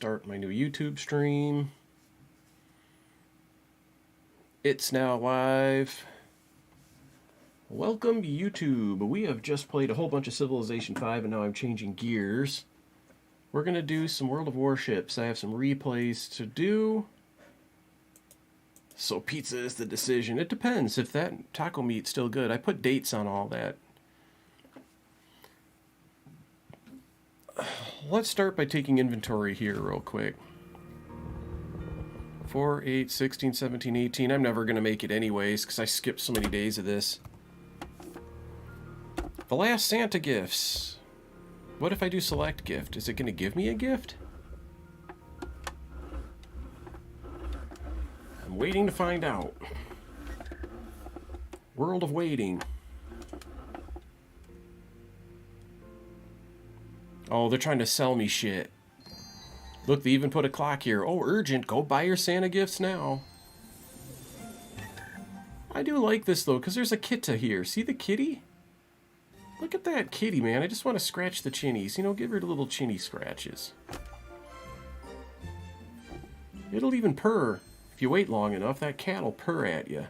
start my new YouTube stream. It's now live. Welcome YouTube. We have just played a whole bunch of Civilization 5 and now I'm changing gears. We're going to do some World of Warships. I have some replays to do. So pizza is the decision. It depends if that taco meat's still good. I put dates on all that. Let's start by taking inventory here real quick. 4, 8, 16, 17, 18. I'm never going to make it anyways because I skipped so many days of this. The last Santa gifts. What if I do select gift? Is it going to give me a gift? I'm waiting to find out. World of waiting. Oh, they're trying to sell me shit. Look, they even put a clock here. Oh, urgent. Go buy your Santa gifts now. I do like this, though, because there's a kitta here. See the kitty? Look at that kitty, man. I just want to scratch the chinnies. You know, give her the little chinny scratches. It'll even purr. If you wait long enough, that cat'll purr at you.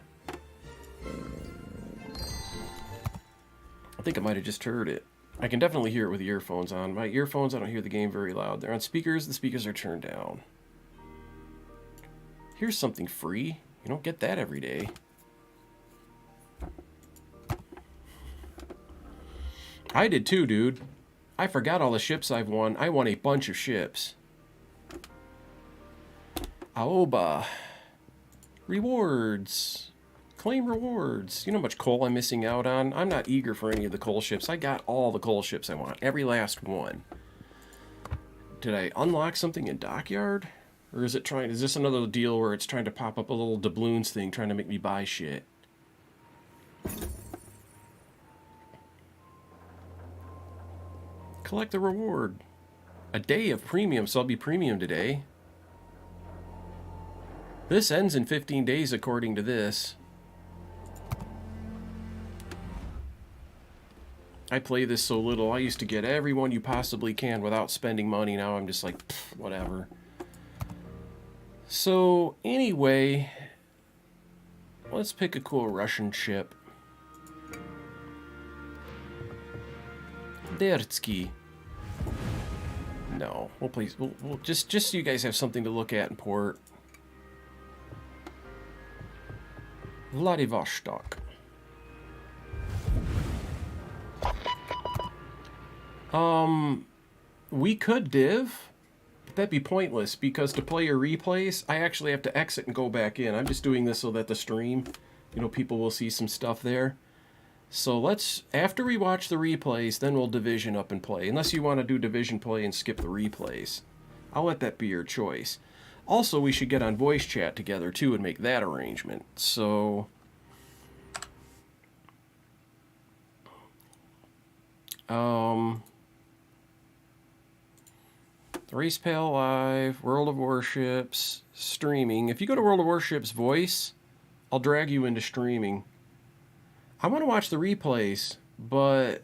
I think I might have just heard it. I can definitely hear it with earphones on. My earphones, I don't hear the game very loud. They're on speakers. The speakers are turned down. Here's something free. You don't get that every day. I did too, dude. I forgot all the ships I've won. I won a bunch of ships. Aoba. Rewards. Claim rewards. You know how much coal I'm missing out on? I'm not eager for any of the coal ships. I got all the coal ships I want. Every last one. Did I unlock something in Dockyard? Or is this another deal where it's trying to pop up a little doubloons thing trying to make me buy shit? Collect the reward. A day of premium, so I'll be premium today. This ends in 15 days according to this. I play this so little. I used to get everyone you possibly can without spending money. Now I'm just like, whatever. So, anyway, let's pick a cool Russian ship. Dertsky. No, we'll just so you guys have something to look at in port. Vladivostok. We could div, but that'd be pointless because to play your replays, I actually have to exit and go back in. I'm just doing this so that the stream, you know, people will see some stuff there. So after we watch the replays, then we'll division up and play. Unless you want to do division play and skip the replays. I'll let that be your choice. Also, we should get on voice chat together too and make that arrangement. So, Race Pal Live, World of Warships, streaming. If you go to World of Warships voice, I'll drag you into streaming. I want to watch the replays, but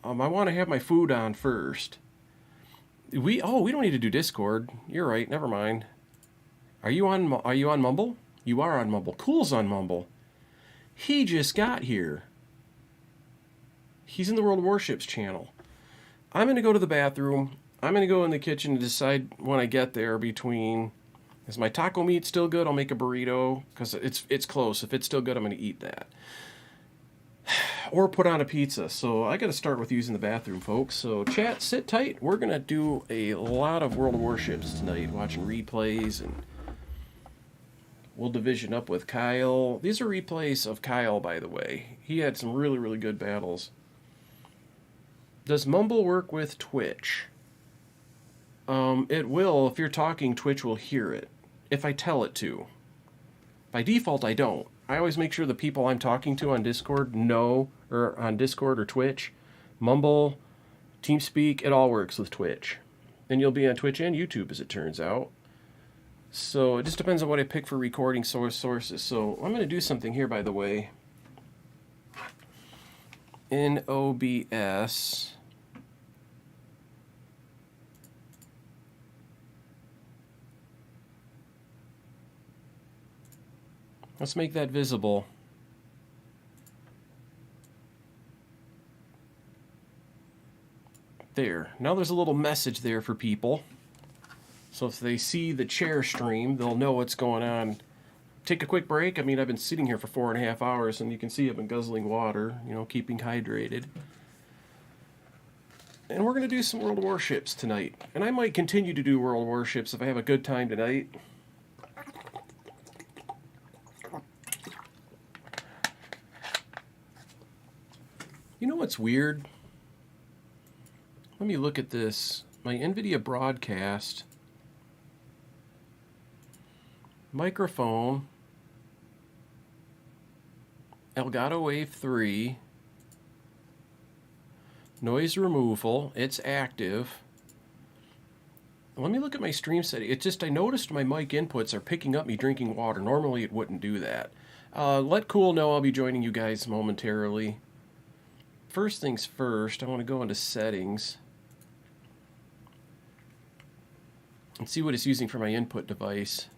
I want to have my food on first. We don't need to do Discord. You're right. Never mind. Are you on Mumble? You are on Mumble. Cool's on Mumble. He just got here. He's in the World of Warships channel. I'm going to go to the bathroom. I'm going to go in the kitchen and decide when I get there between... Is my taco meat still good? I'll make a burrito because it's close. If it's still good, I'm going to eat that. Or put on a pizza. So I got to start with using the bathroom, folks. So chat, sit tight. We're going to do a lot of World of Warships tonight, watching replays, and we'll division up with Kyle. These are replays of Kyle, by the way. He had some really, really good battles. Does Mumble work with Twitch? It will. If you're talking, Twitch will hear it. If I tell it to. By default, I don't. I always make sure the people I'm talking to on Discord know, or on Discord or Twitch, Mumble, TeamSpeak, it all works with Twitch. And you'll be on Twitch and YouTube, as it turns out. So it just depends on what I pick for recording sources. So I'm going to do something here, by the way. In OBS... Let's make that visible. There. Now there's a little message there for people. So if they see the chair stream, they'll know what's going on. Take a quick break. I mean, I've been sitting here for 4.5 hours, and you can see I've been guzzling water, you know, keeping hydrated. And we're going to do some World of Warships tonight. And I might continue to do World of Warships if I have a good time tonight. You know what's weird? Let me look at this. My NVIDIA broadcast. Microphone. Elgato Wave 3. Noise removal. It's active. Let me look at my stream setting. It's just I noticed my mic inputs are picking up me drinking water. Normally it wouldn't do that. Let Cool know I'll be joining you guys momentarily. First things first, I want to go into settings and see what it's using for my input device.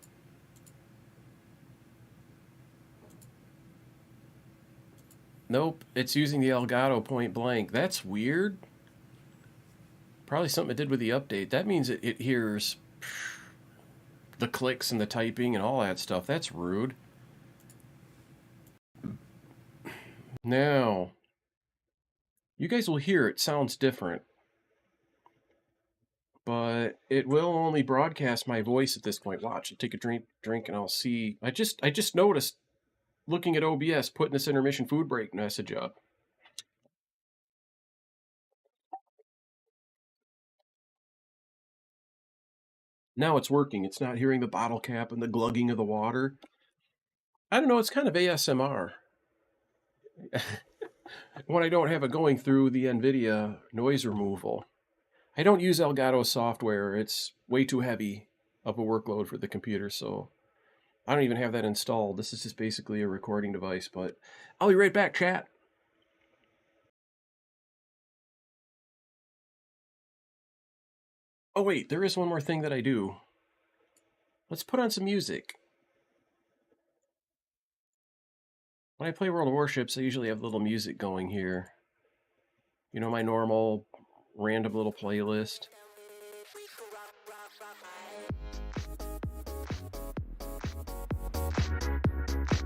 Nope, it's using the Elgato point blank. That's weird. Probably something it did with the update. That means it hears the clicks and the typing and all that stuff. That's rude. Now, you guys will hear it sounds different. But it will only broadcast my voice at this point. Watch, I'll take a drink and I'll see. I just noticed looking at OBS putting this intermission food break message up. Now it's working. It's not hearing the bottle cap and the glugging of the water. I don't know, it's kind of ASMR. When I don't have it going through the NVIDIA noise removal. I don't use Elgato software. It's way too heavy of a workload for the computer, so I don't even have that installed. This is just basically a recording device, but I'll be right back, chat. Oh wait, there is one more thing that I do. Let's put on some music. When I play World of Warships, I usually have a little music going here. You know, my normal random little playlist.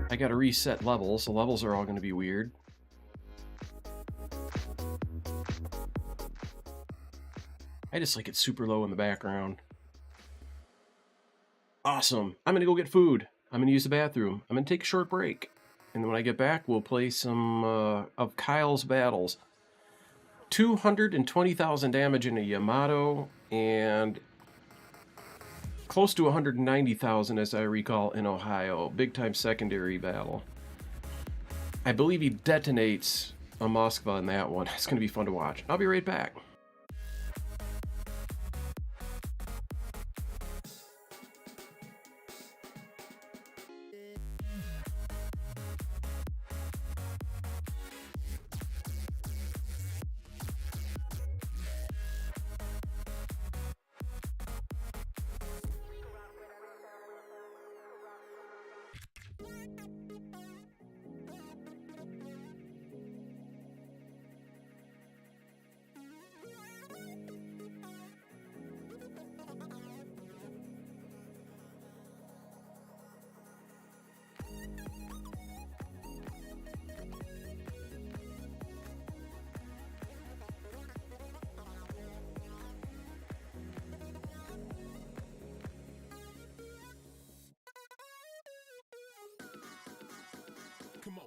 I gotta reset levels. The levels are all gonna be weird. I just like it super low in the background. Awesome. I'm gonna go get food. I'm gonna use the bathroom. I'm gonna take a short break. And when I get back, we'll play some of Kyle's battles. 220,000 damage in a Yamato, and close to 190,000, as I recall, in Ohio. Big time secondary battle. I believe he detonates a Moskva in that one. It's gonna be fun to watch. I'll be right back. Come on.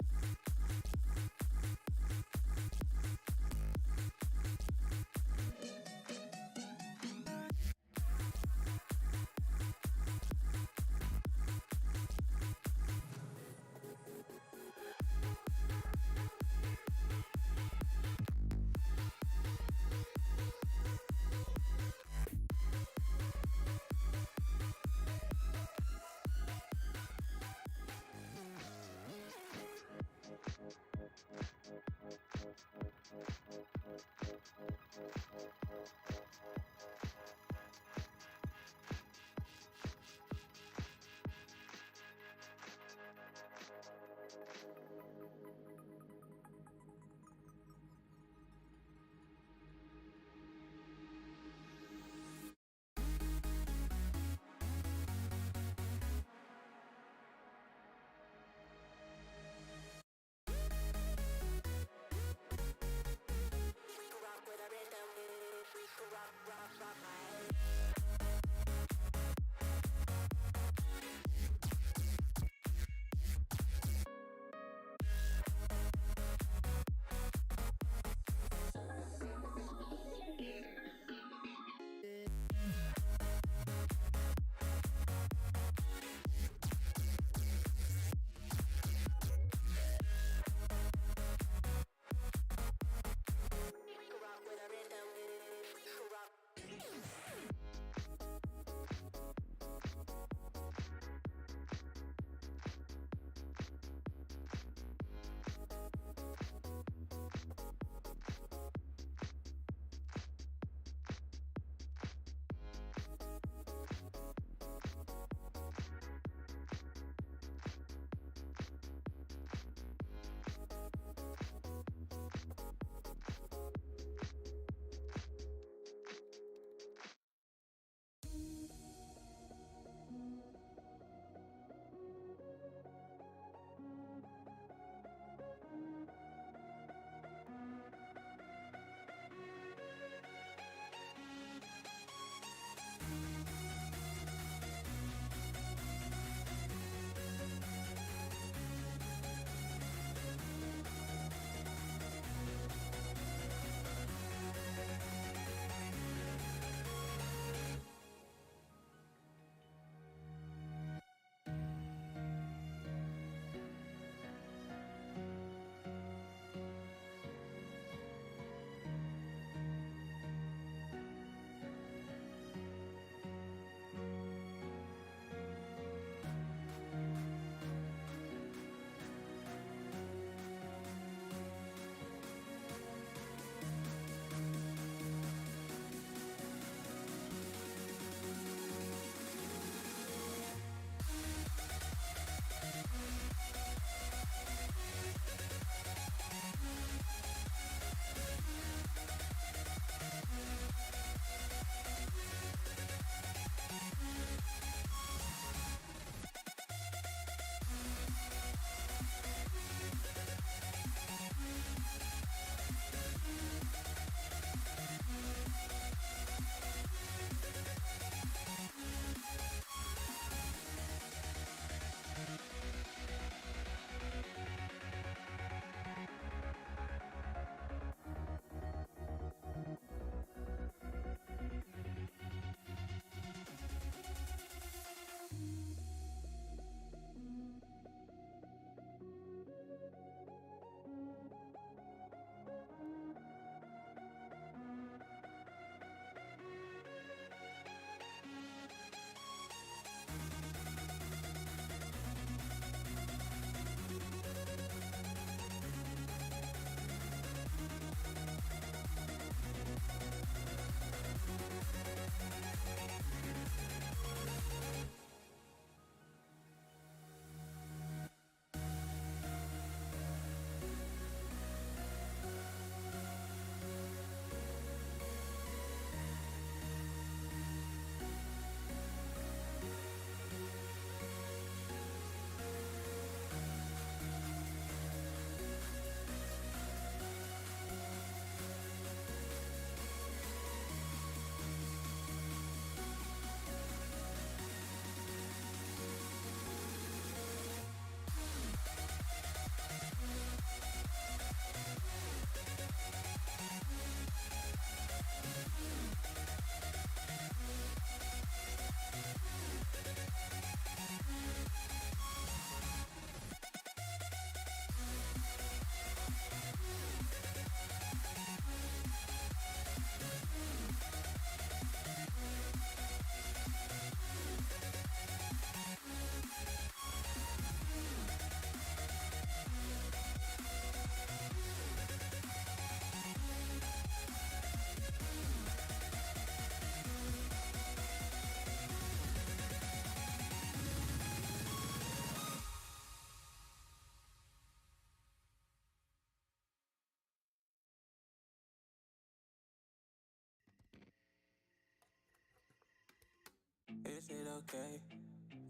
okay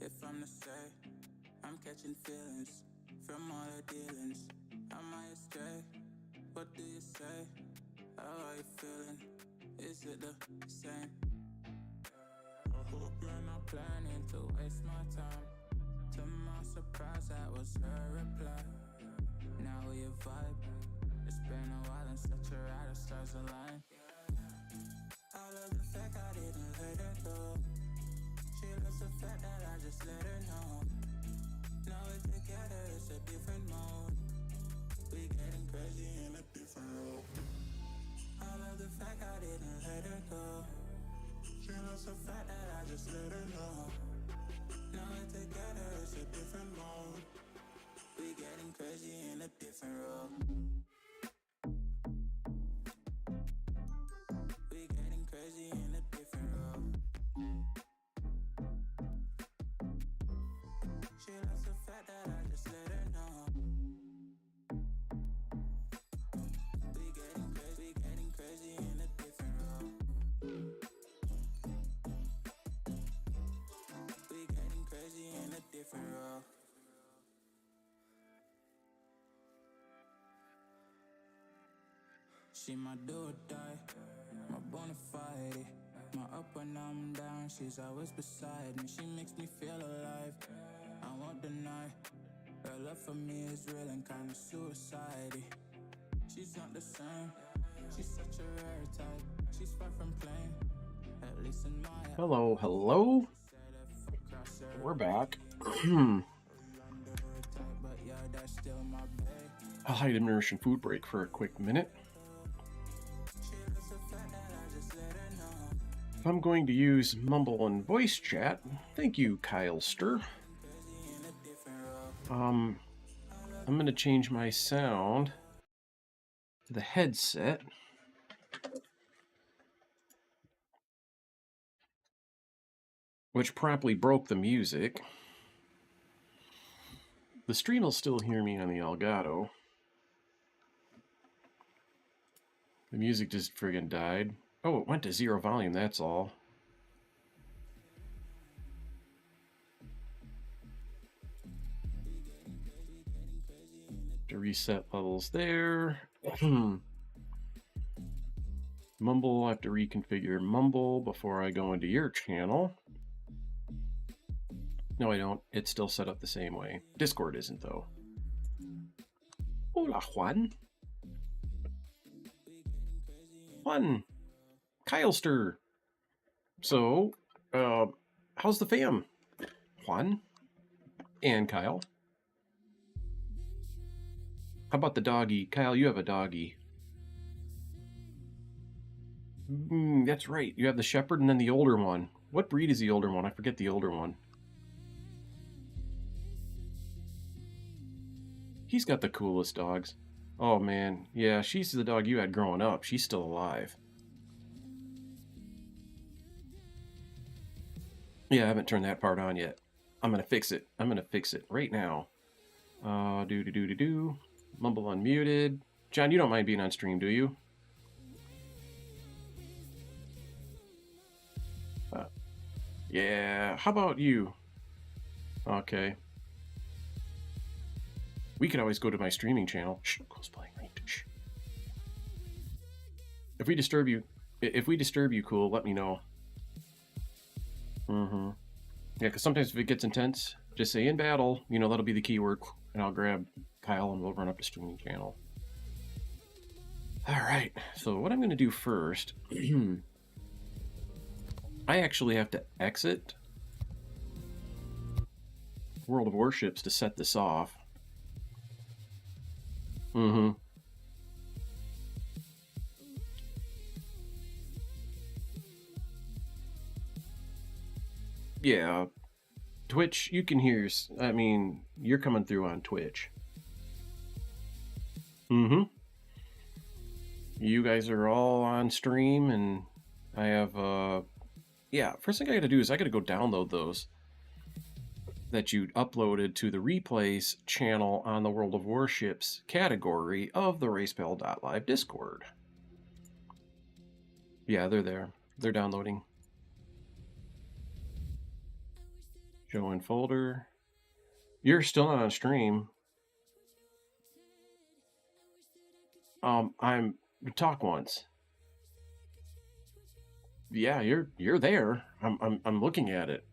if I'm to say I'm catching feelings from all the dealings? Am I astray? What do you say? How are you feeling? Is it the same? I hope you're not planning to waste my time. To my surprise, that was her reply. Now we vibe. It's been a while and such a ride, the stars align. I love the fact I didn't let her go. She loves the fact that I just let her know. Now we're together, it's a different mode. We getting crazy in a different role. I love the fact I didn't let her go. She loves the fact that I just let her know. Now we're together, it's a different mode. We getting crazy in a different role. We getting crazy in a different role. She loves the fact that I just let her know. We getting crazy in a different role. We getting crazy in a different role. She my do or die, my bona fide. My up when I'm down, she's always beside me. She makes me feel alive, I won't deny. Her love for me is real and kinda suicide. She's not the same, she's such a rare type. She's far from plain, at least in my eyes. Hello, hello. We're back. I'll hide a nourishing food break for a quick minute. I'm going to use Mumble and voice chat. Thank you, Kyle Stir. I'm going to change my sound to the headset. Which promptly broke the music. The stream will still hear me on the Elgato. The music just friggin' died. Oh, it went to 0 volume, that's all. To reset levels there. Mumble, I have to reconfigure Mumble before I go into your channel. No, I don't. It's still set up the same way. Discord isn't, though. Hola, Juan. Juan. Kylester. So, how's the fam? Juan and Kyle. How about the doggy? Kyle, you have a doggy. That's right. You have the shepherd and then the older one. What breed is the older one? I forget the older one. He's got the coolest dogs. Oh, man. Yeah, she's the dog you had growing up. She's still alive. Yeah, I haven't turned that part on yet. I'm going to fix it. I'm going to fix it right now. Do. Mumble unmuted. John, you don't mind being on stream, do you? Yeah. How about you? Okay. We could always go to my streaming channel. Shh, cosplaying. Shh. If we disturb you, cool, let me know. Yeah, because sometimes if it gets intense, just say in battle, you know, that'll be the keyword, and I'll grab Kyle and we'll run up the streaming channel. All right, so what I'm going to do first, I actually have to exit World of Warships to set this off. Yeah, Twitch, you can hear, I mean, you're coming through on Twitch. You guys are all on stream, and I have, yeah, first thing I gotta do is I gotta go download those that you uploaded to the replays channel on the World of Warships category of the RacePal.live Discord. Yeah, they're there. They're downloading. Show in folder. You're still not on stream. I'm talk once. Yeah, you're there. I'm looking at it.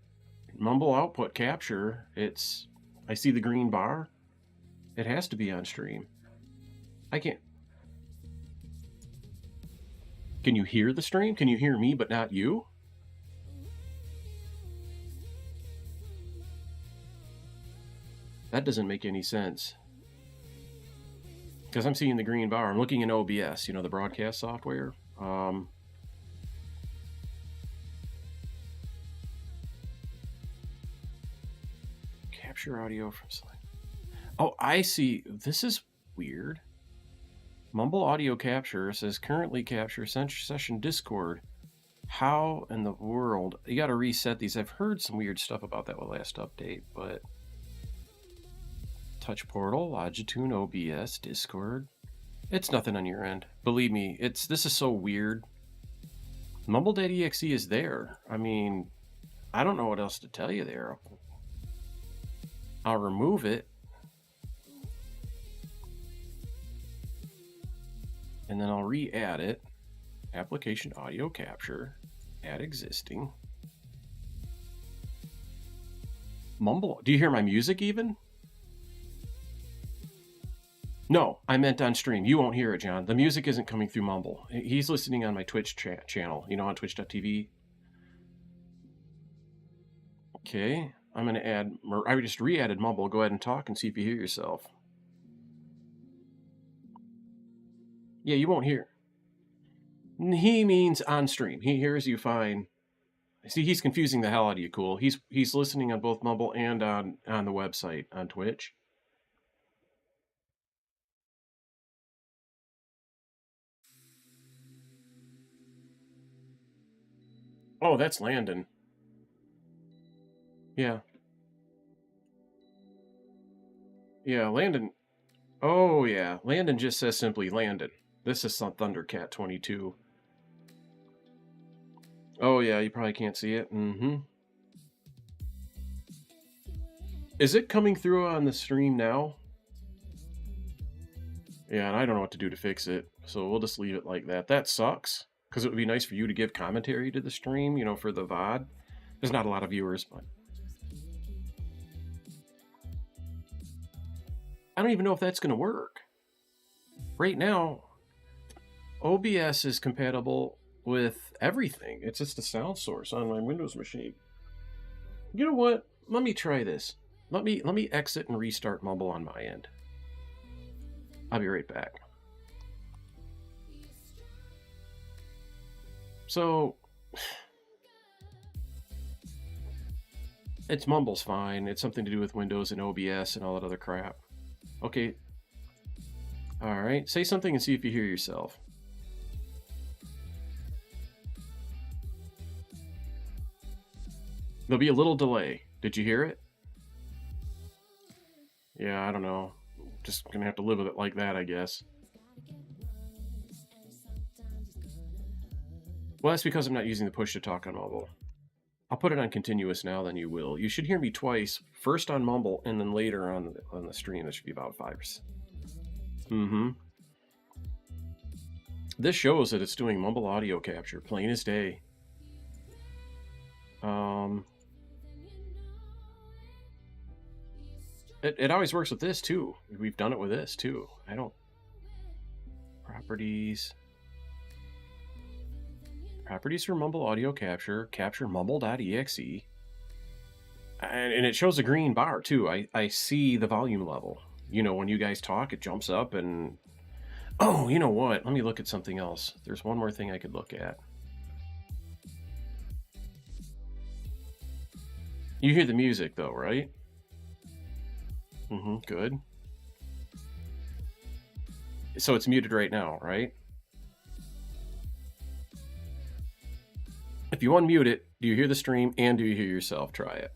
Mumble output capture. I see the green bar. It has to be on stream. I can't. Can you hear the stream? Can you hear me but not you? That doesn't make any sense. Because I'm seeing the green bar. I'm looking in OBS, the broadcast software. Capture audio from slide. Oh, I see. This is weird. Mumble audio capture says currently capture session Discord. How in the world? You got to reset these. I've heard some weird stuff about that with last update, but Touch Portal, Logitune, OBS, Discord. It's nothing on your end. Believe me, this is so weird. Mumble.exe is there. I mean, I don't know what else to tell you there. I'll remove it. And then I'll re-add it. Application audio capture. Add existing. Mumble. Do you hear my music even? No, I meant on stream. You won't hear it, John. The music isn't coming through Mumble. He's listening on my Twitch channel, on twitch.tv. Okay, I'm going to add... I just re-added Mumble. Go ahead and talk and see if you hear yourself. Yeah, you won't hear. He means on stream. He hears you fine. See, he's confusing the hell out of you, Cool. He's listening on both Mumble and on the website, on Twitch. Oh, that's Landon. Yeah. Yeah, Landon. Oh, yeah. Landon just says simply Landon. This is some Thundercat 22. Oh, yeah, you probably can't see it. Mm-hmm. Is it coming through on the stream now? Yeah, and I don't know what to do to fix it, so we'll just leave it like that. That sucks, because it would be nice for you to give commentary to the stream, for the VOD. There's not a lot of viewers, but... I don't even know if that's going to work. Right now, OBS is compatible with everything. It's just a sound source on my Windows machine. You know what? Let me try this. Let me exit and restart Mumble on my end. I'll be right back. So, it's Mumble's fine. It's something to do with Windows and OBS and all that other crap. Okay. All right. Say something and see if you hear yourself. There'll be a little delay. Did you hear it? Yeah, I don't know. Just gonna have to live with it like that, I guess. Well, that's because I'm not using the push to talk on Mumble. I'll put it on continuous now, then you will. You should hear me twice, first on Mumble and then later on the stream. That should be about 5 or 6. Mm-hmm. This shows that it's doing Mumble audio capture, plain as day. It always works with this, too. We've done it with this, too. Properties. Properties for Mumble audio capture. Capture mumble.exe. And it shows a green bar, too. I see the volume level. When you guys talk, it jumps up and... Oh, you know what? Let me look at something else. There's one more thing I could look at. You hear the music, though, right? Mm-hmm, good. So it's muted right now, right? If you unmute it, do you hear the stream and do you hear yourself? Try it.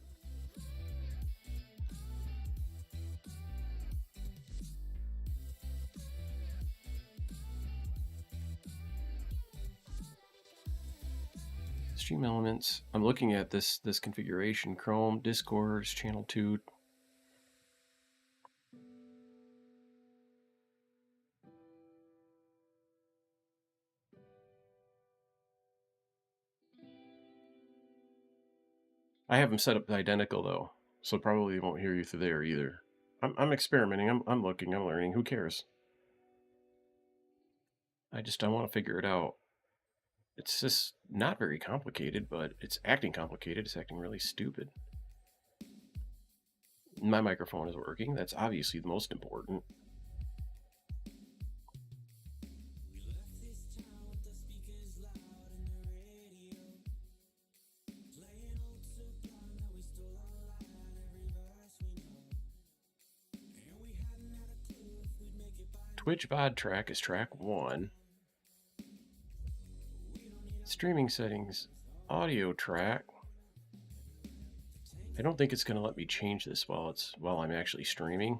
Stream elements. I'm looking at this configuration. Chrome, Discord, channel 2. I have them set up identical though, so probably won't hear you through there either. I'm experimenting. I'm looking. I'm learning. Who cares? I want to figure it out. It's just not very complicated, but it's acting complicated. It's acting really stupid. My microphone is working. That's obviously the most important. Twitch VOD track is track 1. Streaming settings, audio track. I don't think it's going to let me change this while I'm actually streaming.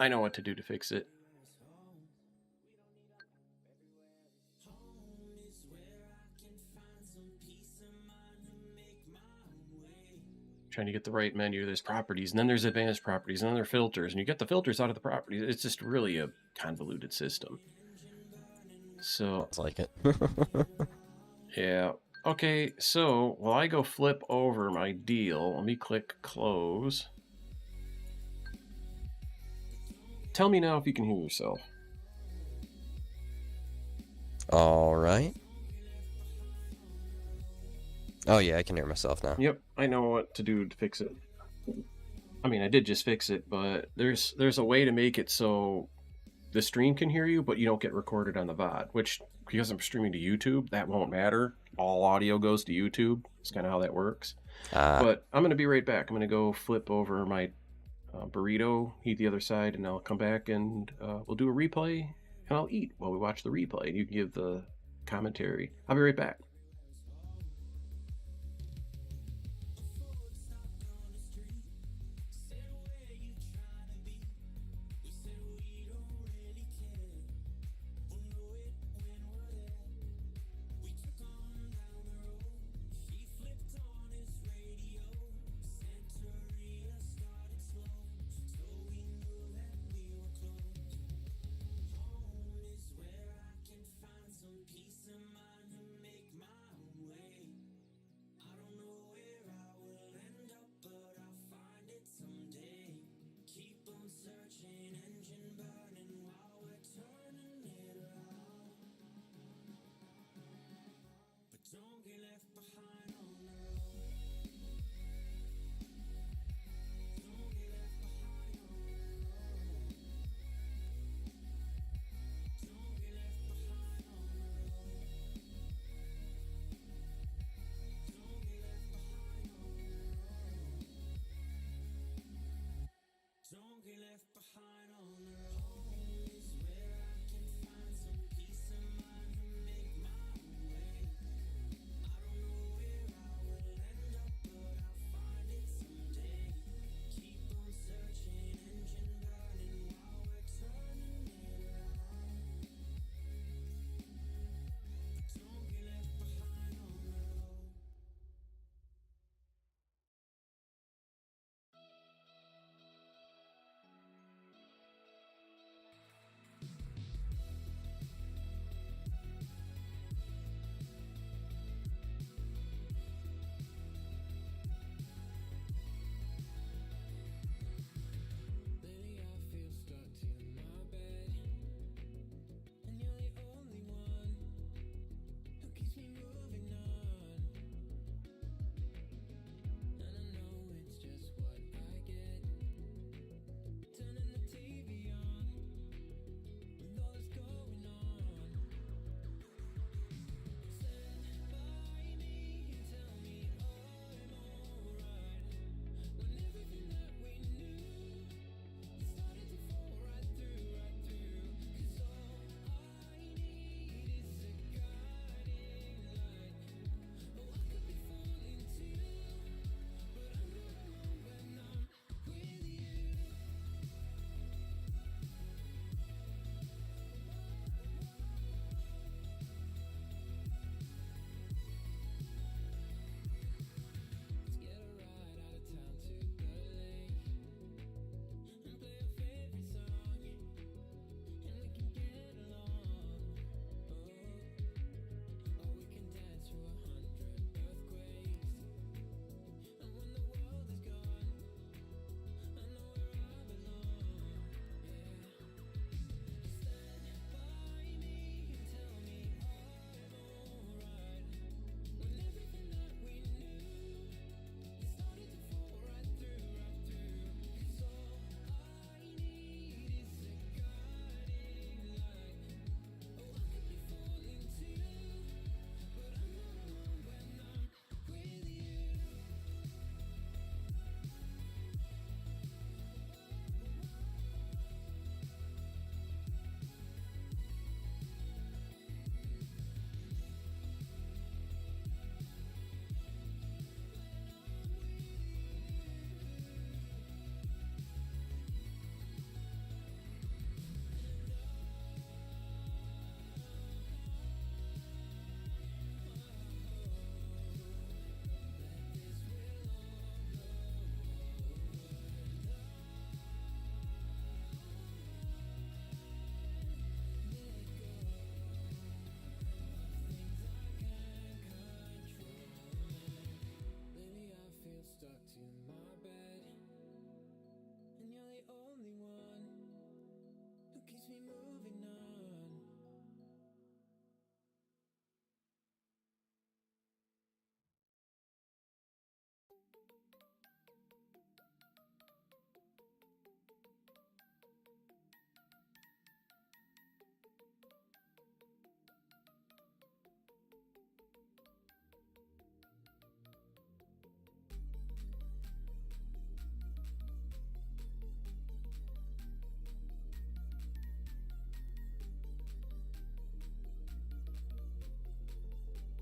I know what to do to fix it. Trying to get the right menu. There's properties, and then there's advanced properties, and then there are filters, and you get the filters out of the properties. It's just really a convoluted system. So it's like it. Yeah. Okay, so while I go flip over my deal, let me click close. Tell me now if you can hear yourself. All right. Oh yeah, I can hear myself now. Yep, I know what to do to fix it. I mean, I did just fix it, but there's a way to make it so the stream can hear you, but you don't get recorded on the VOD, which, because I'm streaming to YouTube, that won't matter. All audio goes to YouTube. It's kind of how that works. But I'm going to be right back. I'm going to go flip over my burrito, eat the other side, and I'll come back and we'll do a replay, and I'll eat while we watch the replay, and you can give the commentary. I'll be right back. Peace of mind to make my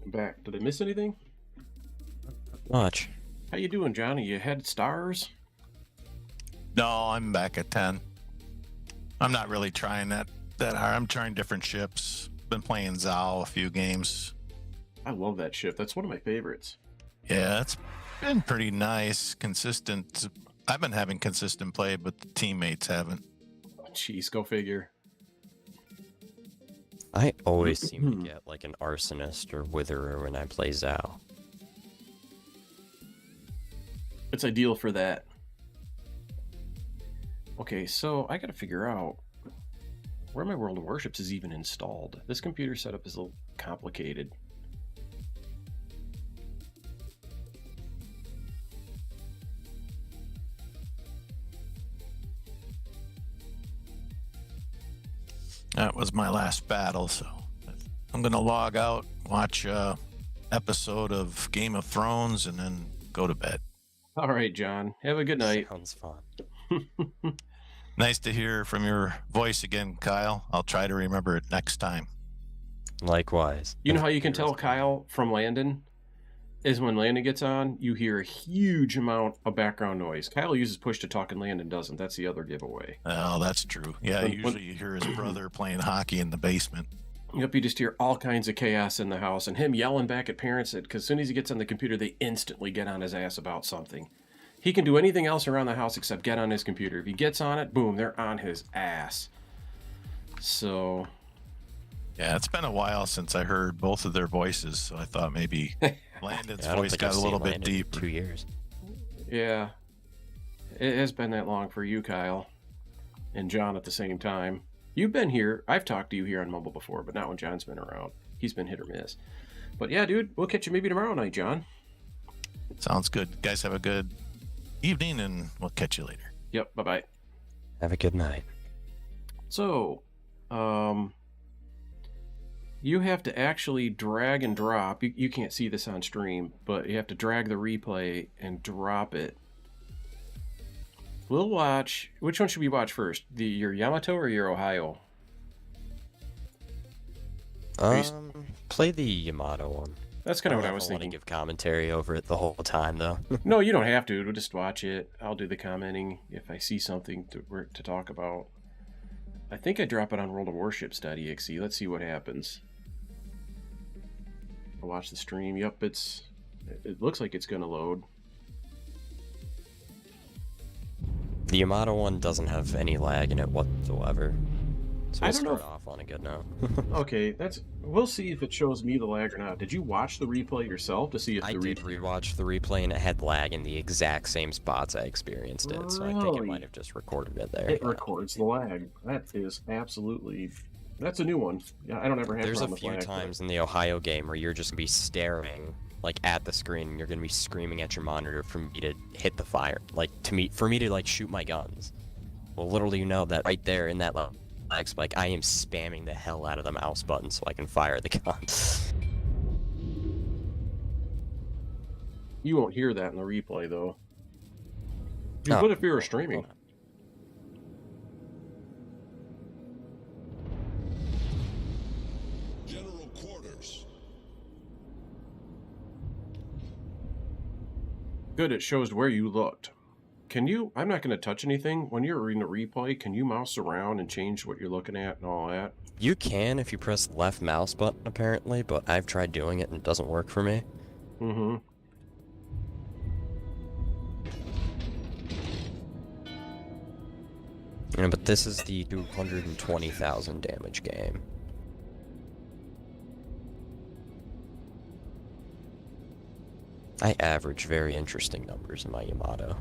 I'm back. Did I miss anything? Much. How you doing, Johnny? You had stars? No, I'm back at 10. I'm not really trying that hard. I'm trying different ships. Been playing Zao a few games. I love that ship. That's one of my favorites. Yeah, it's been pretty nice, consistent. I've been having consistent play, but the teammates haven't. Jeez, go figure. I always seem to get like an arsonist or witherer when I play Zao. It's ideal for that. Okay, so I gotta figure out where my World of Warships is even installed. This computer setup is a little complicated. That was my last battle, so I'm gonna log out, watch a episode of Game of Thrones, and then go to bed. All right, John. Have a good night. Sounds fun. Nice to hear from your voice again, Kyle. I'll try to remember it next time. Likewise. You know how you can tell Kyle from Landon? Is when Landon gets on, you hear a huge amount of background noise. Kyle uses push to talk and Landon doesn't. That's the other giveaway. Oh, that's true. Yeah, usually you hear his brother playing hockey in the basement. Yep, you just hear all kinds of chaos in the house and him yelling back at parents because as soon as he gets on the computer, they instantly get on his ass about something. He can do anything else around the house except get on his computer. If he gets on it, boom, they're on his ass. So... Yeah, it's been a while since I heard both of their voices, so I thought maybe Landon's voice got a little bit deeper. 2 years. Yeah. It has been that long for you, Kyle. And John at the same time. You've been here. I've talked to you here on mobile before, but not when John's been around. He's been hit or miss. But yeah, dude, we'll catch you maybe tomorrow night, John. Sounds good. You guys have a good evening, and we'll catch you later. Yep, bye-bye. Have a good night. So, you have to actually drag and drop. You can't see this on stream, but you have to drag the replay and drop it. We'll watch... Which one should we watch first? Your Yamato or your Ohio? Play the Yamato one. That's kind of what I was want to thinking. give commentary over it the whole time, though. No, you don't have to. We'll just watch it. I'll do the commenting if I see something to talk about. I think I drop it on worldofwarships.exe. Let's see what happens. I'll watch the stream. Yep, it looks like it's going to load. The Yamato one doesn't have any lag in it whatsoever. So I we'll don't know start off on a good note. Okay, we'll see if it shows me the lag or not. Did you watch the replay yourself to see if I the did rewatch the replay and it had lag in the exact same spots I experienced it, so I think it Really? might have just recorded it there. It records the lag. That is absolutely... That's a new one. Yeah, I don't ever have There's a problem with few lag, but- times in the Ohio game where you're just gonna be staring like at the screen and you're gonna be screaming at your monitor for me to hit the fire, for me to like shoot my guns. Well, literally, you know that right there in that lag spike, I am spamming the hell out of the mouse button so I can fire the gun. You won't hear that in the replay, though. No. What if you were streaming? General quarters. Good, it shows where you looked. Can you... I'm not going to touch anything. When you're reading a replay, can you mouse around and change what you're looking at and all that? You can if you press the left mouse button, apparently, but I've tried doing it and it doesn't work for me. Mm-hmm. You know, but this is the 220,000 damage game. I average very interesting numbers in my Yamato.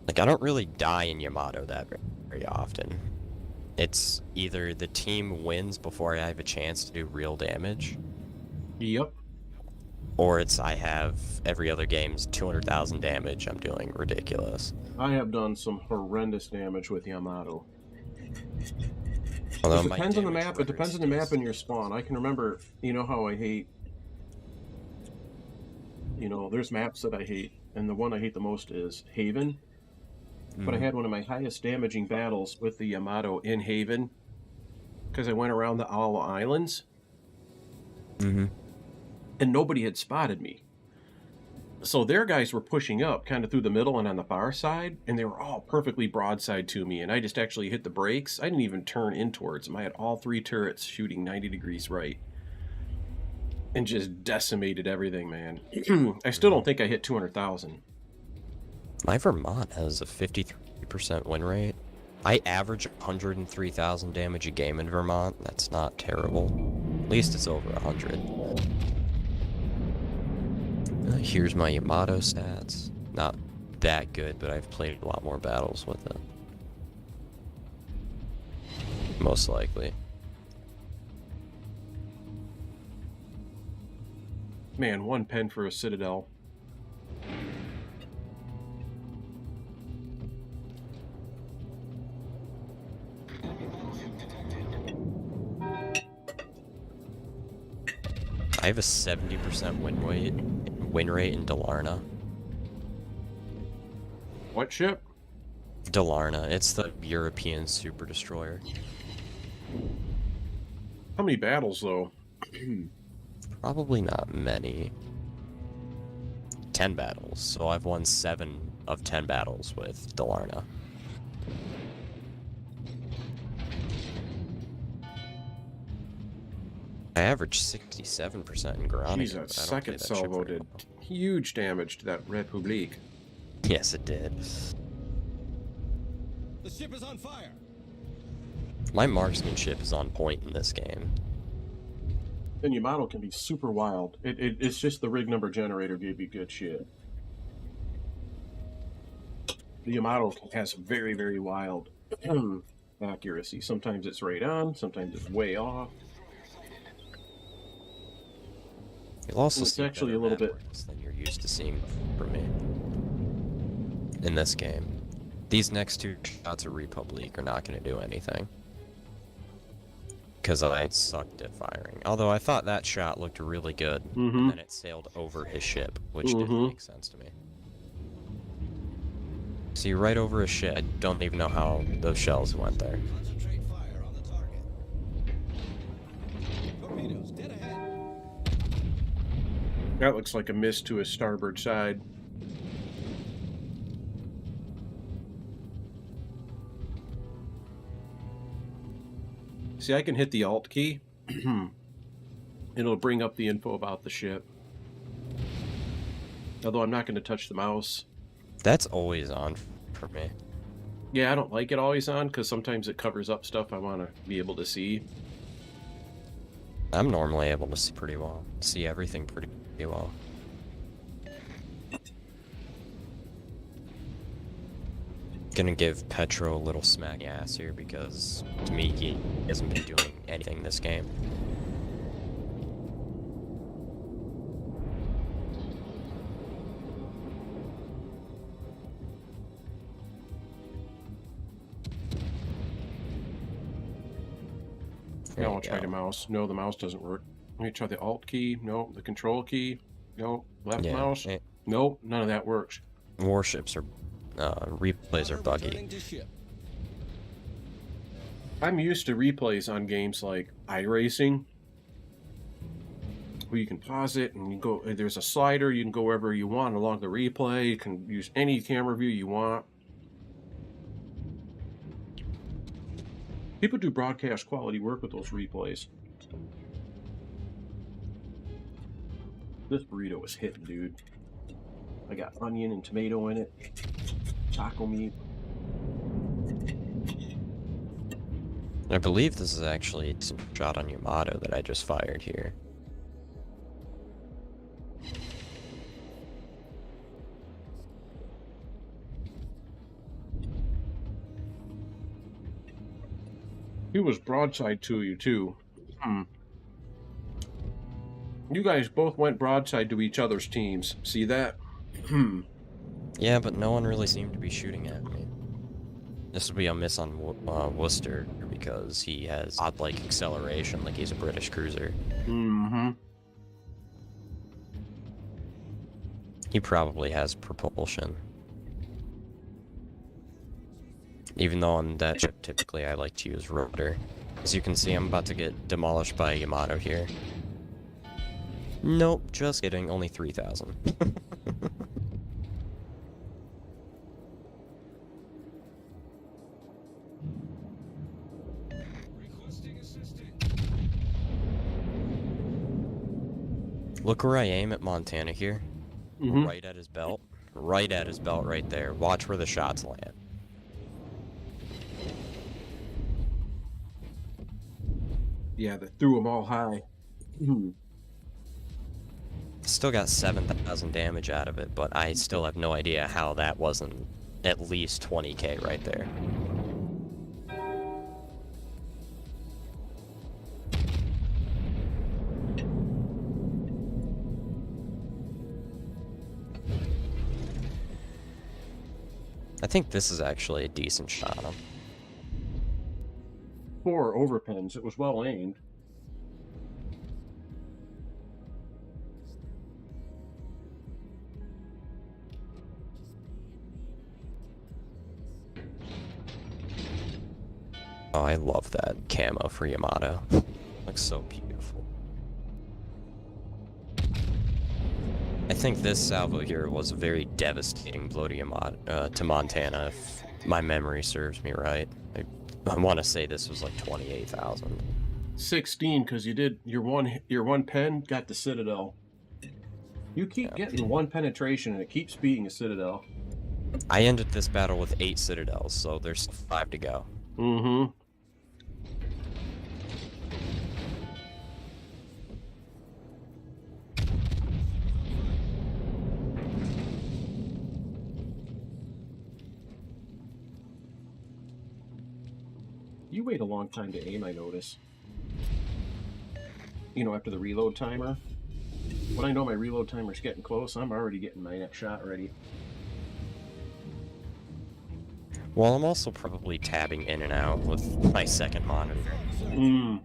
Like, Like, I don't really die in Yamato that very often. It's either the team wins before I have a chance to do real damage, Yep. or it's I have every other game's 200,000 damage. I'm doing ridiculous. I have done some horrendous damage with Yamato. Although It my depends on the damage map. It depends on the map runners and your spawn. I can remember, you know how I hate, you know, there's maps that I hate, and the one I hate the most is Haven. But I had one of my highest damaging battles with the Yamato in Haven, because I went around the all islands, and nobody had spotted me. So their guys were pushing up kind of through the middle and on the far side, and they were all perfectly broadside to me, and I just actually hit the brakes. I didn't even turn in towards them. I had all 3 turrets shooting 90 degrees right, and just decimated everything, man. I still don't think I hit 200,000. My Vermont has a 53% win rate. I average 103,000 damage a game in Vermont. That's not terrible. At least it's over 100. Here's my Yamato stats. Not that good, but I've played a lot more battles with it. Most likely. Man, 1 pen for a Citadel. I have a 70% win rate in Dalarna. What ship? Dalarna. It's the European super destroyer. How many battles, though? Probably not many. 10 battles. So I've won 7 of 10 battles with Dalarna. I averaged 67% in Groningen. Jeez, that second salvo did huge damage to that Republique. Yes, it did. The ship is on fire. My marksmanship is on point in this game. And Yamato can be super wild. It's just the rig number generator gave you good shit. The Yamato has very, very wild accuracy. Sometimes it's right on, sometimes it's way off. You'll also It's see actually better a little map bit- works than you're used to seeing from me in this game. These next 2 shots of Republic are not going to do anything. Because I sucked at firing. Although I thought that shot looked really good, and then it sailed over his ship, which didn't make sense to me. See, right over his ship. I don't even know how those shells went there. Concentrate fire on the target. Torpedoes dead ahead. That looks like a miss to his starboard side. See, I can hit the Alt key. It'll bring up the info about the ship. Although I'm not going to touch the mouse. That's always on for me. Yeah, I don't like it always on because sometimes it covers up stuff I want to be able to see. I'm normally able to see pretty well. See everything pretty well. Gonna give Petro a little smack ass here because to me he hasn't been doing anything this game. Now I'll try the mouse. No, the mouse doesn't work. Let me try the Alt key. No, the Control key. No, left mouse. No, none of that works. Warships are replays are buggy. Returning to ship. I'm used to replays on games like iRacing, where you can pause it and you go. There's a slider. You can go wherever you want along the replay. You can use any camera view you want. People do broadcast quality work with those replays. This burrito is hitting, dude. I got onion and tomato in it. Taco meat. I believe this is actually some shot on Yamato that I just fired here. He was broadside to you, too. Hmm. You guys both went broadside to each other's teams. See that? Hmm. Yeah, but no one really seemed to be shooting at me. This would be a miss on Worcester because he has odd-like acceleration, like he's a British cruiser. Mm-hmm. He probably has propulsion. Even though on that ship, typically I like to use rudder. As you can see, I'm about to get demolished by a Yamato here. Nope, just kidding, only 3,000. Look where I aim at Montana here. Mm-hmm. Right at his belt. Right at his belt right there. Watch where the shots land. Yeah, they threw them all high. Hmm. Still got 7,000 damage out of it, but I still have no idea how that wasn't at least 20k right there. I think this is actually a decent shot on him. 4 overpins. It was well aimed. Oh, I love that camo for Yamato. Looks so beautiful. I think this salvo here was a very devastating blow to Yamato, to Montana, if my memory serves me right. I want to say this was like 28,000. 16, because you did your one pen got the Citadel. You keep getting one penetration and it keeps beating a Citadel. I ended this battle with 8 Citadels, so there's 5 to go. Mm-hmm. You wait a long time to aim, I notice. You know, after the reload timer. When I know my reload timer's getting close, I'm already getting my next shot ready. Well, I'm also probably tabbing in and out with my second monitor. Mm.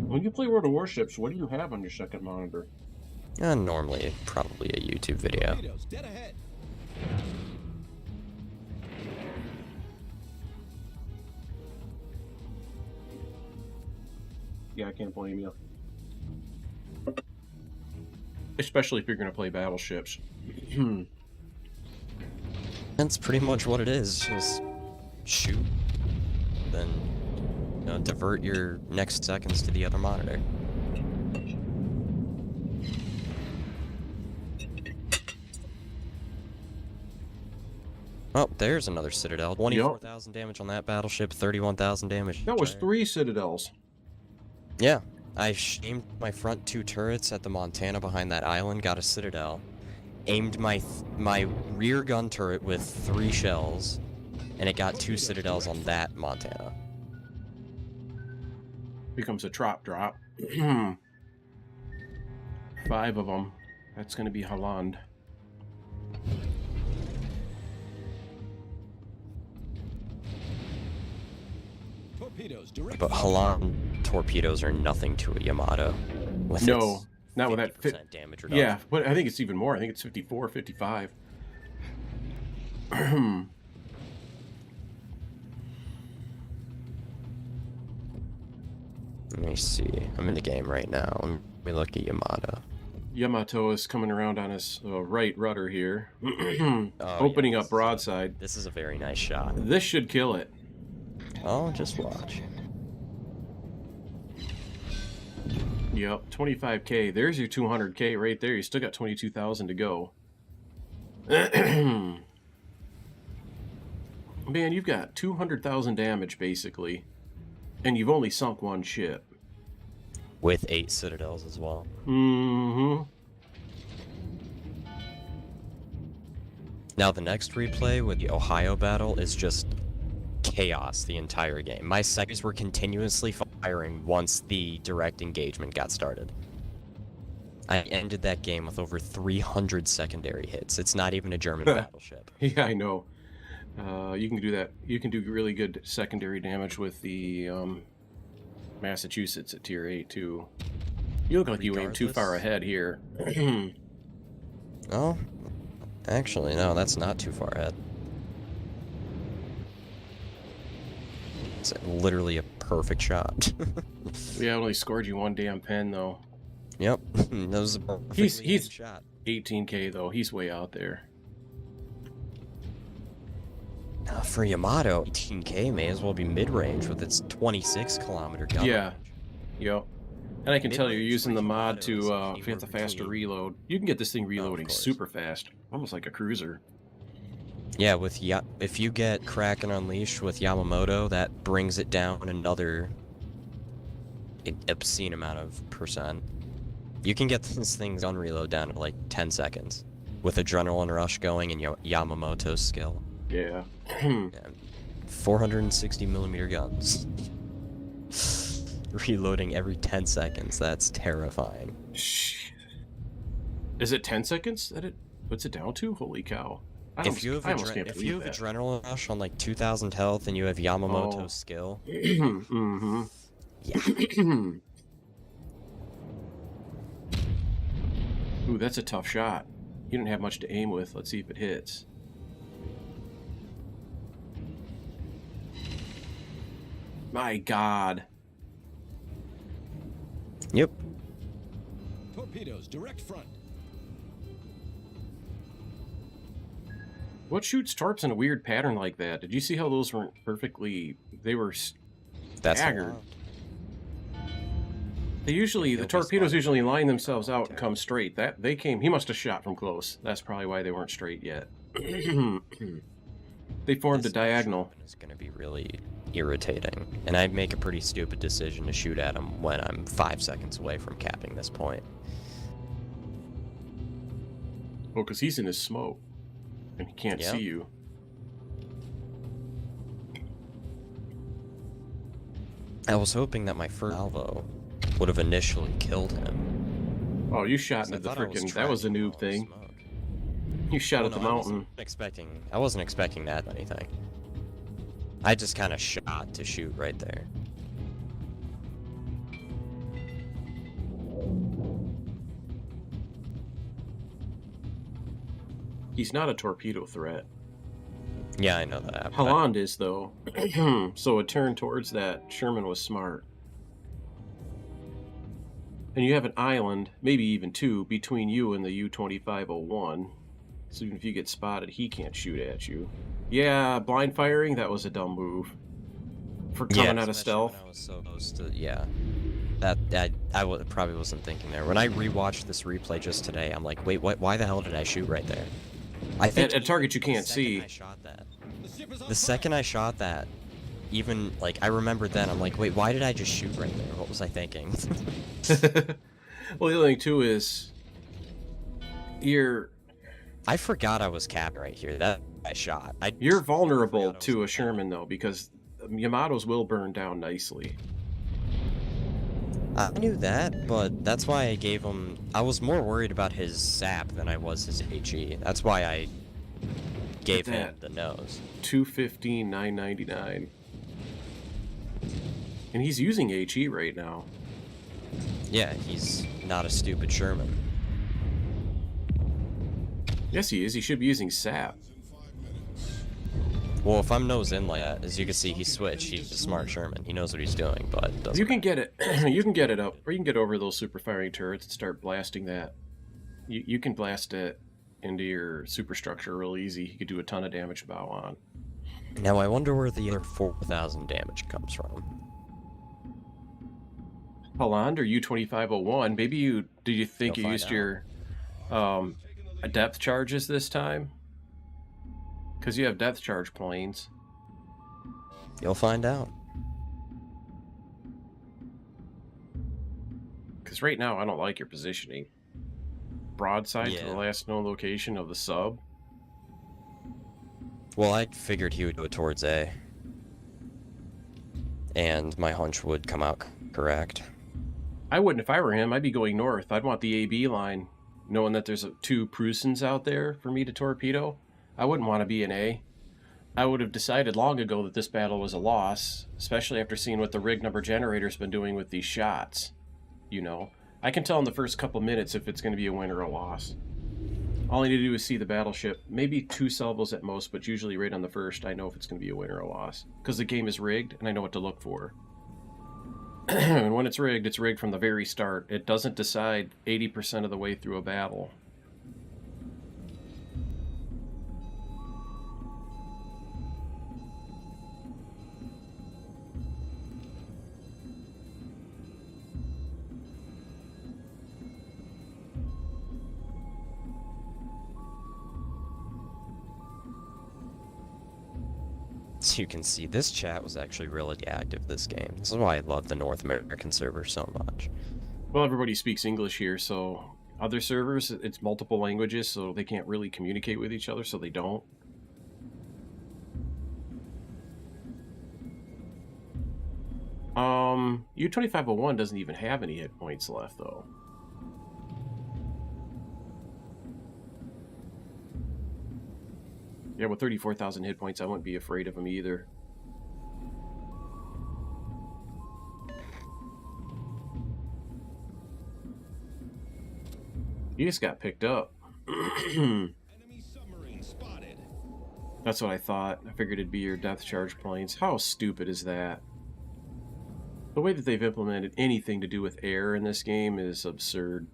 When you play World of Warships, what do you have on your second monitor? Normally, probably a YouTube video. Torpedoes dead ahead. Yeah, I can't blame you. Especially if you're going to play battleships. That's pretty much what it is. Just shoot, then divert your next seconds to the other monitor. Oh, there's another Citadel. 24,000 damage on that battleship, 31,000 damage. That was 3 Citadels. Yeah, I aimed my front 2 turrets at the Montana behind that island, got a Citadel, aimed my rear gun turret with 3 shells, and it got 2 Citadels on that Montana. Becomes a drop. 5 of them. That's going to be Holland. Torpedoes direct. But Holland torpedoes are nothing to a Yamato. With No, its not with that 50% damage reduction. Yeah, but I think it's even more. I think it's 54, 55. Let me see. I'm in the game right now. Let me look at Yamato. Yamato is coming around on his right rudder here. Oh, Opening yeah, up broadside. This is a very nice shot. This should kill it. Oh, just watch. Yep, 25k. There's your 200k right there. You still got 22,000 to go. Man, you've got 200,000 damage basically, and you've only sunk 1 ship. With 8 Citadels as well. Mm-hmm. Now the next replay with the Ohio battle is just chaos the entire game. My secondaries were continuously firing once the direct engagement got started. I ended that game with over 300 secondary hits. It's not even a German battleship. Yeah, I know. You can do that. You can do really good secondary damage with the Massachusetts at tier 8 too. You look like you aimed too far ahead here. Oh, actually, no, that's not too far ahead. It's literally a perfect shot. Yeah, I only scored you one damn pen though. Yep, that was a perfectly He's aimed shot. 18k though. He's way out there. For Yamato, 18k may as well be mid-range with its 26-kilometer gun Yeah. range. Yep. And I can tell you're Mid-range using the for mod Yamato is to, if you anywhere have the faster between- reload, you can get this thing reloading course. super fast. Almost like a cruiser. Yeah, with if you get Kraken Unleashed with Yamamoto, that brings it down another obscene amount of percent. You can get this thing's gun reload down to like 10 seconds with Adrenaline Rush going and Yamamoto's skill. Yeah. Yeah, 460 millimeter guns. Reloading every 10 seconds. That's terrifying. Is it 10 seconds that it puts it down to? Holy cow. If you have Adrenaline Rush on like 2,000 health and you have Yamamoto's skill, Mm-hmm. yeah. Ooh, that's a tough shot. You didn't have much to aim with. Let's see if it hits. My God. Yep. Torpedoes, direct front. What shoots torps in a weird pattern like that? Did you see how those weren't perfectly... They were That's staggered. allowed. They usually... The They'll be torpedoes spotted. usually line themselves out and come straight. That they came... He must have shot from close. That's probably why they weren't straight yet. They formed a This diagonal. is going to be really irritating, and I make a pretty stupid decision to shoot at him when I'm 5 seconds away from capping this point. Well, because he's in his smoke. And he can't Yeah. see you. I was hoping that my first salvo would have initially killed him. Oh, you shot 'cause I into the thought I was frickin'... That was a tracking noob all the thing. smoke. You shot Well, at the no, mountain. I wasn't expecting that or anything. I just kind of shot to shoot right there. He's not a torpedo threat. Yeah, I know that. but- Holland is, though. So a turn towards that, Sherman was smart. And you have an island, maybe even two, between you and the U-2501. So even if you get spotted, he can't shoot at you. Yeah, blind firing, that was a dumb move. For coming out of especially stealth. when I was so close to, yeah. I probably wasn't thinking there. When I rewatched this replay just today, I'm like, wait, why the hell did I shoot right there? I think At a target you the can't second see. I shot that. The ship is on The second I shot that, even like I remembered then, I'm like, wait, why did I just shoot right there? What was I thinking? Well, the other thing, too, is... I forgot I was capped right here. That I shot. You're vulnerable forgot I was to a capping. Sherman, though, because Yamatos will burn down nicely. I knew that, but that's why I gave him. I was more worried about his sap than I was his HE. That's why I gave him that. the nose. 215, 999. And he's using HE right now. Yeah, he's not a stupid Sherman. Yes, he is. He should be using SAP. Well, if I'm nose in like that, as you can see, he switched. He's a smart Sherman. He knows what he's doing, but doesn't. You can get it. You can get it up, or you can get over those super firing turrets and start blasting that. You can blast it into your superstructure real easy. You could do a ton of damage bow on. Now I wonder where the other 4,000 damage comes from. Holland or U-2501. Maybe you do you think You'll you used find your depth charges this time? Because you have depth charge planes. You'll find out. Because right now I don't like your positioning. Broadside to Yeah. the last known location of the sub. Well, I figured he would go towards A. And my hunch would come out correct. I wouldn't if I were him. I'd be going north. I'd want the AB line, knowing that there's two Prusens out there for me to torpedo. I wouldn't want to be an A. I would have decided long ago that this battle was a loss, especially after seeing what the rig number generator's been doing with these shots. You know, I can tell in the first couple minutes if it's going to be a win or a loss. All I need to do is see the battleship, maybe 2 salvos at most, but usually right on the first, I know if it's going to be a win or a loss. Because the game is rigged, and I know what to look for. And when it's rigged from the very start. It doesn't decide 80% of the way through a battle. So you can see, this chat was actually really active this game. This is why I love the North American server so much. Well, everybody speaks English here, so other servers, it's multiple languages, so they can't really communicate with each other, so they don't. U-2501 doesn't even have any hit points left, though. Yeah, with 34,000 hit points, I wouldn't be afraid of him either. He just got picked up. Enemy submarine spotted. That's what I thought. I figured it'd be your depth charge planes. How stupid is that? The way that they've implemented anything to do with air in this game is absurd.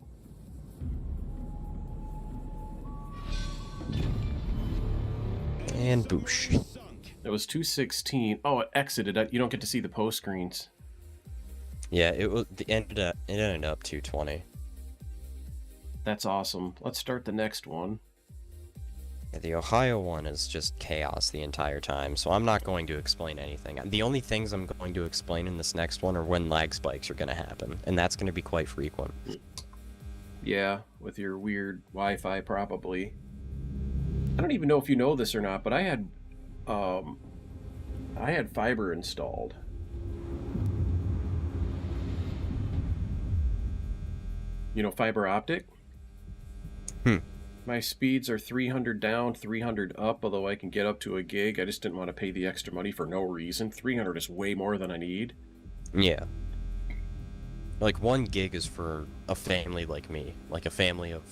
And boosh. Sunk. It was 216. Oh, it exited. You don't get to see the post screens. Yeah, it ended up 220. That's awesome. Let's start the next one. Yeah, the Ohio one is just chaos the entire time, so I'm not going to explain anything. The only things I'm going to explain in this next one are when lag spikes are going to happen, and that's going to be quite frequent. Yeah, with your weird Wi-Fi probably. I don't even know if you know this or not, but I had fiber installed. You know, fiber optic? My speeds are 300 down, 300 up, although I can get up to a gig. I just didn't want to pay the extra money for no reason. 300 is way more than I need. Yeah. Like 1 gig is for a family like me, like a family of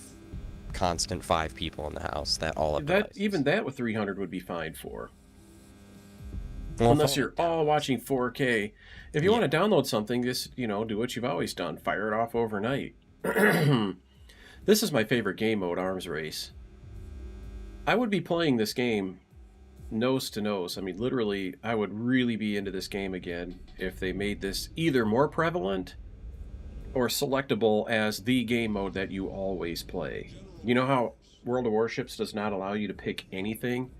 constant 5 people in the house that all have devices. Even that with 300 would be fine for. Well, Unless you're all watching 4K. If you Yeah. want to download something, just, do what you've always done. Fire it off overnight. This is my favorite game mode, Arms Race. I would be playing this game nose to nose. I mean, literally, I would really be into this game again if they made this either more prevalent or selectable as the game mode that you always play. You know how World of Warships does not allow you to pick anything?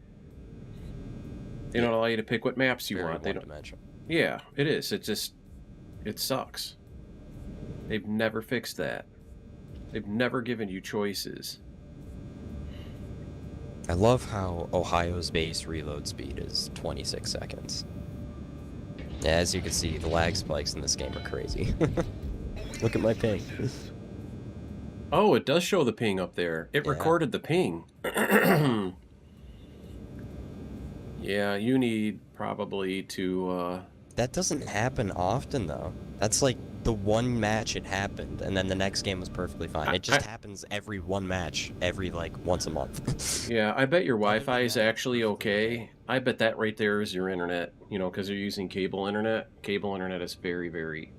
They don't allow you to pick what maps you Very want. They don't. one-dimensional. Yeah, it is. It sucks. They've never fixed that. They've never given you choices. I love how Ohio's base reload speed is 26 seconds. As you can see, the lag spikes in this game are crazy. Look at my ping. Oh, it does show the ping up there. It Yeah. recorded the ping. Yeah, you need probably to... That doesn't happen often, though. That's like the one match it happened, and then the next game was perfectly fine. It just happens every one match, every, like, once a month. Yeah, I bet your Wi-Fi is actually okay. I bet that right there is your internet, because you're using cable internet. Cable internet is very, very,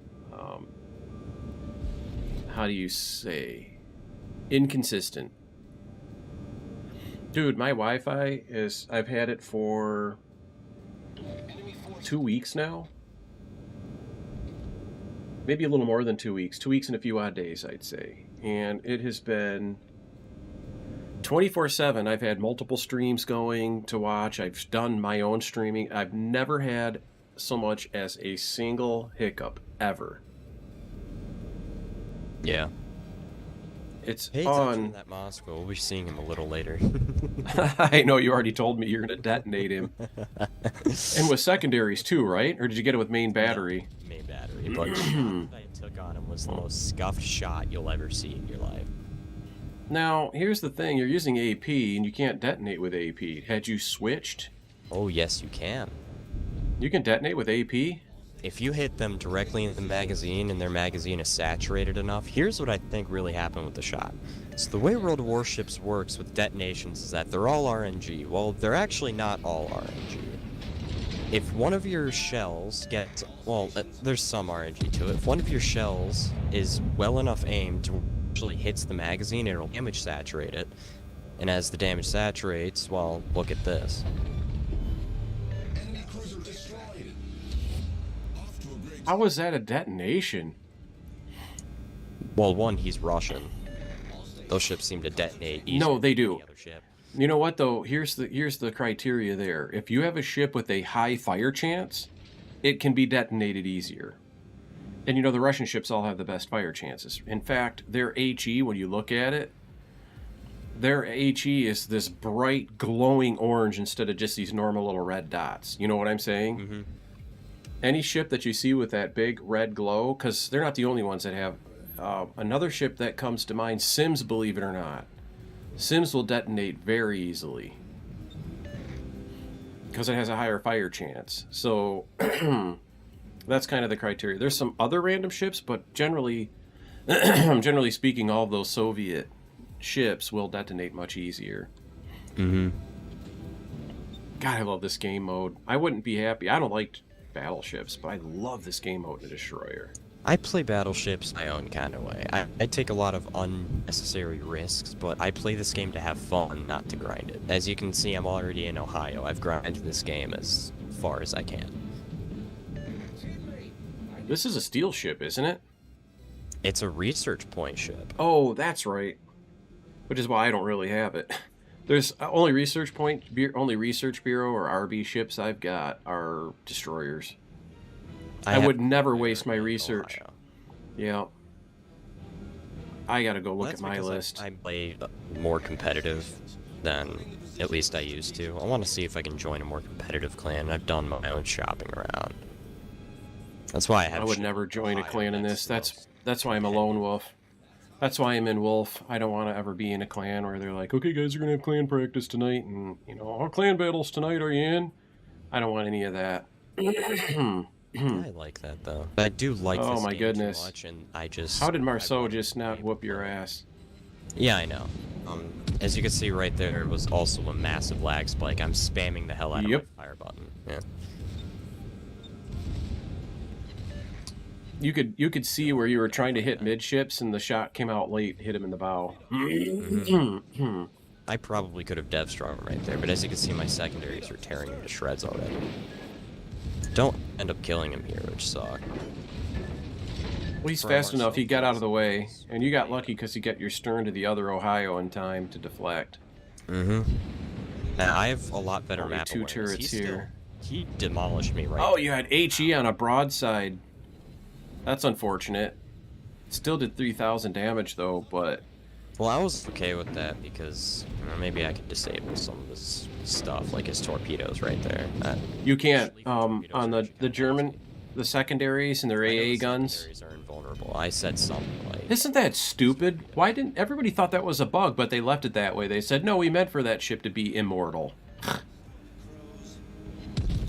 how do you say, inconsistent. Dude, my Wi-Fi is, I've had it for 2 weeks now. Maybe a little more than 2 weeks. 2 weeks and a few odd days, I'd say. And it has been 24/7. I've had multiple streams going to watch. I've done my own streaming. I've never had so much as a single hiccup, ever. Yeah. It's Pay attention to on. that Moscow. We'll be seeing him a little later. I know you already told me you're gonna detonate him. And with secondaries too, right? Or did you get it with main battery? No, main battery. But the shot that I took on him was the most scuffed shot you'll ever see in your life. Now, here's the thing. You're using AP, and you can't detonate with AP. Had you switched? Oh, yes, you can. You can detonate with AP? If you hit them directly in the magazine and their magazine is saturated enough, here's what I think really happened with the shot. So the way World of Warships works with detonations is that they're all RNG. Well, they're actually not all RNG. If one of your shells gets... Well, there's some RNG to it. If one of your shells is well enough aimed to actually hits the magazine, it'll damage saturate it. And as the damage saturates, well, look at this. Enemy cruiser destroyed. Off to a great How was that a detonation? Well, one, he's Russian. Those ships seem to detonate easier No, they than do. any other ship. You know what though? Here's the criteria there. If you have a ship with a high fire chance, it can be detonated easier. And you know the Russian ships all have the best fire chances. In fact, their HE, when you look at it, their HE is this bright glowing orange instead of just these normal little red dots. You know what I'm saying? Mm-hmm. Any ship that you see with that big red glow, because they're not the only ones that have. Another ship that comes to mind, Sims, believe it or not. Sims will detonate very easily because it has a higher fire chance. So that's kind of the criteria. There's some other random ships, but generally speaking, all of those Soviet ships will detonate much easier. Mm-hmm. God, I love this game mode. I wouldn't be happy. I don't like battleships, but I love this game mode in a destroyer. I play battleships my own kind of way. I take a lot of unnecessary risks, but I play this game to have fun, not to grind it. As you can see, I'm already in Ohio. I've grinded this game as far as I can. This is a steel ship, isn't it? It's a research point ship. Oh, that's right. Which is why I don't really have it. There's only research bureau or RB ships I've got are destroyers. I would never waste my research. Ohio. Yeah. I gotta go Well, look that's at my because list. I play more competitive than at least I used to. I want to see if I can join a more competitive clan. I've done my own shopping around. That's why I would never join a clan in this. That's why I'm a lone wolf. That's why I'm in Wolf. I don't want to ever be in a clan where they're like, okay, guys, we're gonna have clan practice tonight, and all clan battles tonight. Are you in? I don't want any of that. I like that though. I do like Oh, this my game goodness. too much, and I just... How did I Marceau wanted just to not be able whoop to your play. ass? Yeah, I know. As you can see right there was also a massive lag spike. I'm spamming the hell out Yep. of my fire button. Yeah. You could see where you were trying to hit midships, and the shot came out late, hit him in the bow. I probably could have dev strung right there, but as you can see, my secondaries are tearing him to shreds already. Don't end up killing him here, which sucks. Well, he's For fast enough. Marceau, He got out of the way, it's and you got lucky because you got your stern to the other Ohio in time to deflect. Mm-hmm. Now, I have a lot better Only map two awareness. turrets here. He demolished me right Oh, there. you had HE on a broadside. That's unfortunate. Still did 3,000 damage though, but Well, I was okay with that because maybe I could disable some of this stuff, like his torpedoes right there. you can't. Actually, torpedoes On are the kinda German, nasty. the secondaries and their I know AA the guns. secondaries are invulnerable. I said something like... Isn't that stupid? Why didn't everybody thought that was a bug, but they left it that way? They said no, we meant for that ship to be immortal.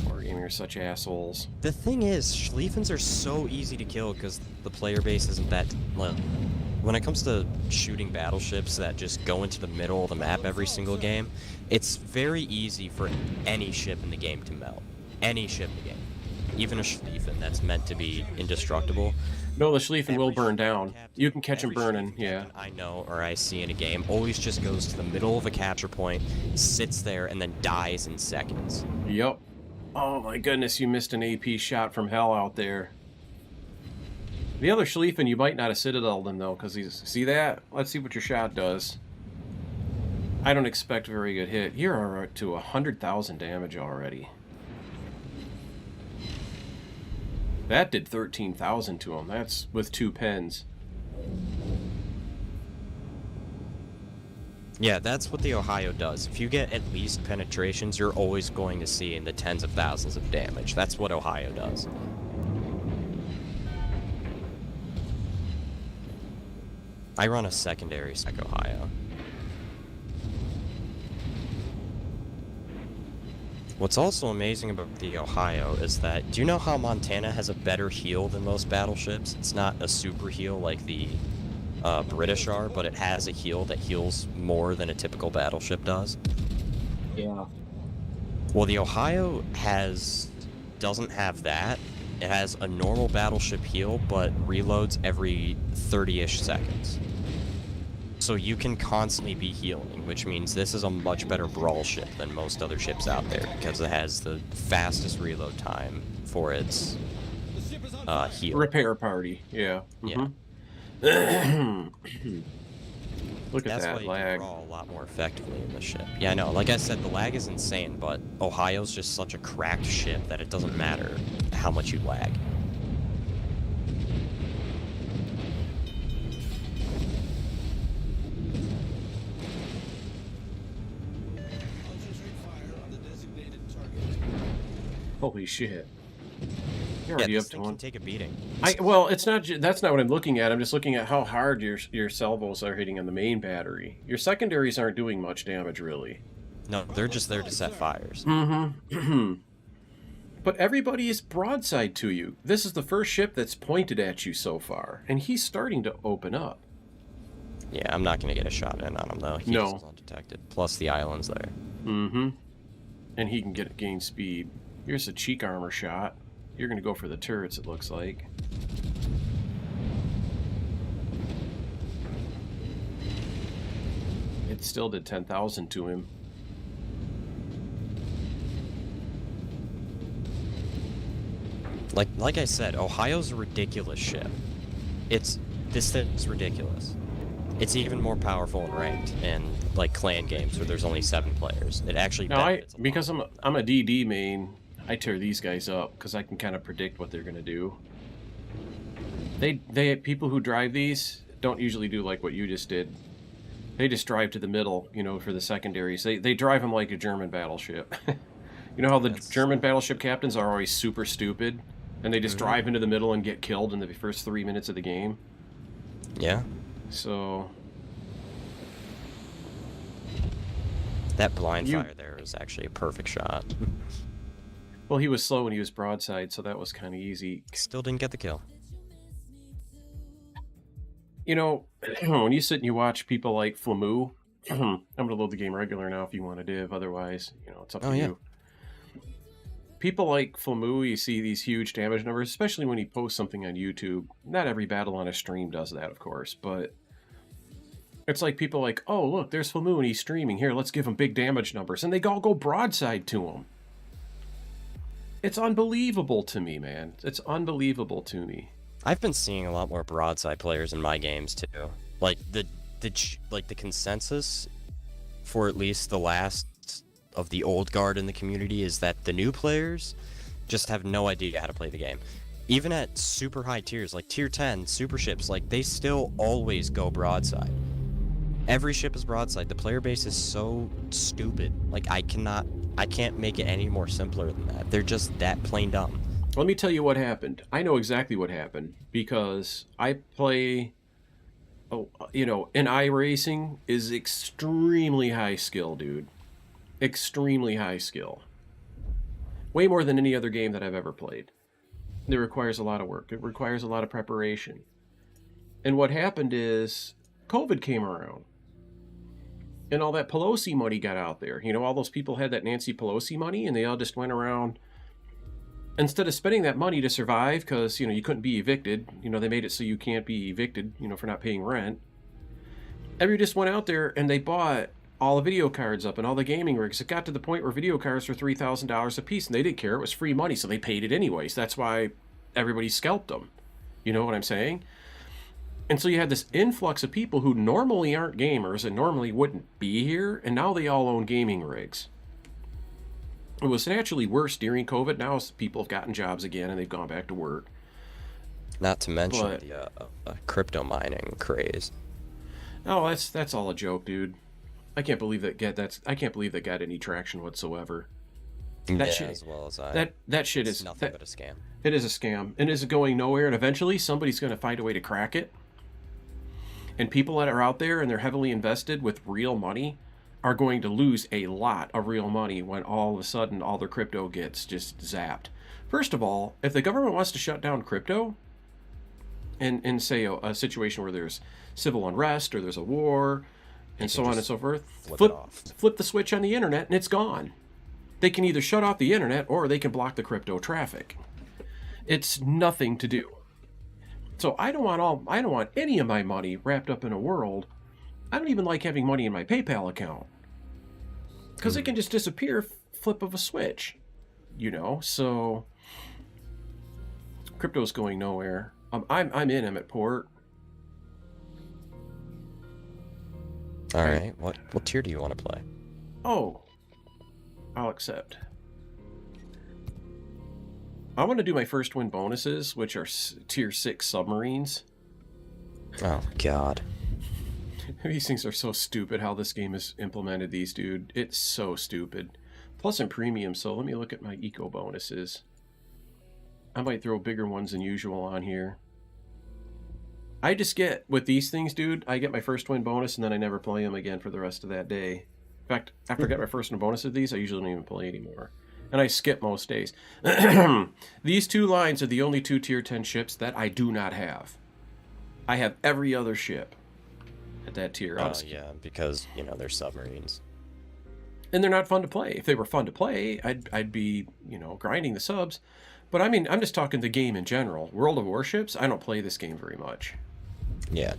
Wargamers are such assholes. The thing is, Schlieffens are so easy to kill because the player base isn't that... Well, when it comes to shooting battleships that just go into the middle of the map every single game, it's very easy for any ship in the game to melt. Any ship in the game. Even a Schlieffen that's meant to be indestructible. No, the Schlieffen will Every burn Schlieffen down. captain- You can catch them every burning, Schlieffen yeah. captain I know or I see in a game always just goes to the middle of a capture point, sits there, and then dies in seconds. Yep. Oh my goodness, you missed an AP shot from hell out there. The other Schlieffen, you might not have citadeled him though, because he's... See that? Let's see what your shot does. I don't expect a very good hit. You're to 100,000 damage already. That did 13,000 to him. That's with 2 pens. Yeah, that's what the Ohio does. If you get at least penetrations, you're always going to see in the tens of thousands of damage. That's what Ohio does. I run a secondary Sec Ohio. What's also amazing about the Ohio is that, do you know how Montana has a better heal than most battleships? It's not a super heal like the British are, but it has a heal that heals more than a typical battleship does. Yeah. Well, the Ohio doesn't have that. It has a normal battleship heal, but reloads every 30-ish seconds. So you can constantly be healing, which means this is a much better brawl ship than most other ships out there, because it has the fastest reload time for its heal. Repair party. Yeah. Yeah. Look at That's why that you lag. can brawl a lot more effectively in this ship. Yeah, I know. Like I said, the lag is insane, but Ohio's just such a cracked ship that it doesn't matter how much you lag. Concentrate fire on the designated target. Holy shit. You're Yeah, already this up to thing one. can take a beating. Well, it's not. That's not what I'm looking at. I'm just looking at how hard your salvos are hitting on the main battery. Your secondaries aren't doing much damage, really. No, they're just there to set fires. Mm-hmm. But everybody is broadside to you. This is the first ship that's pointed at you so far, and he's starting to open up. Yeah, I'm not gonna get a shot in on him though. He's No. undetected. Plus the island's there. Mm-hmm. And he can gain speed. Here's a cheek armor shot. You're gonna go for the turrets, it looks like. It still did 10,000 to him. Like I said, Ohio's a ridiculous ship. This thing's ridiculous. It's even more powerful and ranked in like clan games where there's only 7 players. It actually Now benefits a lot. because I'm a DD main, I tear these guys up because I can kind of predict what they're gonna do. They people who drive these don't usually do like what you just did. They just drive to the middle, you know, for the secondaries. They drive them like a German battleship. You know how the German battleship captains are always super stupid, and they just drive into the middle and get killed in the first 3 minutes of the game. Yeah. So That blind fire there was actually a perfect shot. well, he was slow when he was broadside, so that was kind of easy. Still didn't get the kill. You know, when you sit and you watch people like Flamu, I'm gonna load the game regular now if you want to div. Otherwise, you know, it's up to you. People like Flamu, you see these huge damage numbers, especially when he posts something on YouTube. Not every battle on a stream does that, of course, but it's like people like, oh, look, there's Flamu and he's streaming. Here, let's give him big damage numbers. And they all go broadside to him. It's unbelievable to me, man. It's unbelievable to me. I've been seeing a lot more broadside players in my games too. Like the consensus for at least the last of the old guard in the community is that the new players just have no idea how to play the game. Even at super high tiers, like tier 10 super ships, like they still always go broadside. Every ship is broadside. The player base is so stupid. Like I can't make it any more simpler than that. They're just that plain dumb. Let me tell you what happened. I know exactly what happened because I play, in iRacing is extremely high skill, dude. Extremely high skill. Way more than any other game that I've ever played. It requires a lot of work. It requires a lot of preparation. And what happened is COVID came around. And all that Pelosi money got out there. You know, all those people had that Nancy Pelosi money and they all just went around. Instead of spending that money to survive, because, you couldn't be evicted, they made it so you can't be evicted, for not paying rent. Everybody just went out there and they bought all the video cards up and all the gaming rigs. It got to the point where video cards were $3,000 a piece and they didn't care. It was free money, so they paid it anyways. That's why everybody scalped them. You know what I'm saying? And so you had this influx of people who normally aren't gamers and normally wouldn't be here, and now they all own gaming rigs. It was naturally worse during COVID. Now people have gotten jobs again and they've gone back to work. Not to mention the crypto mining craze. Oh, that's all a joke, dude. I can't believe I can't believe that got any traction whatsoever. That Yeah, shit. as well as I. That shit It's is nothing but a scam. It is a scam, and is going nowhere. And eventually, somebody's going to find a way to crack it. And people that are out there and they're heavily invested with real money are going to lose a lot of real money when all of a sudden all their crypto gets just zapped. First of all, if the government wants to shut down crypto, and say a situation where there's civil unrest or there's a war and so on and so forth, flip the switch on the internet and it's gone. They can either shut off the internet or they can block the crypto traffic. It's nothing to do. So I don't want any of my money wrapped up in a world. I don't even like having money in my PayPal account because it can just disappear, flip of a switch, So crypto's going nowhere. I'm in Emmett Port. All right. What tier do you want to play? Oh, I'll accept. I want to do my first win bonuses, which are tier 6 submarines. Oh God. These things are so stupid how this game has implemented these, dude. It's so stupid. Plus I'm premium, so let me look at my eco bonuses. I might throw bigger ones than usual on here. I just get, with these things, dude, I get my first win bonus and then I never play them again for the rest of that day. In fact, after I get my first win bonus of these, I usually don't even play anymore. And I skip most days. These 2 lines are the only 2 tier 10 ships that I do not have. I have every other ship at that tier. Oh, yeah, because, they're submarines. And they're not fun to play. If they were fun to play, I'd be, grinding the subs. But I mean, I'm just talking the game in general. World of Warships, I don't play this game very much. Yeah.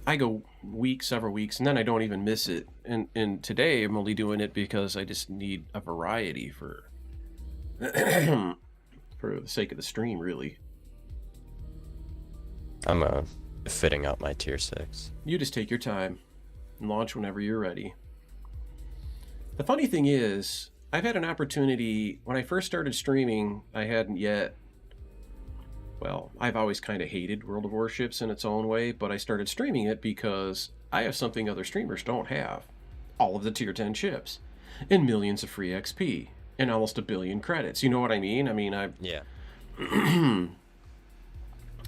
I go several weeks, and then I don't even miss it. And today I'm only doing it because I just need a variety for for the sake of the stream, really. I'm fitting up my tier 6. You just take your time and launch whenever you're ready. The funny thing is, I've had an opportunity, when I first started streaming, I hadn't yet, well, I've always kind of hated World of Warships in its own way, but I started streaming it because I have something other streamers don't have. All of the tier 10 ships, and millions of free XP, and almost 1 billion credits. You know what I mean? Yeah.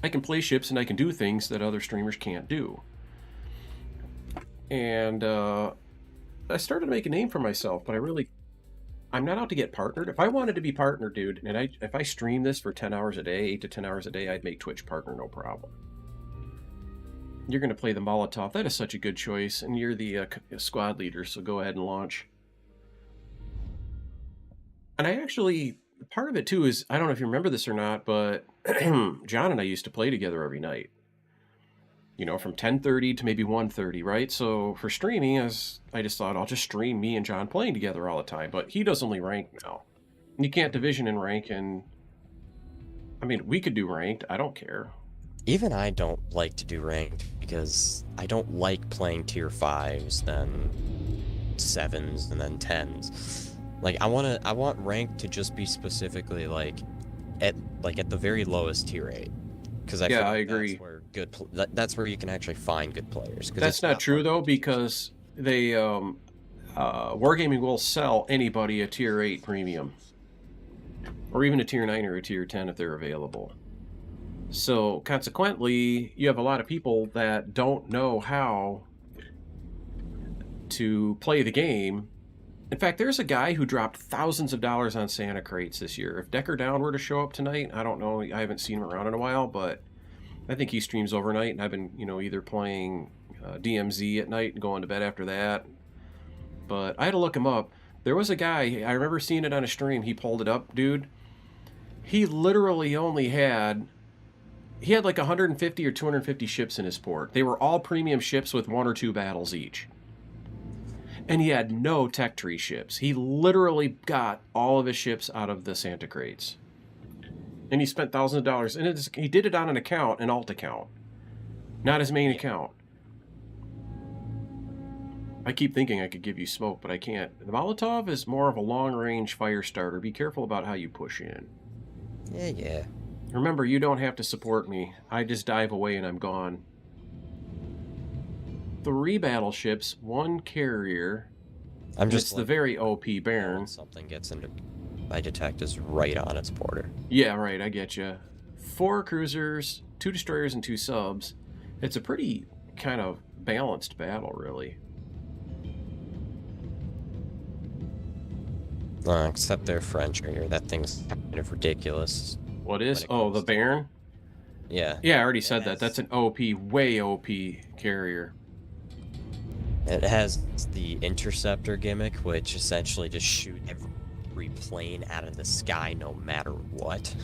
I can play ships and I can do things that other streamers can't do. And I started to make a name for myself, but I'm not out to get partnered. If I wanted to be partnered, dude, and if I stream this for 10 hours a day, 8 to 10 hours a day, I'd make Twitch partner, no problem. You're going to play the Molotov. That is such a good choice, and you're the squad leader, so go ahead and launch. And I actually, part of it too is, I don't know if you remember this or not, but John and I used to play together every night. From 10:30 to maybe 1:30, right? So for streaming, I just thought I'll just stream me and John playing together all the time. But he does only rank now. And you can't division and rank, and I mean, we could do ranked. I don't care. Even I don't like to do ranked because I don't like playing tier 5s, then 7s, and then 10s. Like I want ranked to just be specifically at the very lowest tier 8. Because I agree. That's where you can actually find good players. That's not true though, because they Wargaming will sell anybody a tier 8 premium, or even a tier 9 or a tier 10 if they're available. So consequently, you have a lot of people that don't know how to play the game. In fact, there's a guy who dropped thousands of dollars on Santa crates this year. If Decker Down were to show up tonight, I don't know. I haven't seen him around in a while, but I think he streams overnight, and I've been, either playing DMZ at night and going to bed after that. But I had to look him up. There was a guy, I remember seeing it on a stream. He pulled it up, dude. He literally only had like 150 or 250 ships in his port. They were all premium ships with 1 or 2 battles each. And he had no tech tree ships. He literally got all of his ships out of the Santa crates. And he spent thousands of dollars. And he did it on an account, an alt account. Not his main account. I keep thinking I could give you smoke, but I can't. The Molotov is more of a long-range fire starter. Be careful about how you push in. Yeah. Remember, you don't have to support me. I just dive away and I'm gone. 3 battleships, 1 carrier. I'm And just it's like, the very OP when Baron. something gets into, I detect is right on its border. Yeah, right, I get you. 4 cruisers, 2 destroyers, and 2 subs. It's a pretty kind of balanced battle, really. Except they're French here. That thing's kind of ridiculous. What is? When it Oh, comes the to- Baron? Yeah. Yeah, I already It said that. has- That's an OP, way OP carrier. It has the interceptor gimmick, which essentially just shoot every plane out of the sky no matter what.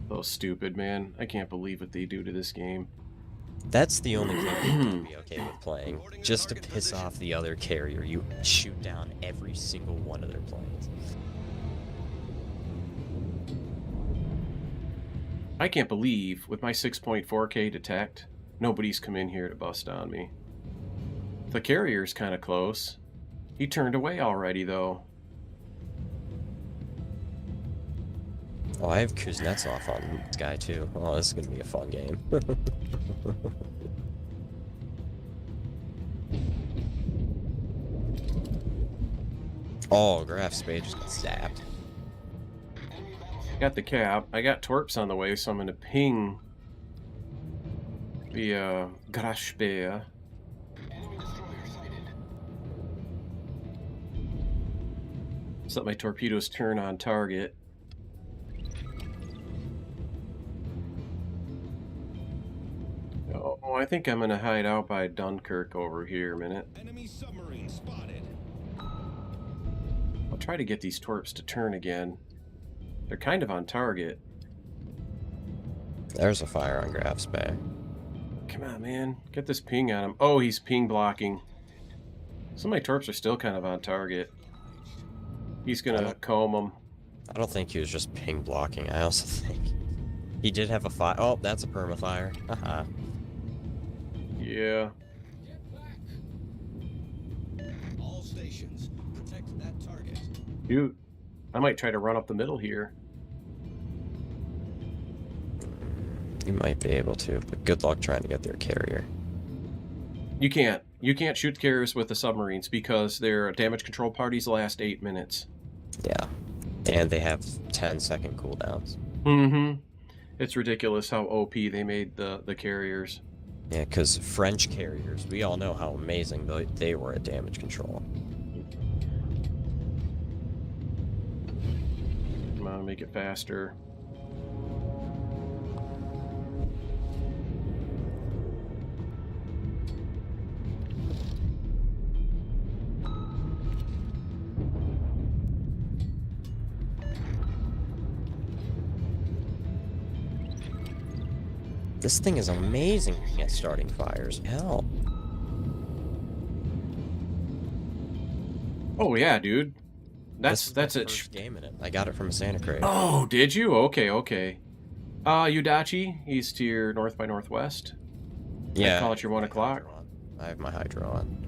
So stupid, man. I can't believe what they do to this game. That's the only thing I'd be okay with playing. Just to piss off the other carrier, you shoot down every single one of their planes. I can't believe, with my 6.4K detect, nobody's come in here to bust on me. The carrier's kind of close. He turned away already, though. Oh, I have Kuznetsov on this guy, too. Oh, this is gonna be a fun game. Oh, Graf Spade just got zapped. Got the cap. I got torps on the way, so I'm going to ping the Grashbeer. Just let my torpedoes turn on target. Oh, I think I'm going to hide out by Dunkirk over here a minute. Enemy submarine spotted. I'll try to get these torps to turn again. They're kind of on target. There's a fire on Graf Spade. Come on, man. Get this ping on him. Oh, he's ping blocking. Some of my torps are still kind of on target. He's going to comb them. I don't think he was just ping blocking. I also think he did have a fire. Oh, that's a permafire. Haha. Yeah. All stations, protect that target. Dude, I might try to run up the middle here. You might be able to, but good luck trying to get their carrier. You can't. You can't shoot carriers with the submarines because their damage control parties last 8 minutes. Yeah. And they have 10-second cooldowns. Mm-hmm. It's ridiculous how OP they made the carriers. Yeah, because French carriers, we all know how amazing they were at damage control. Come on, make it faster. This thing is amazing at starting fires. Hell. Oh yeah, dude. This That's is my it. first game in it. I got it from a Santa Crate. Oh, did you? Okay, okay. Udachi, east to your north by northwest. Yeah. I call it your 1 o'clock. I have my hydro on.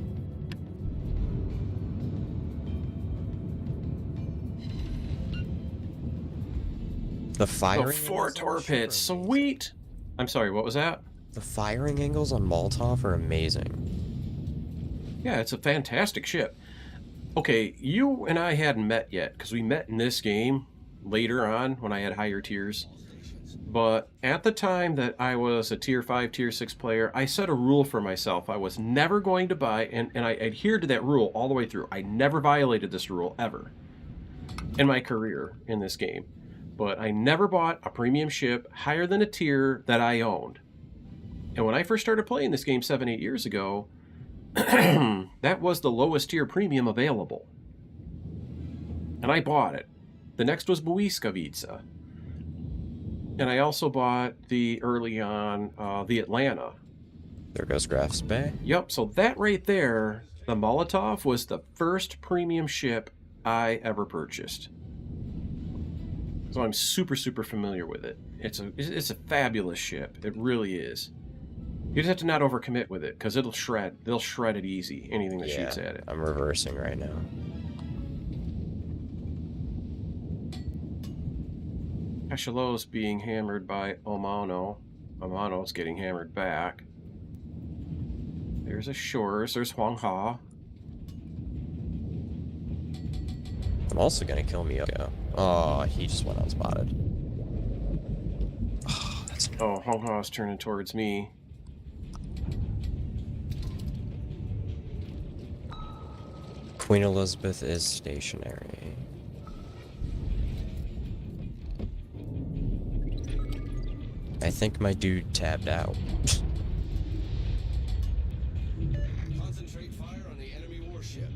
The Oh, firing 4 angles on tor this ship are pits. amazing. Sweet. I'm sorry, what was that? The firing angles on Molotov are amazing. Yeah, it's a fantastic ship. Okay, you and I hadn't met yet, because we met in this game later on when I had higher tiers. But at the time that I was a tier 5, tier 6 player, I set a rule for myself. I was never going to buy, and I adhered to that rule all the way through. I never violated this rule, ever, in my career in this game. But I never bought a premium ship higher than a tier that I owned. And when I first started playing this game 7, 8 years ago, that was the lowest tier premium available. And I bought it. The next was Błyskawica. And I also bought the early on, the Atlanta. There goes Graf's Bay. Yep, so that right there, the Molotov, was the first premium ship I ever purchased. So I'm super, super familiar with it. It's a fabulous ship. It really is. You just have to not overcommit with it, because it'll shred. They'll shred it easy, anything that shoots at it. I'm reversing right now. Cachalot's being hammered by Omano. Omano's getting hammered back. There's a Shores. There's Huang Ha. I'm also gonna kill Miyoko. Oh, he just went unspotted. Oh, that's Oh, Huang Ha's turning towards me. Queen Elizabeth is stationary. I think my dude tabbed out. Concentrate fire on the enemy warship.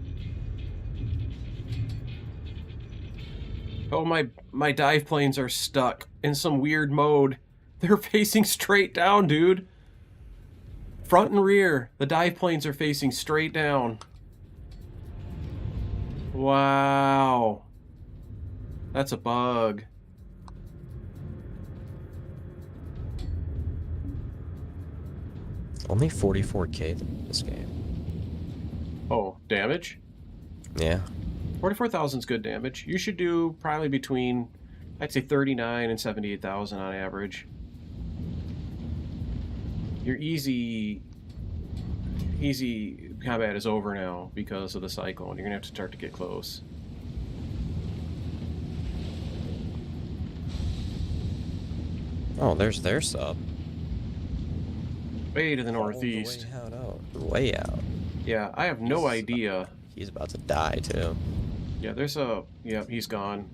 Oh, my dive planes are stuck in some weird mode. They're facing straight down, dude. Front and rear, the dive planes are facing straight down. Wow. That's a bug. Only 44k this game. Oh, damage? Yeah. 44,000 is good damage. You should do probably between, I'd say 39 and 78,000 on average. Your easy combat is over now because of the cyclone. You're gonna have to start to get close. Oh, there's their sub. Way to the All northeast. the way out. Way out. Yeah, I have no idea. He's about to die too. Yeah, there's a... Yeah, he's gone.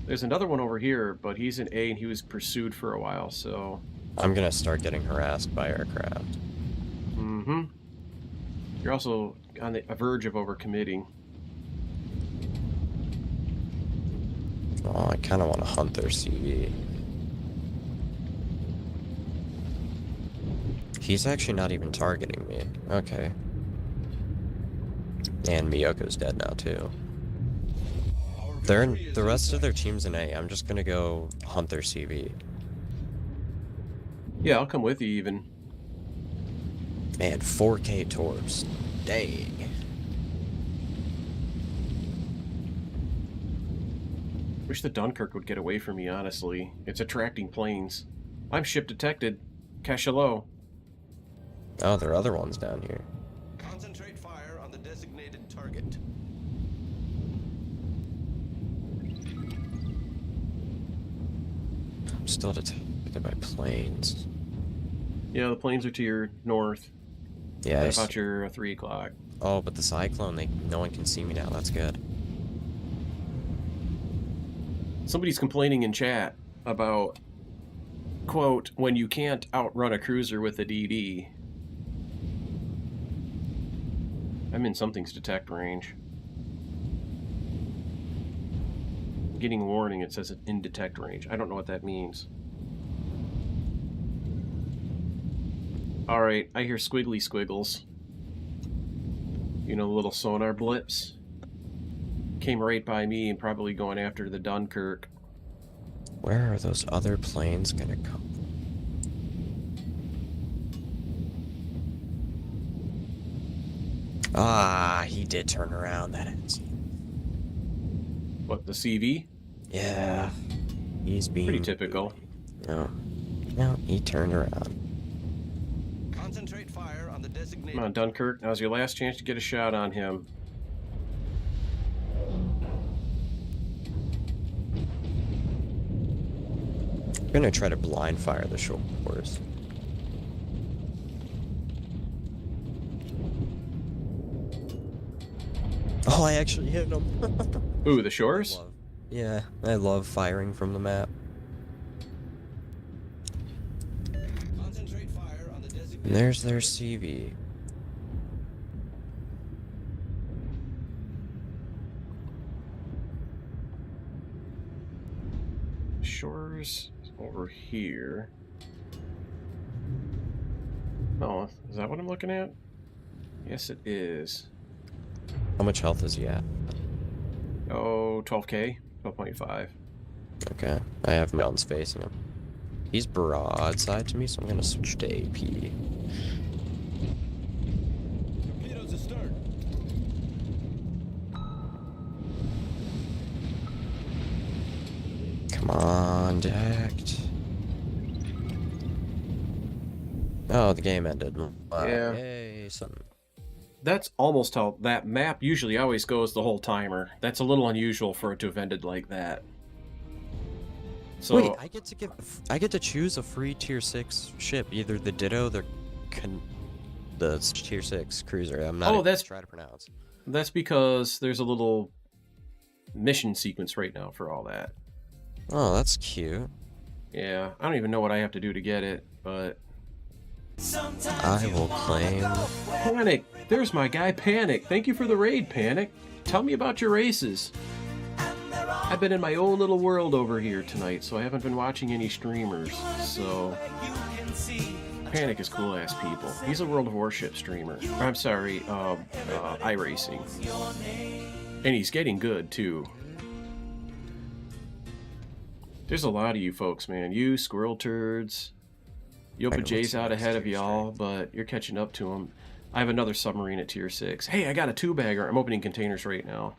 There's another one over here, but he's in A and he was pursued for a while, so... I'm gonna start getting harassed by aircraft. Mm-hmm. You're also on the verge of overcommitting. Oh, I kind of want to hunt their CV. He's actually not even targeting me. Okay. And Miyoko's dead now too. They're in, the rest of their team's in A. I'm just gonna go hunt their CV. Yeah, I'll come with you even. Man, 4k torps. Dang. Wish the Dunkirk would get away from me, honestly. It's attracting planes. I'm ship detected. Cachalot. Oh, there are other ones down here. Concentrate fire on the designated target. I'm still detected by planes. Yeah, the planes are to your north. Yeah, What about your 3 o'clock? oh, but the cyclone, no one can see me now. That's good. Somebody's complaining in chat about, quote, when you can't outrun a cruiser with a DD. I'm in something's detect range. Getting warning, it says it's in detect range. I don't know what that means. Alright, I hear squiggly squiggles. You know, the little sonar blips. Came right by me and probably going after the Dunkirk. Where are those other planes gonna come? Ah, he did turn around. That is. What, the CV? Yeah, he's being Pretty typical. No, no, he turned around. Concentrate fire on the designated. Come on, Dunkirk. Now's your last chance to get a shot on him. I'm gonna try to blind fire the shores. Oh, I actually hit him. Ooh, the shores? Yeah, I love firing from the map. Concentrate fire on the designated. And there's their CV. Shores is over here. Oh, is that what I'm looking at? Yes, it is. How much health is he at? Oh, 12k? 12.5. Okay, I have mountains facing him. He's broadside to me, so I'm gonna switch to AP. Torpedoes astern. Come on, decked. Oh, the game ended. Yeah. Yay, son. That's almost how that map usually always goes the whole timer. That's a little unusual for it to have ended like that. Wait, So, I get to choose a free tier 6 ship, either the Ditto, the tier 6 cruiser. I'm not oh, even gonna that's try to pronounce. that's because there's a little mission sequence right now for all that. Oh, that's cute. Yeah, I don't even know what I have to do to get it, but I will claim. Panic! There's my guy Panic. Thank you for the raid, Panic. Tell me about your races. I've been in my own little world over here tonight, so I haven't been watching any streamers. So Panic is cool ass people. He's a World of Warships streamer. I'm sorry, iRacing. And he's getting good too. There's a lot of you folks, man. You squirrel turds. Yopa J's out ahead of y'all, but you're catching up to him. I have another submarine at tier 6. Hey, I got a 2-bagger. I'm opening containers right now.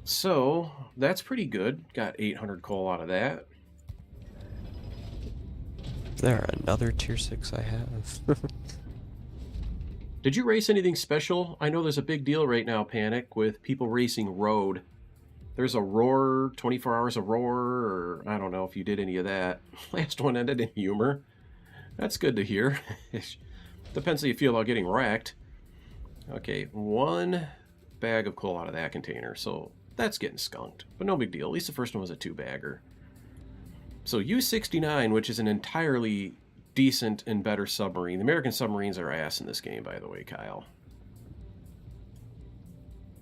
So, that's pretty good. Got 800 coal out of that. There, another tier 6 I have. Did you race anything special? I know there's a big deal right now, Panic, with people racing road. There's a roar, 24 hours of roar, or I don't know if you did any of that. Last one ended in humor. That's good to hear. Depends how you feel about getting wrecked. Okay, 1 bag of coal out of that container, so that's getting skunked. But no big deal. At least the first one was a 2-bagger. So U-69, which is an entirely decent and better submarine. The American submarines are ass in this game, by the way, Kyle.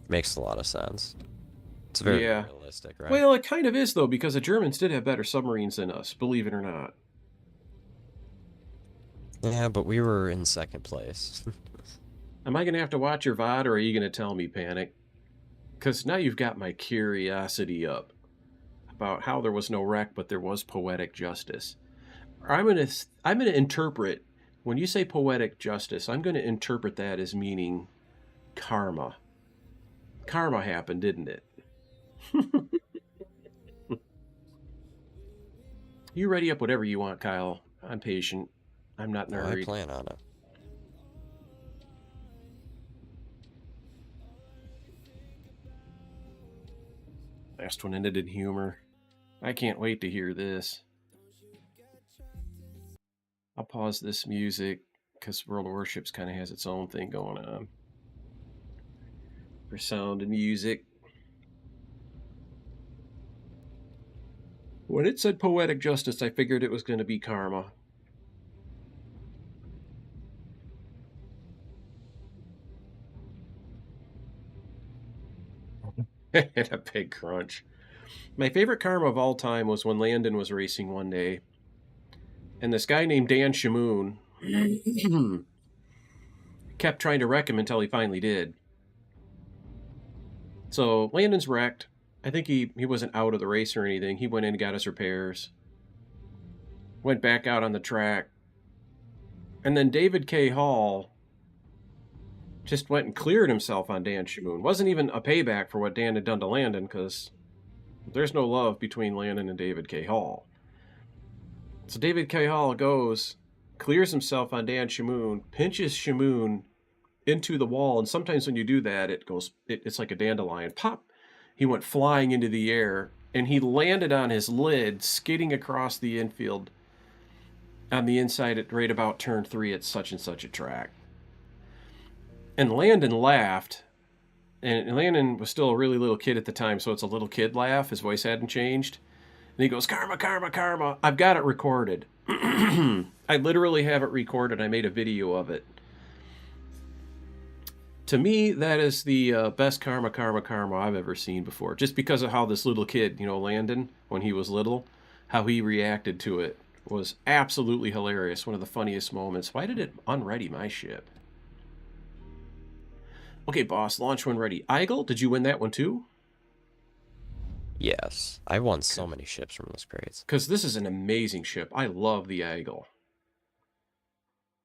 Makes a lot of sense. It's very realistic, right? Well, it kind of is, though, because the Germans did have better submarines than us, believe it or not. Yeah, but we were in second place. Am I going to have to watch your VOD, or are you going to tell me, Panic? Because now you've got my curiosity up about how there was no wreck, but there was poetic justice. I'm gonna interpret, when you say poetic justice, I'm going to interpret that as meaning karma. Karma happened, didn't it? You ready up whatever you want, Kyle. I'm patient. I'm not in a Oh, I hurry. plan on it. Last one ended in humor. I can't wait to hear this. I'll pause this music because World of Warships kind of has its own thing going on for sound and music. When it said poetic justice, I figured it was going to be karma. And a big crunch. My favorite karma of all time was when Landon was racing one day, and this guy named Dan Shamoon kept trying to wreck him until he finally did. So Landon's wrecked. I think he wasn't out of the race or anything. He went in and got his repairs. Went back out on the track. And then David K. Hall just went and cleared himself on Dan Shamoon. Wasn't even a payback for what Dan had done to Landon, because there's no love between Landon and David K. Hall. So David K. Hall goes, clears himself on Dan Shamoon, pinches Shamoon into the wall, and sometimes when you do that, it's like a dandelion. Pop! He went flying into the air, and he landed on his lid, skidding across the infield on the inside at right about turn 3 at such and such a track. And Landon laughed, and Landon was still a really little kid at the time, so it's a little kid laugh. His voice hadn't changed. And he goes, karma, karma, karma. I've got it recorded. I literally have it recorded. I made a video of it. To me, that is the best karma, karma, karma I've ever seen before. Just because of how this little kid, Landon, when he was little, how he reacted to it was absolutely hilarious. One of the funniest moments. Why did it unready my ship? Okay, boss, launch when ready. Eigel, did you win that one too? Yes, I won so many ships from this crates. Because this is an amazing ship. I love the Eigel.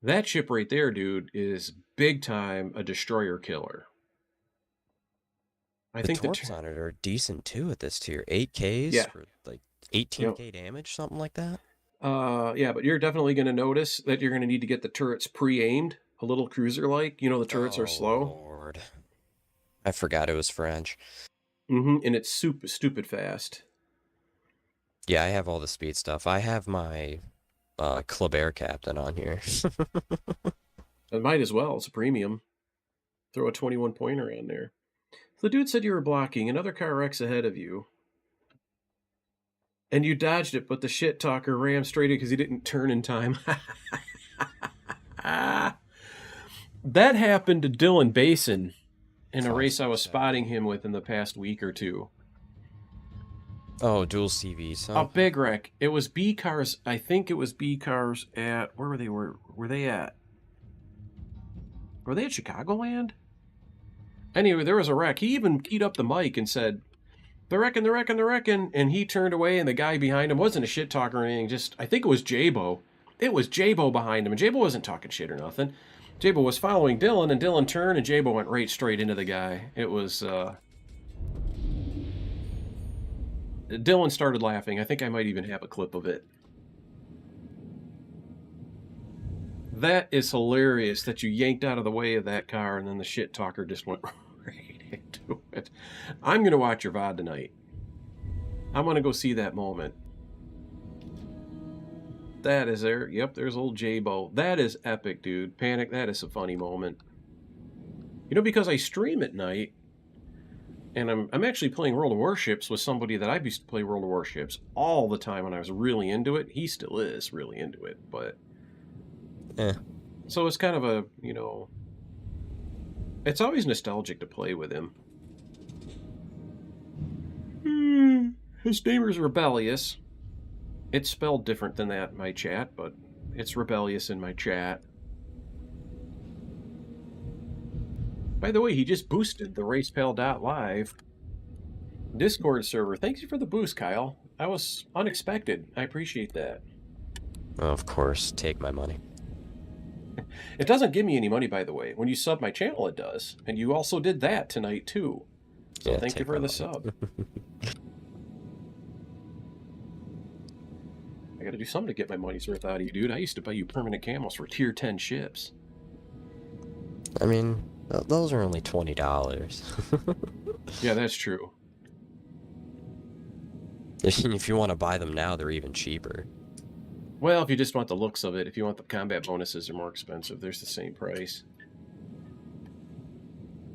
That ship right there, dude, is big time a destroyer killer. I think the torps on it are decent too at this tier. 8Ks for like 18K damage, something like that. Yeah, but you're definitely going to notice that you're going to need to get the turrets pre-aimed, a little cruiser-like. You know, the turrets are slow. Lord. I forgot it was French. And it's super stupid fast. Yeah, I have all the speed stuff. I have my Kleber captain on here. It might as well. It's a premium. Throw a 21-pointer on there. The dude said you were blocking. Another car wrecks ahead of you. And you dodged it, but the shit talker rammed straight in because he didn't turn in time. That happened to Dylan Basin in a race I was spotting him with in the past week or two. Oh, dual CVs. Huh? A big wreck. It was B cars. I think it was B cars at where were they? Were they at? Were they at Chicagoland? Anyway, there was a wreck. He even keyed up the mic and said, "They're wrecking, they're wrecking, they're wrecking." And he turned away, and the guy behind him wasn't a shit talker or anything. Just, I think it was Jabo. It was Jabo behind him, and Jabo wasn't talking shit or nothing. Jabo was following Dylan, and Dylan turned, and Jabo went right straight into the guy. It was, Dylan started laughing. I think I might even have a clip of it. That is hilarious that you yanked out of the way of that car, and then the shit talker just went right into it. I'm going to watch your VOD tonight. I want to go see that moment. That is there. Yep, there's old J-Bo. That is epic, dude. Panic, that is a funny moment. You know, because I stream at night, and I'm actually playing World of Warships with somebody that I used to play World of Warships all the time when I was really into it. He still is really into it, but... So it's kind of a, you know... It's always nostalgic to play with him. His name is Rebellious. It's spelled different than that in my chat, but it's Rebellious in my chat. By the way, he just boosted the RacePal.live Discord server. Thank you for the boost, Kyle. That was unexpected. I appreciate that. Of course, take my money. It doesn't give me any money, by the way. When you sub my channel, it does. And you also did that tonight, too. So Yeah, thank you take for my the money. sub. I gotta do something to get my money's worth out of you, dude. I used to buy you permanent camos for tier 10 ships. I mean, those are only $20. Yeah, that's true. If you want to buy them now, they're even cheaper. Well, if you just want the looks of it, if you want the combat bonuses, they're more expensive. There's the same price.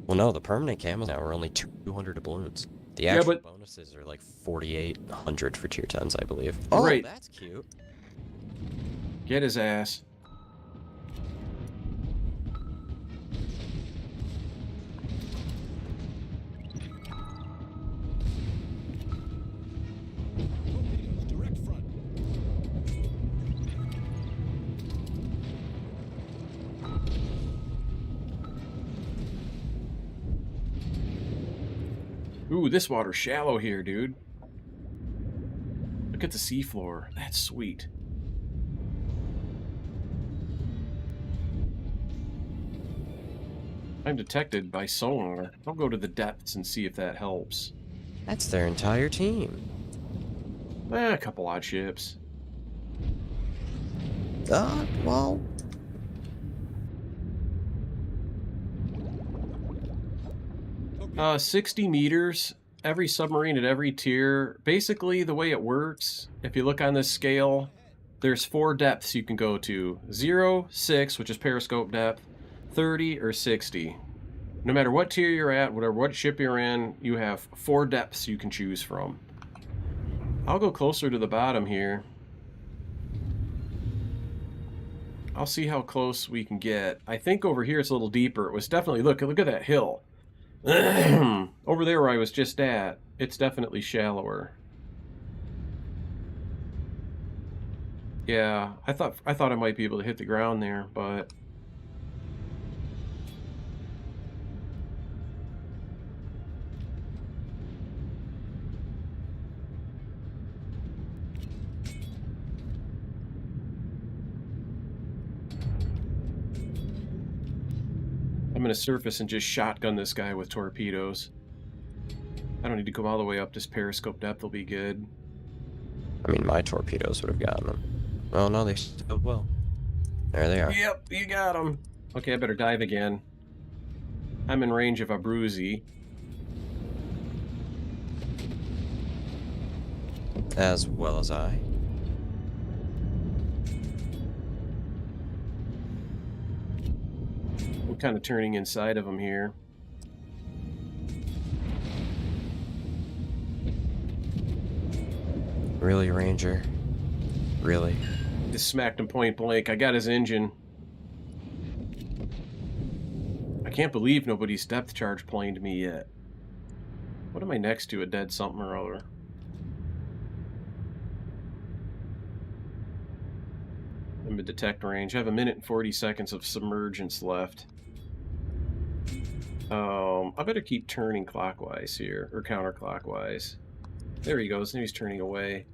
Well, no, the permanent camos now are only 200 doubloons. The Yeah, actual but- bonuses are like 4,800 for tier 10s, I believe. Oh, Right. that's cute. Get his ass. Torpedoes, direct front. Ooh, this water's shallow here, dude. Look at the seafloor. That's sweet. I'm detected by sonar. I'll go to the depths and see if that helps. That's their entire team. A couple odd ships. Well... 60 meters. Every submarine at every tier. Basically, the way it works, if you look on this scale, there's 4 depths you can go to. 0, 6, which is periscope depth, 30, or 60. No matter what tier you're at, whatever what ship you're in, you have 4 depths you can choose from. I'll go closer to the bottom here. I'll see how close we can get. I think over here it's a little deeper. It was definitely, look at that hill. Over there where I was just at, it's definitely shallower. Yeah, I thought I might be able to hit the ground there, but I'm gonna surface and just shotgun this guy with torpedoes. I don't need to go all the way up. This periscope depth will be good. I mean, my torpedoes would have gotten them. Oh no, they still will. There they are. Yep, you got him. Okay, I better dive again. I'm in range of a bruisey. As well as I. I'm kind of turning inside of him here. Really, Ranger? Really? Just smacked him point blank. I got his engine. I can't believe nobody's depth charge planed me yet. What am I next to? A dead something or other. I'm in detect range. I have 1 minute and 40 seconds of submergence left. I better keep turning clockwise here, or counterclockwise. There he goes. Now he's turning away.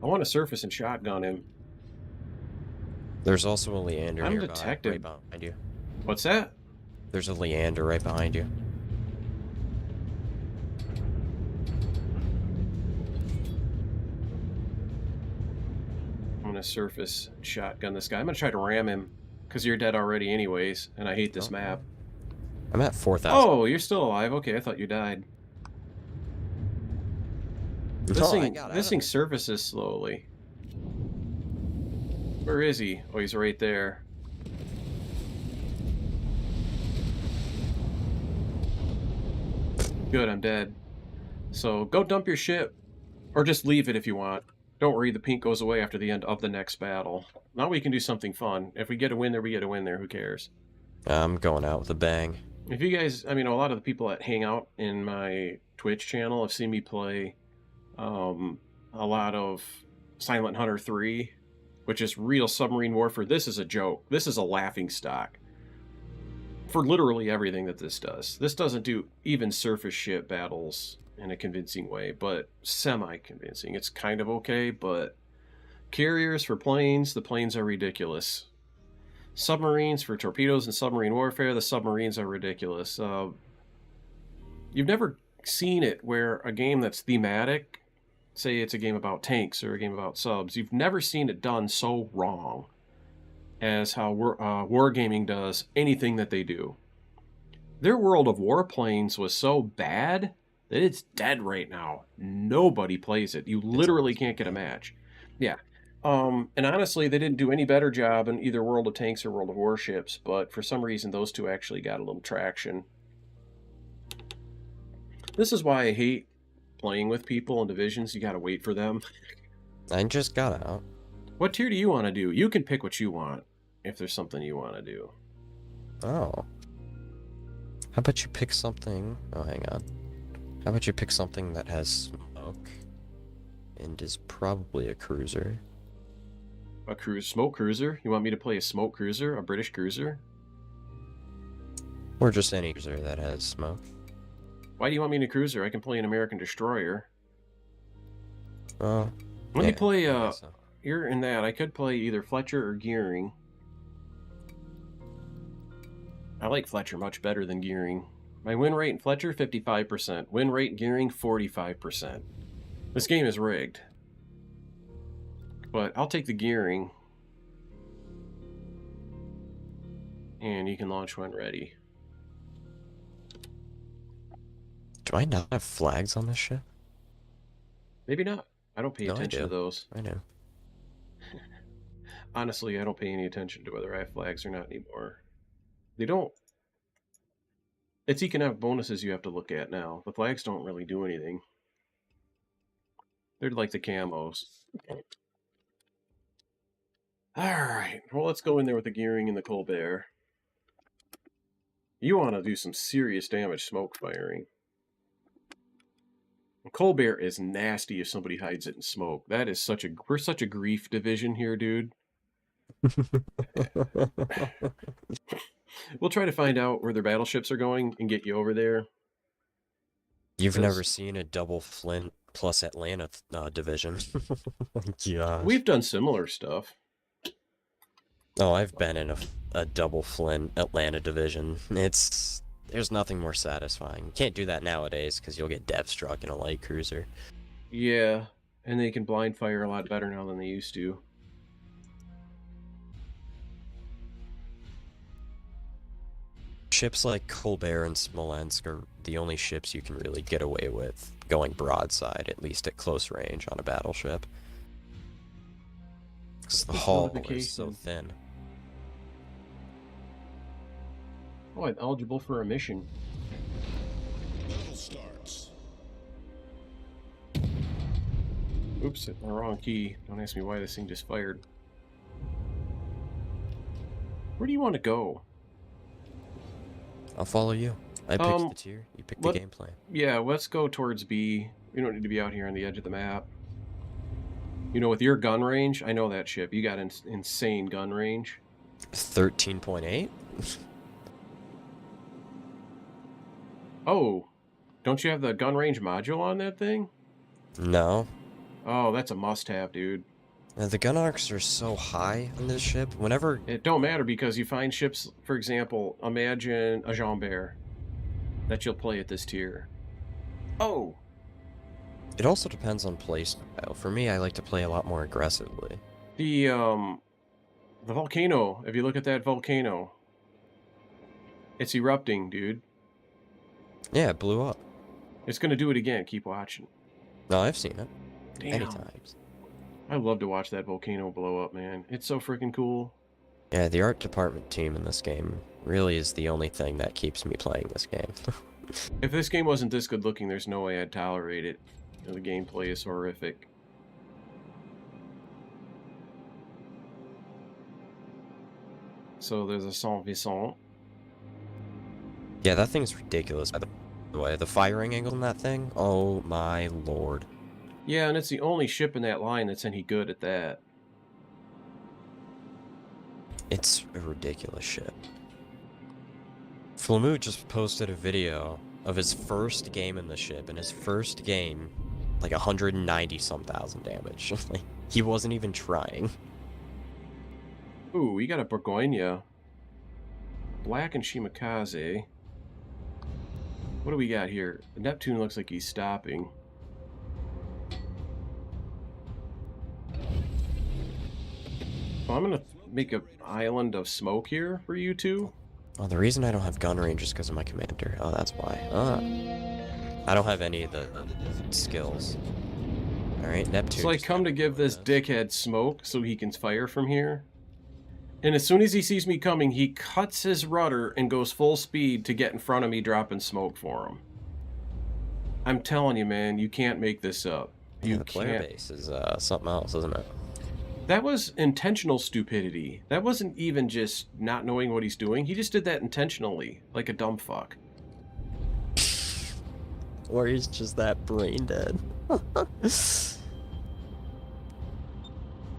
I want to surface and shotgun him. There's also a Leander I'm nearby, detected. right behind you. What's that? There's a Leander right behind you. I'm gonna surface shotgun this guy. I'm gonna try to ram him, because you're dead already anyways, and I hate this map. I'm at 4,000. Oh, you're still alive. Okay, I thought you died. This thing surfaces slowly. Where is he? Oh, he's right there. Good, I'm dead. So go dump your ship, or just leave it if you want. Don't worry, the pink goes away after the end of the next battle. Now we can do something fun. If we get a win there, we get a win there. Who cares? I'm going out with a bang. If you guys, I mean, a lot of the people that hang out in my Twitch channel have seen me play a lot of Silent Hunter 3, which is real submarine warfare. This is a joke. This is a laughing stock for literally everything that this does. This doesn't do even surface ship battles in a convincing way, but semi-convincing. It's kind of okay, but carriers for planes, the planes are ridiculous. Submarines for torpedoes and submarine warfare, the submarines are ridiculous. You've never seen it where a game that's thematic, say it's a game about tanks or a game about subs, you've never seen it done so wrong as how Wargaming does anything that they do. Their World of Warplanes was so bad that it's dead right now. Nobody plays it. You literally can't get a match. Yeah. And honestly, they didn't do any better job in either World of Tanks or World of Warships, but for some reason those two actually got a little traction. This is why I hate playing with people in divisions. You gotta wait for them. I just got out. What tier do you want to do? You can pick what you want, if there's something you want to do. Oh. How about you pick something... Oh, hang on. How about you pick something that has smoke and is probably a cruiser? A smoke cruiser? You want me to play a smoke cruiser? A British cruiser? Or just any cruiser that has smoke? Why do you want me in a cruiser? I can play an American destroyer. Oh. Let me play, I guess so. You're in that. I could play either Fletcher or Gearing. I like Fletcher much better than Gearing. My win rate in Fletcher, 55%. Win rate in Gearing, 45%. This game is rigged. But I'll take the Gearing. And you can launch when ready. Do I not have flags on this ship? Maybe not. I don't pay No, I attention to do. those. I know. Honestly, I don't pay any attention to whether I have flags or not anymore. They don't. It's economic bonuses you have to look at now. The flags don't really do anything. They're like the camos. Alright, well, let's go in there with the Gearing and the Colbert. You want to do some serious damage smoke firing. Colbert is nasty if somebody hides it in smoke. That is such a... We're such a grief division here, dude. We'll try to find out where their battleships are going and get you over there. You've never seen a double Flint plus Atlanta division. Yeah. We've done similar stuff. Oh, I've been in a double Flint Atlanta division. There's nothing more satisfying. You can't do that nowadays because you'll get dev struck in a light cruiser. Yeah, and they can blind fire a lot better now than they used to. ships like Colbert and Smolensk are the only ships you can really get away with going broadside, at least at close range on a battleship. Because the This hull is notification. so thin. Oh, I'm eligible for a mission. Battle starts. Oops, hit the wrong key. Don't ask me why this thing just fired. Where do you want to go? I'll follow you. I picked the tier, you picked the game plan. Yeah, let's go towards B. We don't need to be out here on the edge of the map. You know, with your gun range, I know that ship. You got insane gun range. 13.8? Oh, don't you have the gun range module on that thing? No. Oh, that's a must-have, dude. The gun arcs are so high on this ship. Whenever... It don't matter because you find ships, for example, imagine a Jean Bear that you'll play at this tier. Oh! It also depends on playstyle. For me, I like to play a lot more aggressively. The volcano, if you look at that volcano, it's erupting, dude. Yeah, it blew up. It's gonna do it again. Keep watching. No, I've seen it. Damn. Many times. I love to watch that volcano blow up, man. It's so freaking cool. Yeah, the art department team in this game really is the only thing that keeps me playing this game. If this game wasn't this good looking, there's no way I'd tolerate it. You know, the gameplay is horrific. So there's a Saint Vincent. Yeah, that thing's ridiculous, by the way. The firing angle in that thing? Oh my lord. Yeah, and it's the only ship in that line that's any good at that. It's a ridiculous ship. Flamu just posted a video of his first game in the ship, and his first game, like 190-some thousand damage. Like, he wasn't even trying. Ooh, we got a Borgonia. Black and Shimakaze. What do we got here? Neptune looks like he's stopping. Well, I'm gonna make an island of smoke here for you two. Oh, the reason I don't have gun range is because of my commander. Oh, that's why. I don't have any of the skills. Alright, Neptune. So I come to give this dickhead smoke so he can fire from here. And as soon as he sees me coming, he cuts his rudder and goes full speed to get in front of me, dropping smoke for him. I'm telling you, man, you can't make this up. Yeah, You the player can't. base is something else, isn't it? That was intentional stupidity. That wasn't even just not knowing what he's doing. He just did that intentionally, like a dumb fuck. Or he's just that brain dead.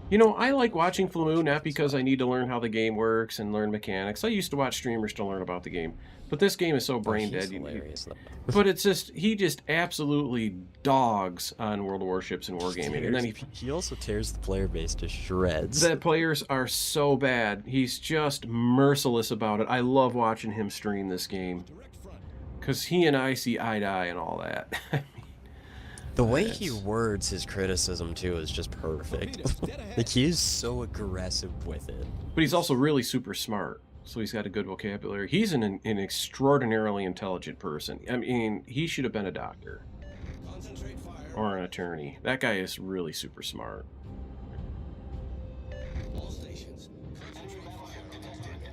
You know, I like watching Flamu not because I need to learn how the game works and learn mechanics. I used to watch streamers to learn about the game. But this game is so brain He's dead. hilarious, though. But it's just, he just absolutely dogs on World of Warships and Wargaming. And then He also tears the player base to shreds. the players are so bad. He's just merciless about it. I love watching him stream this game. Direct front. Because he and I see eye to eye and all that. The way he Yes. words his criticism, too, is just perfect. Like, he is so aggressive with it. But he's also really super smart. So he's got a good vocabulary. He's an extraordinarily intelligent person. I mean, he should have been a doctor. Concentrate fire. Or an attorney. That guy is really super smart. All stations. Concentrate fire. Detected.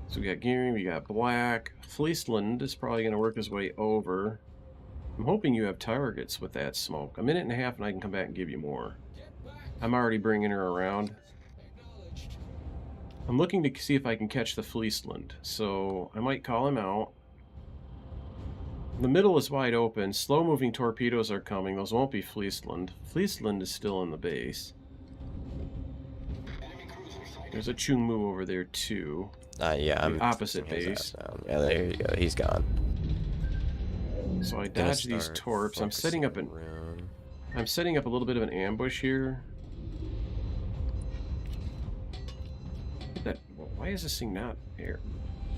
So we got Gearing, we got Black. Fleeceland is probably going to work his way over. I'm hoping you have targets with that smoke. A minute and a half and I can come back and give you more. Get back. I'm already bringing her around. Acknowledged. I'm looking to see if I can catch the Fleeceland, so I might call him out. The middle is wide open. Slow-moving torpedoes are coming. Those won't be Fleeceland. Fleeceland is still in the base. There's a Chungmu over there, too. Yeah, I'm opposite taking his base. ass down. Yeah, there you go. He's gone. So I Gonna dodge these start torps. I'm setting up focusing rune. I'm setting up a little bit of an ambush here. Why is this thing not air?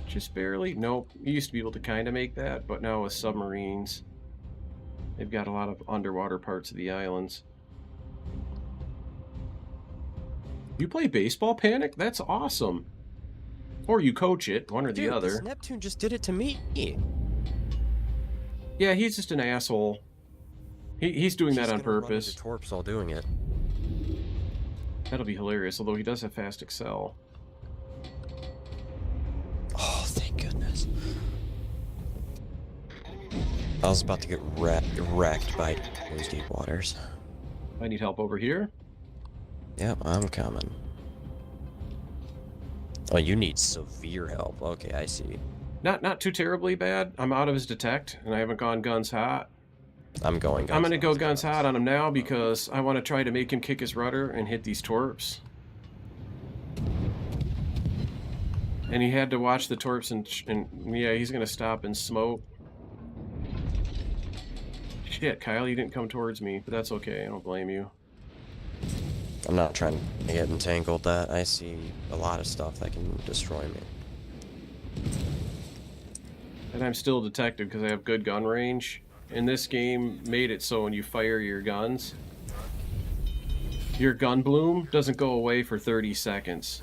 Just barely? Nope. You used to be able to kind of make that, but now with submarines, they've got a lot of underwater parts of the islands. You play Baseball Panic? That's awesome. Or you coach it, one or the Dude, this other. Neptune just did it to me. Yeah, he's just an asshole. He's doing that on He's gonna run into purpose. torps while doing it. That'll be hilarious, although he does have fast excel. Oh, thank goodness. I was about to get wrecked by those deep waters. I need help over here. Yep, I'm coming. Oh, you need severe help. Okay, I see. Not too terribly bad. I'm out of his detect, and I haven't gone guns hot. I'm going guns I'm gonna go hot. guns hot on him now because I want to try to make him kick his rudder and hit these torps. And he had to watch the torps and yeah, he's gonna stop and smoke. Shit, Kyle, you didn't come towards me, but that's okay. I don't blame you. I'm not trying to get entangled. That I see a lot of stuff that can destroy me. And I'm still detected because I have good gun range. And this game made it so when you fire your guns, your gun bloom doesn't go away for 30 seconds.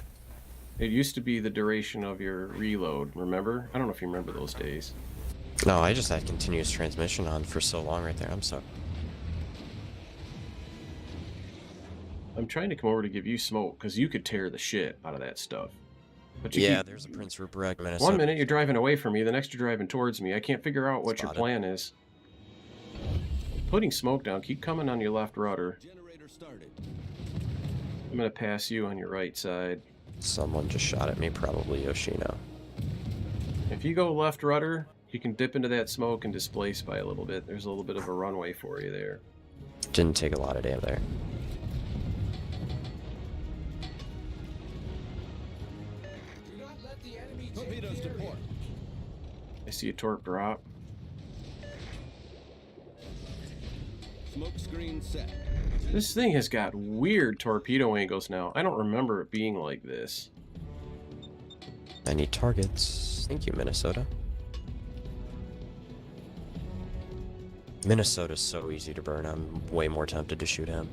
It used to be the duration of your reload, remember? I don't know if you remember those days. No, I just had continuous transmission on for so long right there. I'm sorry. I'm trying to come over to give you smoke because you could tear the shit out of that stuff. But you Yeah, keep... there's a Prince Rupert, Minnesota. 1 minute you're driving away from me, the next you're driving towards me. I can't figure out what your Spotted. plan is. Putting smoke down, keep coming on your left rudder. Generator started. I'm gonna pass you on your right side. Someone just shot at me, probably Yoshino. If you go left rudder, you can dip into that smoke and displace by a little bit. There's a little bit of a runway for you there. Didn't take a lot of damage there. Do not let the enemy torpedoes to port. I see a torp drop. Smoke screen set. This thing has got weird torpedo angles now. I don't remember it being like this. I need targets. Thank you, Minnesota. Minnesota's so easy to burn. I'm way more tempted to shoot him.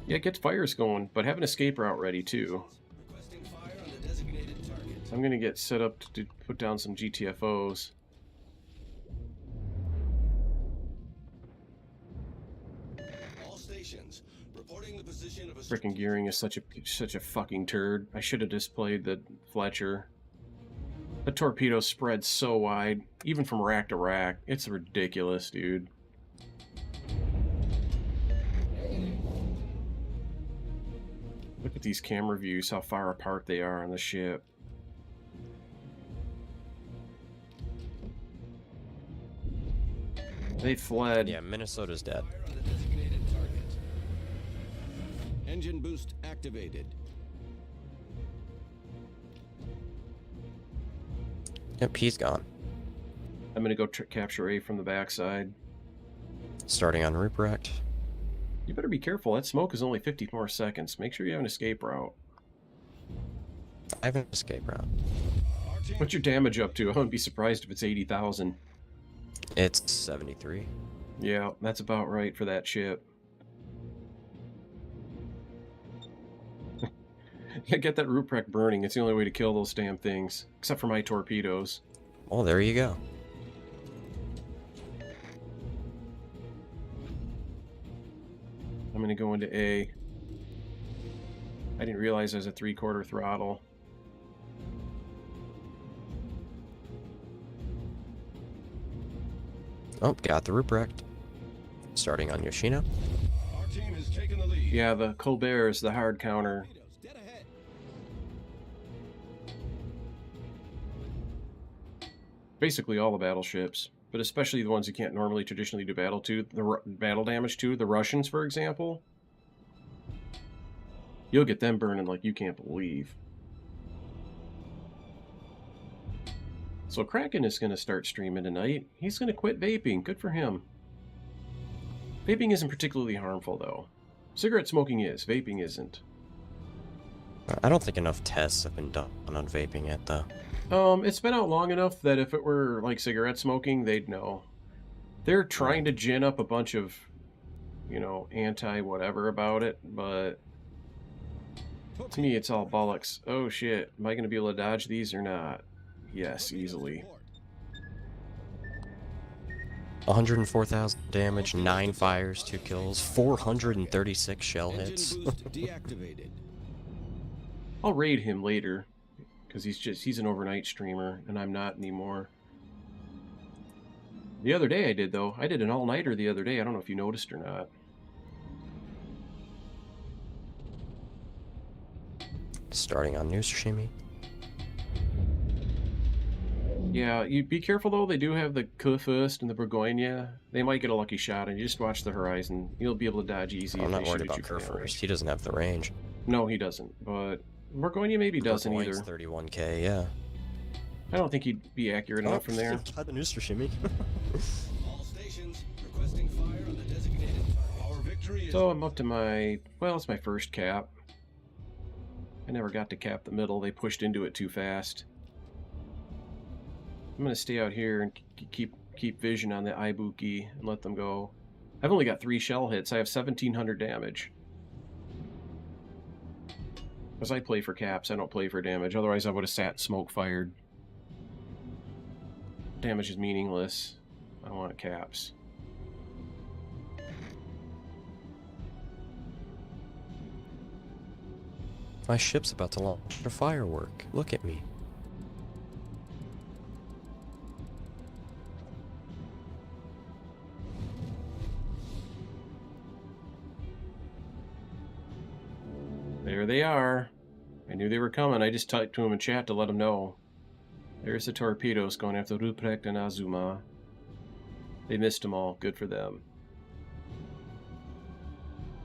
Yeah, it gets fires going, but have an escape route ready too. Requesting fire on the designated target. I'm gonna get set up to put down some GTFOs. All stations reporting the position of a Frickin' gearing is such a fucking turd. I should have displayed the Fletcher. The torpedo spreads so wide, even from rack to rack. It's ridiculous, dude. Look at these camera views, how far apart they are on the ship. They fled. Yeah, Minnesota's dead. fire on the designated target. Engine boost activated. Yep, he's gone. I'm gonna go capture A from the backside. Starting on Ruprecht. You better be careful. That smoke is only 50 more seconds. Make sure you have an escape route. I have an escape route. Our team What's your damage up to? I wouldn't be surprised if it's 80,000. It's 73. Yeah, that's about right for that ship. Yeah, get that Ruprecht burning. It's the only way to kill those damn things. Except for my torpedoes. Oh, there you go. I'm gonna go into A. I didn't realize there's a 3/4 throttle. Oh, got the Ruprecht. Starting on Yoshino. Our team has taken the lead. Yeah, the Colbert is the hard counter. Torpedoes dead ahead. Basically all the battleships, but especially the ones you can't normally traditionally do battle to, battle damage to. The Russians, for example. You'll get them burning like you can't believe. So Kraken is going to start streaming tonight. He's going to quit vaping. Good for him. Vaping isn't particularly harmful, though. Cigarette smoking is. Vaping isn't. I don't think enough tests have been done on vaping yet, though. It's been out long enough that if it were like cigarette smoking, they'd know. They're trying to gin up a bunch of, you know, anti-whatever about it, but To me, it's all bollocks. Oh shit, am I going to be able to dodge these or not? Yes, easily. 104,000 damage, 9 fires, 2 kills, 436 shell hits. Engine boost deactivated. I'll raid him later, because he's an overnight streamer, and I'm not anymore. The other day I did, though. I did an all-nighter the other day. I don't know if you noticed or not. Starting on news streaming. Yeah, you be careful though. They do have the Kurfürst and the Burgoyne. They might get a lucky shot, and you just watch the horizon. You'll be able to dodge easy. I'm if not they worried shoot at about you from that Kurfürst. range. He doesn't have the range. No, he doesn't. But Burgoyne maybe doesn't Burgoyne's either. 31k, yeah. I don't think he'd be accurate enough from there. Had the news streaming. All stations requesting fire on the designated target. Our victory is... So I'm up to my, well, it's my first cap. I never got to cap the middle. They pushed into it too fast. I'm gonna stay out here and keep vision on the Ibuki and let them go. I've only got 3 shell hits. I have 1,700 damage. Because I play for caps, I don't play for damage. Otherwise I would have sat smoke fired. Damage is meaningless. I want caps. My ship's about to launch a firework. Look at me. There they are. I knew they were coming. I just typed to them in chat to let them know. There's the torpedoes going after Ruprecht and Azuma. They missed them all. Good for them.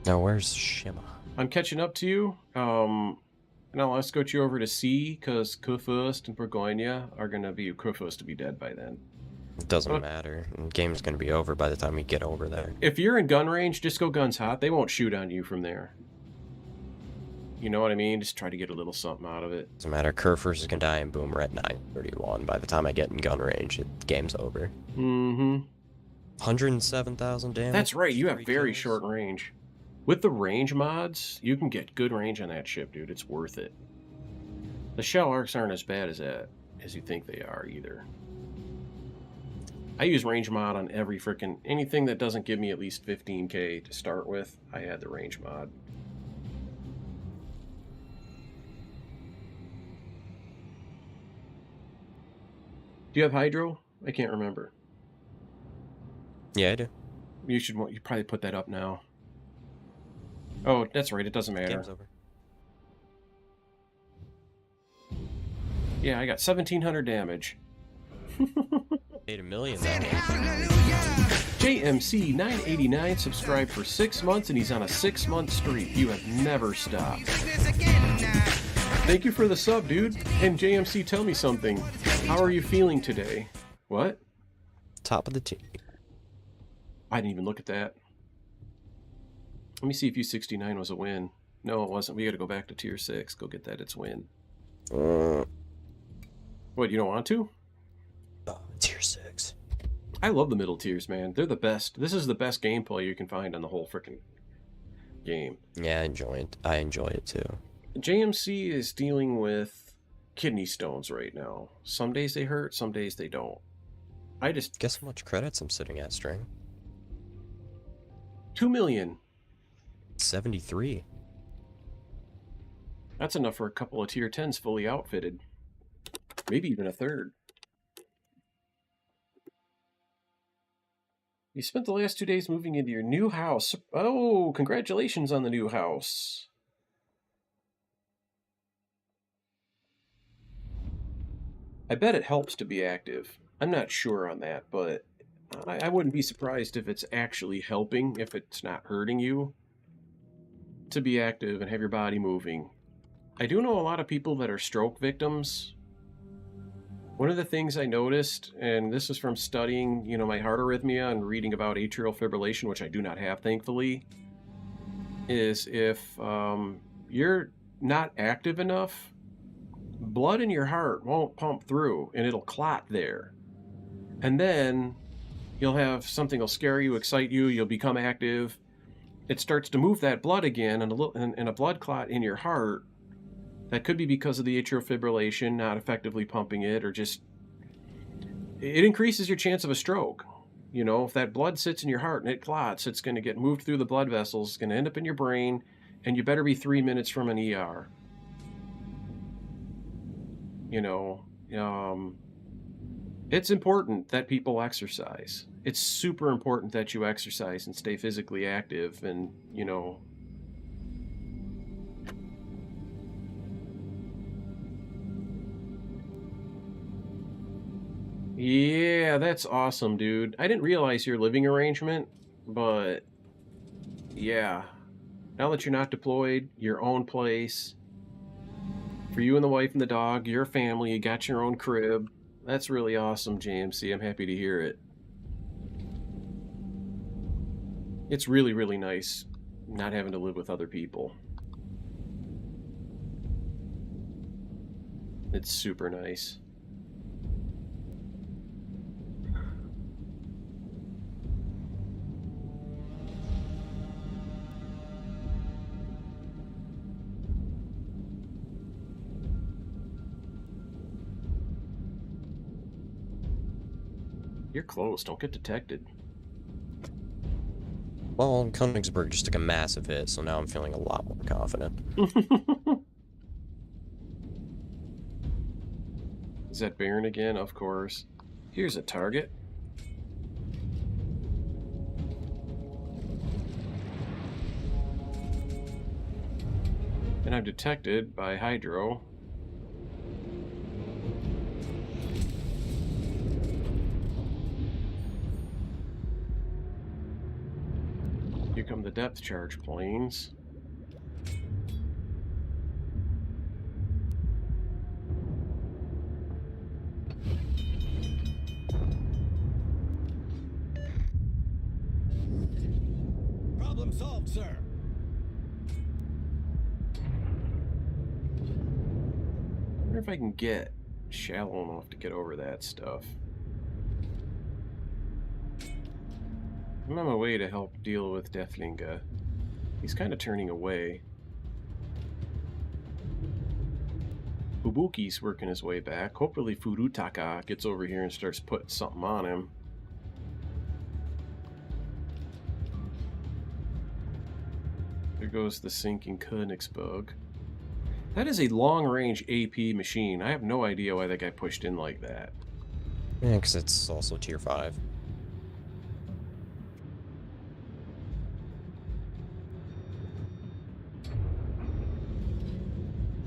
Now where's Shima? I'm catching up to you. Now let's go you over to C, because Kurfürst and Burgoyne are going to be... Kurfürst to be dead by then. It doesn't matter. The game's gonna be over by the time we get over there. If you're in gun range, just go guns hot. They won't shoot on you from there. You know what I mean? Just try to get a little something out of it. Doesn't matter. Kurfürst is gonna die and boom, we're at 931. By the time I get in gun range, the game's over. Mm-hmm. 107,000 damage. That's right. You have 3 very kills. short range. With the range mods, you can get good range on that ship, dude. It's worth it. The shell arcs aren't as bad as you think they are either. I use range mod on every frickin' anything that doesn't give me at least 15k to start with. I had the range mod. Do you have hydro? I can't remember. Yeah, I do. You probably put that up now. Oh, that's right. It doesn't matter. Game's over. Yeah, I got 1,700 damage. 8 million now. JMC 989 subscribed for 6 months and he's on a 6-month streak. You have never stopped. Thank you for the sub, dude. And JMC, tell me something. How are you feeling today? What? Top of the team. I didn't even look at that. Let me see if U69 was a win. No, it wasn't. We got to go back to tier 6. Go get that. It's win. What, you don't want to? Tier 6. I love the middle tiers, man. They're the best. This is the best gameplay you can find on the whole freaking game. Yeah, I enjoy it. I enjoy it too. JMC is dealing with kidney stones right now. Some days they hurt, some days they don't. I just... Guess how much credits I'm sitting at, String? 2 million. 73. That's enough for a couple of tier 10s fully outfitted. Maybe even a third. You spent the last 2 days moving into your new house. Oh, congratulations on the new house. I bet it helps to be active. I'm not sure on that, but I wouldn't be surprised if it's actually helping, if it's not hurting you, to be active and have your body moving. I do know a lot of people that are stroke victims. One of the things I noticed, and this is from studying, my heart arrhythmia and reading about atrial fibrillation, which I do not have, thankfully, is if you're not active enough, blood in your heart won't pump through, and it'll clot there. And then you'll have something will scare you, excite you, you'll become active. It starts to move that blood again, and a blood clot in your heart That could be because of the atrial fibrillation, not effectively pumping it, or just... It increases your chance of a stroke. You know, if that blood sits in your heart and it clots, it's going to get moved through the blood vessels, it's going to end up in your brain, and you better be 3 minutes from an ER. You know, it's important that people exercise. It's super important that you exercise and stay physically active and, you know... Yeah, that's awesome, dude. I didn't realize your living arrangement, but yeah. Now that you're not deployed, your own place. For you and the wife and the dog, your family, you got your own crib. That's really awesome, JMC. I'm happy to hear it. It's really, really nice not having to live with other people. It's super nice. You're close. Don't get detected. Well, Königsberg just took a massive hit, so now I'm feeling a lot more confident. Is that Baron again? Of course. Here's a target. And I'm detected by Hydro. Here come the depth charge planes. Problem solved, sir. I wonder if I can get shallow enough to get over that stuff. I'm on my way to help deal with Deflinga. He's kind of turning away. Fubuki's working his way back. Hopefully Furutaka gets over here and starts putting something on him. There goes the sinking Königsberg. That is a long-range AP machine. I have no idea why that guy pushed in like that. Yeah, because it's also tier 5.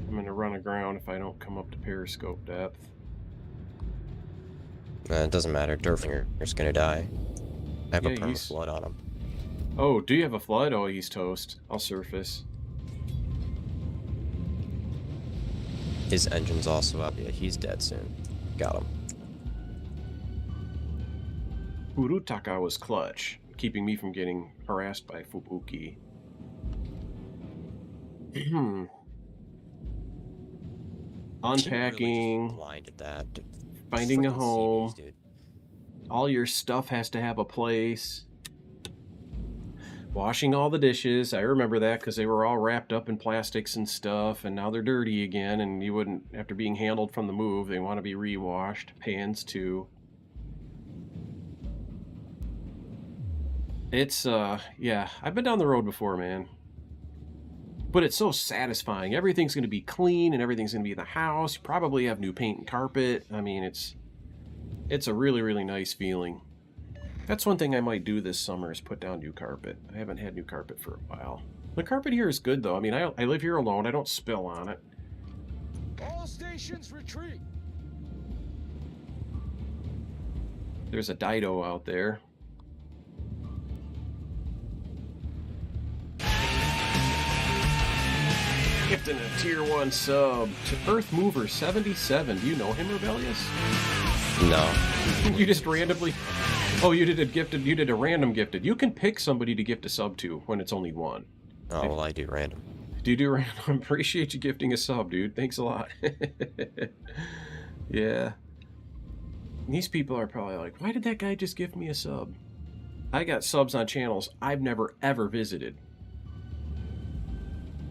I'm going to run aground if I don't come up to periscope depth. It doesn't matter. Durflinger's gonna die. I have a perma he's... flood on him. Oh, do you have a flood? Oh, he's toast. I'll surface. His engine's also up. Yeah, he's dead soon. Got him. Furutaka was clutch, keeping me from getting harassed by Fubuki. Unpacking, Really just blinded that. finding a Freaking home. CDs, dude. All your stuff has to have a place. Washing all the dishes. I remember that because they were all wrapped up in plastics and stuff, and now they're dirty again, and you wouldn't, after being handled from the move, they want to be re-washed. Pans, too. It's, yeah, I've been down the road before, man. But it's so satisfying. Everything's going to be clean, and everything's going to be in the house. You probably have new paint and carpet. I mean, it's a really, really nice feeling. That's one thing I might do this summer is put down new carpet. I haven't had new carpet for a while. The carpet here is good, though. I mean, I live here alone. I don't spill on it. All stations retreat. There's a Dido out there. Gifting a tier 1 sub to Earth Mover 77. Do you know him, Rebellious? No. You just randomly... Oh, you did a random gifted. You can pick somebody to gift a sub to when it's only one. Oh, well, I do random. Do you do random? I appreciate you gifting a sub, dude. Thanks a lot. Yeah. These people are probably like, why did that guy just gift me a sub? I got subs on channels I've never, ever visited.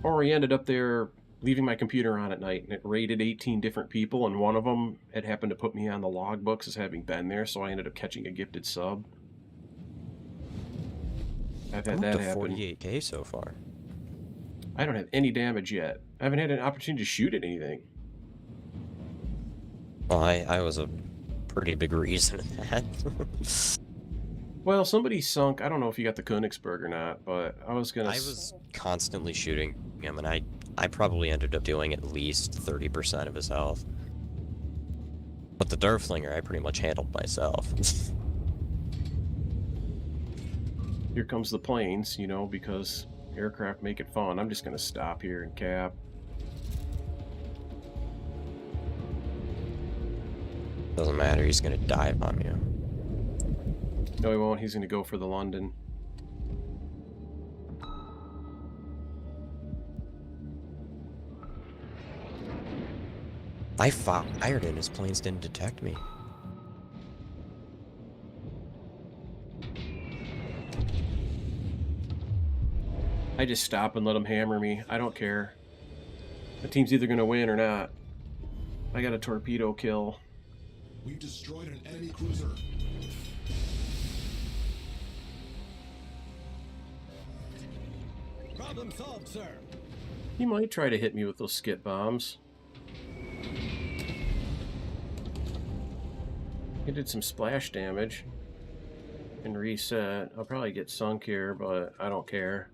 Or he ended up there leaving my computer on at night, and it rated 18 different people, and one of them had happened to put me on the logbooks as having been there, so I ended up catching a gifted sub. I've had I'm that up to happen. 48k so far. I don't have any damage yet. I haven't had an opportunity to shoot at anything. Well, I was a pretty big reason in that. Well, somebody sunk. I don't know if you got the Königsberg or not, but I was gonna. I was constantly shooting him, and I probably ended up doing at least 30% of his health. But the Derflinger, I pretty much handled myself. Here comes the planes, you know, because aircraft make it fun. I'm just gonna stop here and cap. Doesn't matter, he's gonna dive on you. No, he won't. He's gonna go for the London. I fired and his planes didn't detect me. I just stop and let him hammer me. I don't care. The team's either gonna win or not. I got a torpedo kill. We've destroyed an enemy cruiser. Problem solved, sir. He might try to hit me with those skit bombs. He did some splash damage. And reset. I'll probably get sunk here, but I don't care.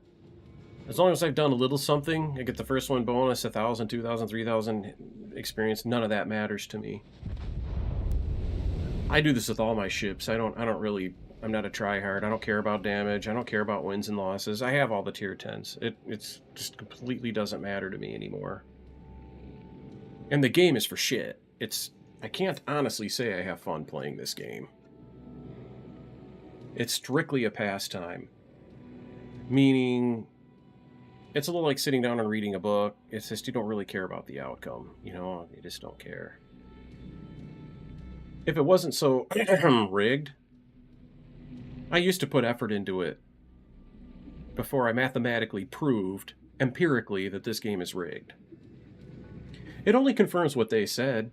As long as I've done a little something, I get the first one bonus, 1,000, 2,000, 3,000 experience. None of that matters to me. I do this with all my ships. I don't really. I'm not a tryhard. I don't care about damage. I don't care about wins and losses. I have all the tier 10s. It's just completely doesn't matter to me anymore. And the game is for shit. I can't honestly say I have fun playing this game. It's strictly a pastime. Meaning, it's a little like sitting down and reading a book. It's just you don't really care about the outcome. You know, you just don't care. If it wasn't so rigged, I used to put effort into it before I mathematically proved, empirically, that this game is rigged. It only confirms what they said.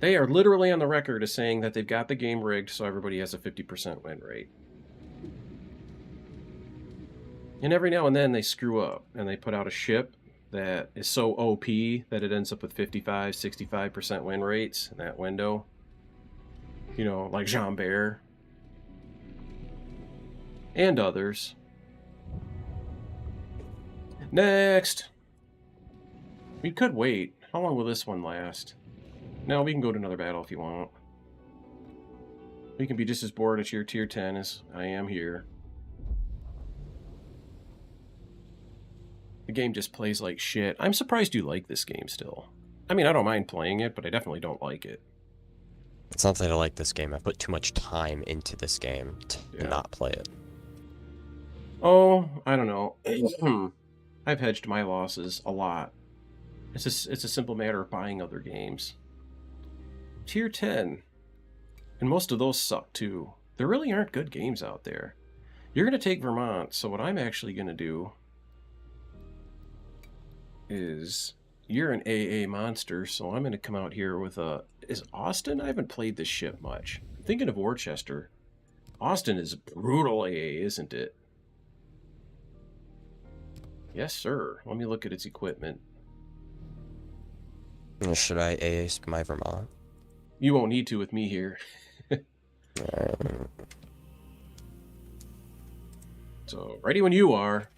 They are literally on the record as saying that they've got the game rigged so everybody has a 50% win rate. And every now and then they screw up and they put out a ship that is so OP that it ends up with 55, 65% win rates in that window. You know, like Jean Bear. And others. Next! We could wait. How long will this one last? No, we can go to another battle if you want. We can be just as bored at your tier 10 as I am here. The game just plays like shit. I'm surprised you like this game still. I mean, I don't mind playing it, but I definitely don't like it. It's not that I like this game. I put too much time into this game to not play it. Oh, I don't know. I've hedged my losses a lot. It's a simple matter of buying other games. Tier 10. And most of those suck too. There really aren't good games out there. You're going to take Vermont, so what I'm actually going to do is... You're an AA monster, so I'm going to come out here with a... Is Austin? I haven't played this ship much. I'm thinking of Worcester. Austin is brutal AA, isn't it? Yes, sir. Let me look at its equipment. Should I ace my Vermont? You won't need to with me here. So, ready when you are.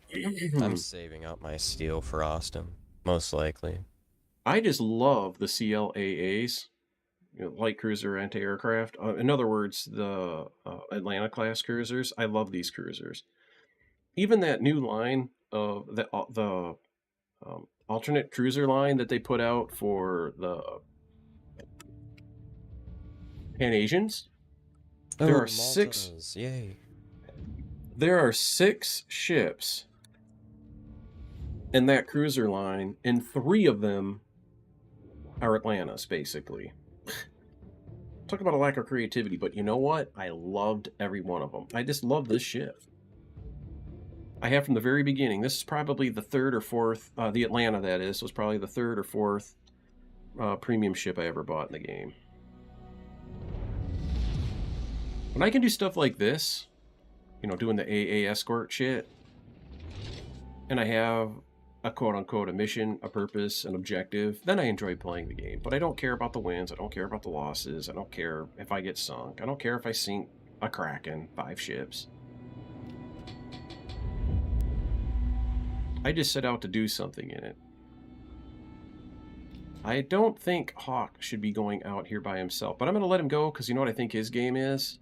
I'm saving up my steel for Austin, most likely. I just love the CLAAs, you know, light cruiser anti-aircraft. In other words, the Atlanta-class cruisers. I love these cruisers. Even that new line of the alternate cruiser line that they put out for the Pan-Asians. There are Maltas. 6. Yay. There are 6 ships in that cruiser line, and 3 of them are Atlantas, basically. Talk about a lack of creativity, but you know what? I loved every one of them. I just love this ship. I have from the very beginning. This is probably the third or fourth, the Atlanta that is, was probably the third or fourth premium ship I ever bought in the game. When I can do stuff like this, you know, doing the AA escort shit, and I have a quote-unquote a mission, a purpose, an objective, then I enjoy playing the game. But I don't care about the wins, I don't care about the losses, I don't care if I get sunk, I don't care if I sink a Kraken, 5 ships. I just set out to do something in it. I don't think Hawk should be going out here by himself, but I'm going to let him go because you know what I think his game is?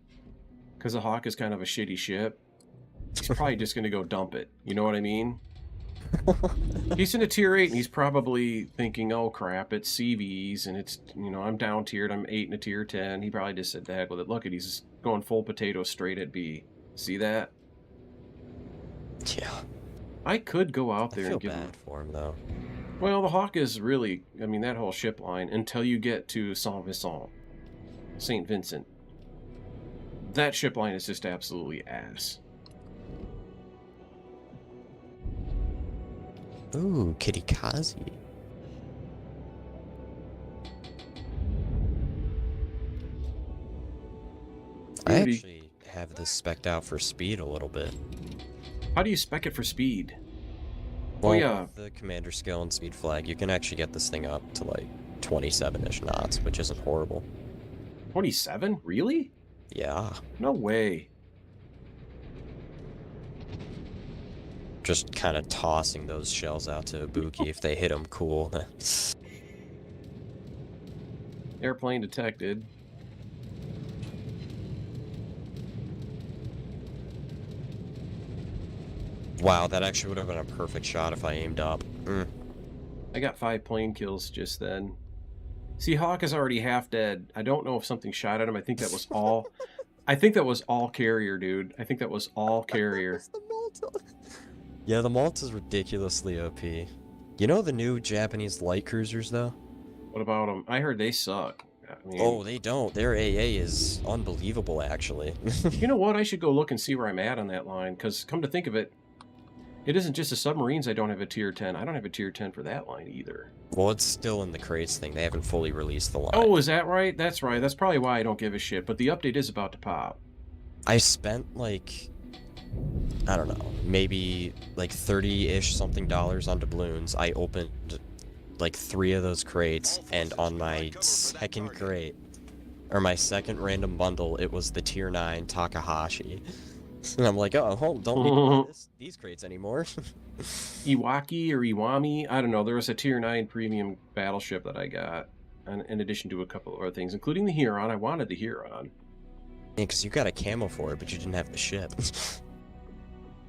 Because the Hawk is kind of a shitty ship. He's probably just going to go dump it. You know what I mean? He's in a tier 8 and he's probably thinking, oh crap, it's CVs and it's, you know, I'm down tiered, I'm 8 in a tier 10. He probably just said, the heck with it. Look at, he's going full potato straight at B. See that? Yeah. I could go out there I feel and give him... bad for him, though. Well, the Hawk is really, I mean, that whole ship line, until you get to Saint Vincent, St. Vincent, that ship line is just absolutely ass. Ooh, Kitty Kazi. I Dude, actually have this spec'd out for speed a little bit. how do you spec it for speed? Well, Oh, yeah. with the commander skill and speed flag, you can actually get this thing up to like 27-ish knots, which isn't horrible. 27? Really? Yeah. No way. Just kind of tossing those shells out to Ibuki. If they hit them, cool. Airplane detected. Wow, that actually would have been a perfect shot if I aimed up. I got 5 plane kills just then. See, Hawk is already half dead. I don't know if something shot at him. I think that was all... I think that was all carrier, dude. I think that was all carrier. The Malta. Yeah, the Malta's ridiculously OP. You know the new Japanese light cruisers, though? What about them? I heard they suck. I mean, Oh, they don't. Their AA is unbelievable, actually. you know what? I should go look and see where I'm at on that line, because come to think of it, it isn't just the submarines I don't have a tier 10. I don't have a tier 10 for that line either. Well, it's still in the crates thing. They haven't fully released the line. Oh, is that right? That's right. That's probably why I don't give a shit, but the update is about to pop. I spent, like, I don't know, maybe like 30-ish something dollars on doubloons. I opened like 3 of those crates, and on my second crate, or my second random bundle, it was the tier 9 Takahashi. And I'm like, oh, don't need these crates anymore. Iwaki or Iwami, I don't know. There was a tier 9 premium battleship that I got, in addition to a couple of other things, including the Huron. I wanted the Huron. Yeah, because you got a camo for it, but you didn't have the ship.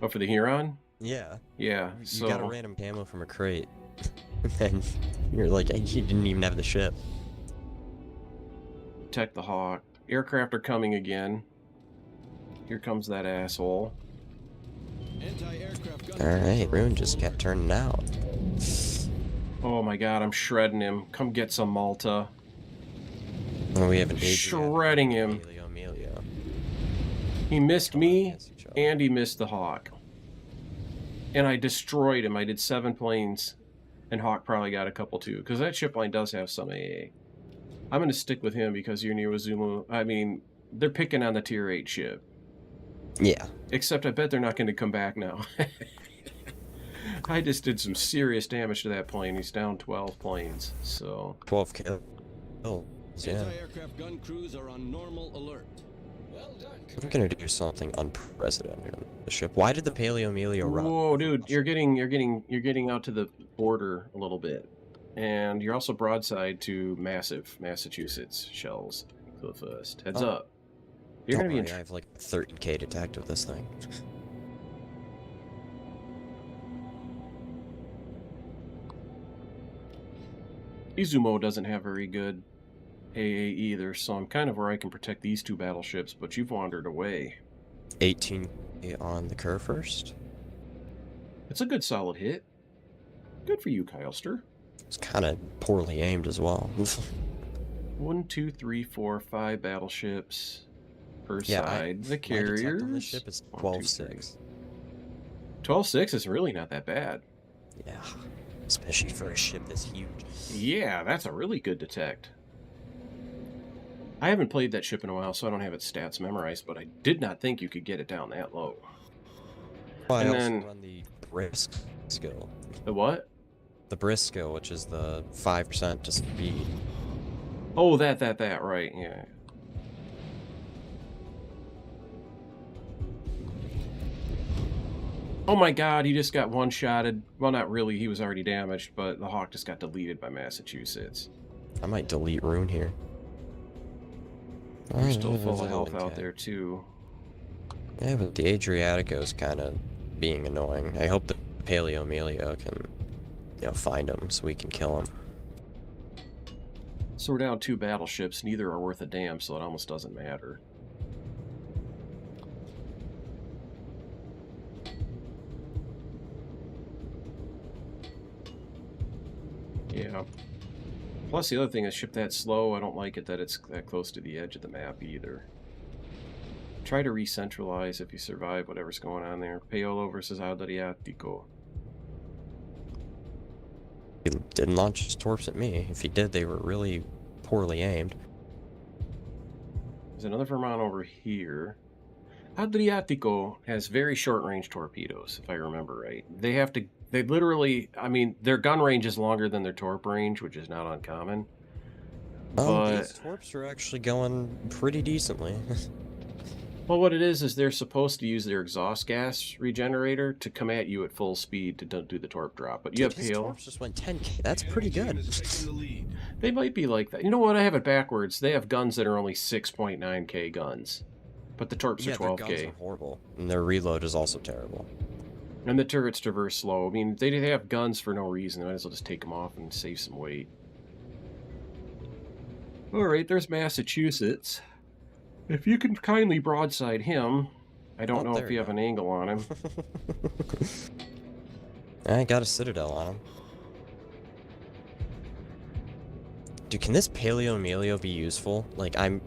Oh, for the Huron? Yeah. Yeah, You so... got a random camo from a crate. And you're like, you didn't even have the ship. Protect the Hawk. Aircraft are coming again. Here comes that asshole. Anti-aircraft gun Alright, Rune just kept turning out. Oh my god, I'm shredding him. Come get some Malta. Well, we have an Shredding him. Emilio. He missed me, and he missed the Hawk. And I destroyed him. I did 7 planes, and Hawk probably got a couple too, because that ship line does have some AA. I'm going to stick with him because you're near Wazumu. I mean, they're picking on the tier 8 ship. Yeah. Except I bet they're not going to come back now. I just did some serious damage to that plane. He's down 12 planes, so... 12 kills. Yeah. Anti-aircraft gun crews are on normal alert. Well done. I'm gonna do something unprecedented on the ship. Why did the Paleo Emilio run? Whoa, dude, you're getting out to the border a little bit. And you're also broadside to massive Massachusetts shells to the first. Heads Oh. up. You're Don't going to be worry, I have like 13k detect with this thing. Izumo doesn't have very good AA either, so I'm kind of where I can protect these 2 battleships, but you've wandered away. 18 on the curve first. It's a good solid hit. Good for you, Kylester. It's kind of poorly aimed as well. 1, 2, 3, 4, 5 battleships per Yeah, side. The My detect on carriers. this ship is 1, 2, 12.6. 12.6 is really not that bad. Yeah, especially for a ship this huge. Yeah, that's a really good detect. I haven't played that ship in a while, so I don't have its stats memorized, but I did not think you could get it down that low. I And also then run the brisk skill. the what? The brisk skill, which is the 5% to speed. Oh, that, right, yeah. Oh my god, he just got one-shotted. Well, not really, he was already damaged, but the Hawk just got deleted by Massachusetts. I might delete Rune here. You're still full of health out there, too. Yeah, but the Adriatico's kind of being annoying. I hope the Paleo Melio can, you know, find him so we can kill him. So we're down 2 battleships, neither are worth a damn, so it almost doesn't matter. Yeah. Plus, the other thing is, ship that slow, I don't like it that it's that close to the edge of the map either. Try to re-centralize if you survive whatever's going on there. Paolo versus Adriatico. He didn't launch his torps at me. If he did, they were really poorly aimed. There's another Vermont over here. Adriatico has very short-range torpedoes, if I remember right. They literally, I mean, their gun range is longer than their torp range, which is not uncommon. But These torps are actually going pretty decently. well, what it is they're supposed to use their exhaust gas regenerator to come at you at full speed to do the torp drop. But you have His hail. torps just went 10k. That's pretty good. They might be like that. You know what? I have it backwards. They have guns that are only 6.9k guns, but the torps are 12k. Their guns are horrible, and their reload is also terrible. And the turrets traverse slow. I mean, they have guns for no reason. They might as well just take them off and save some weight. Alright, there's Massachusetts. If you can kindly broadside him, I don't know if you have an angle on him. I got a citadel on him. Dude, can this Paleo Melio be useful? Like, I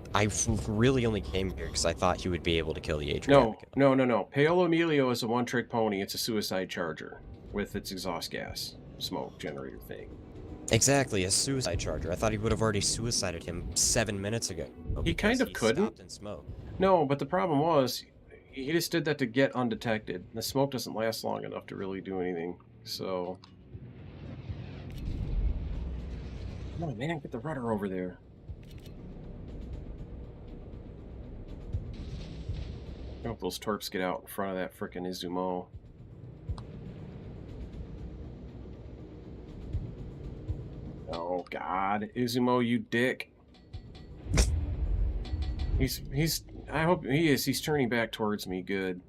really only came here because I thought he would be able to kill the Adriatico. No. Paolo Emilio is a one-trick pony. It's a suicide charger with its exhaust gas smoke generator thing. Exactly, a suicide charger. I thought he would have already suicided him 7 minutes ago. He kind of couldn't. In smoke. No, but the problem was, he just did that to get undetected. The smoke doesn't last long enough to really do anything, so... Come on, man, get the rudder over there. I hope those torps get out in front of that frickin' Izumo. Oh, God. Izumo, you dick. I hope he is. He's turning back towards me. Good.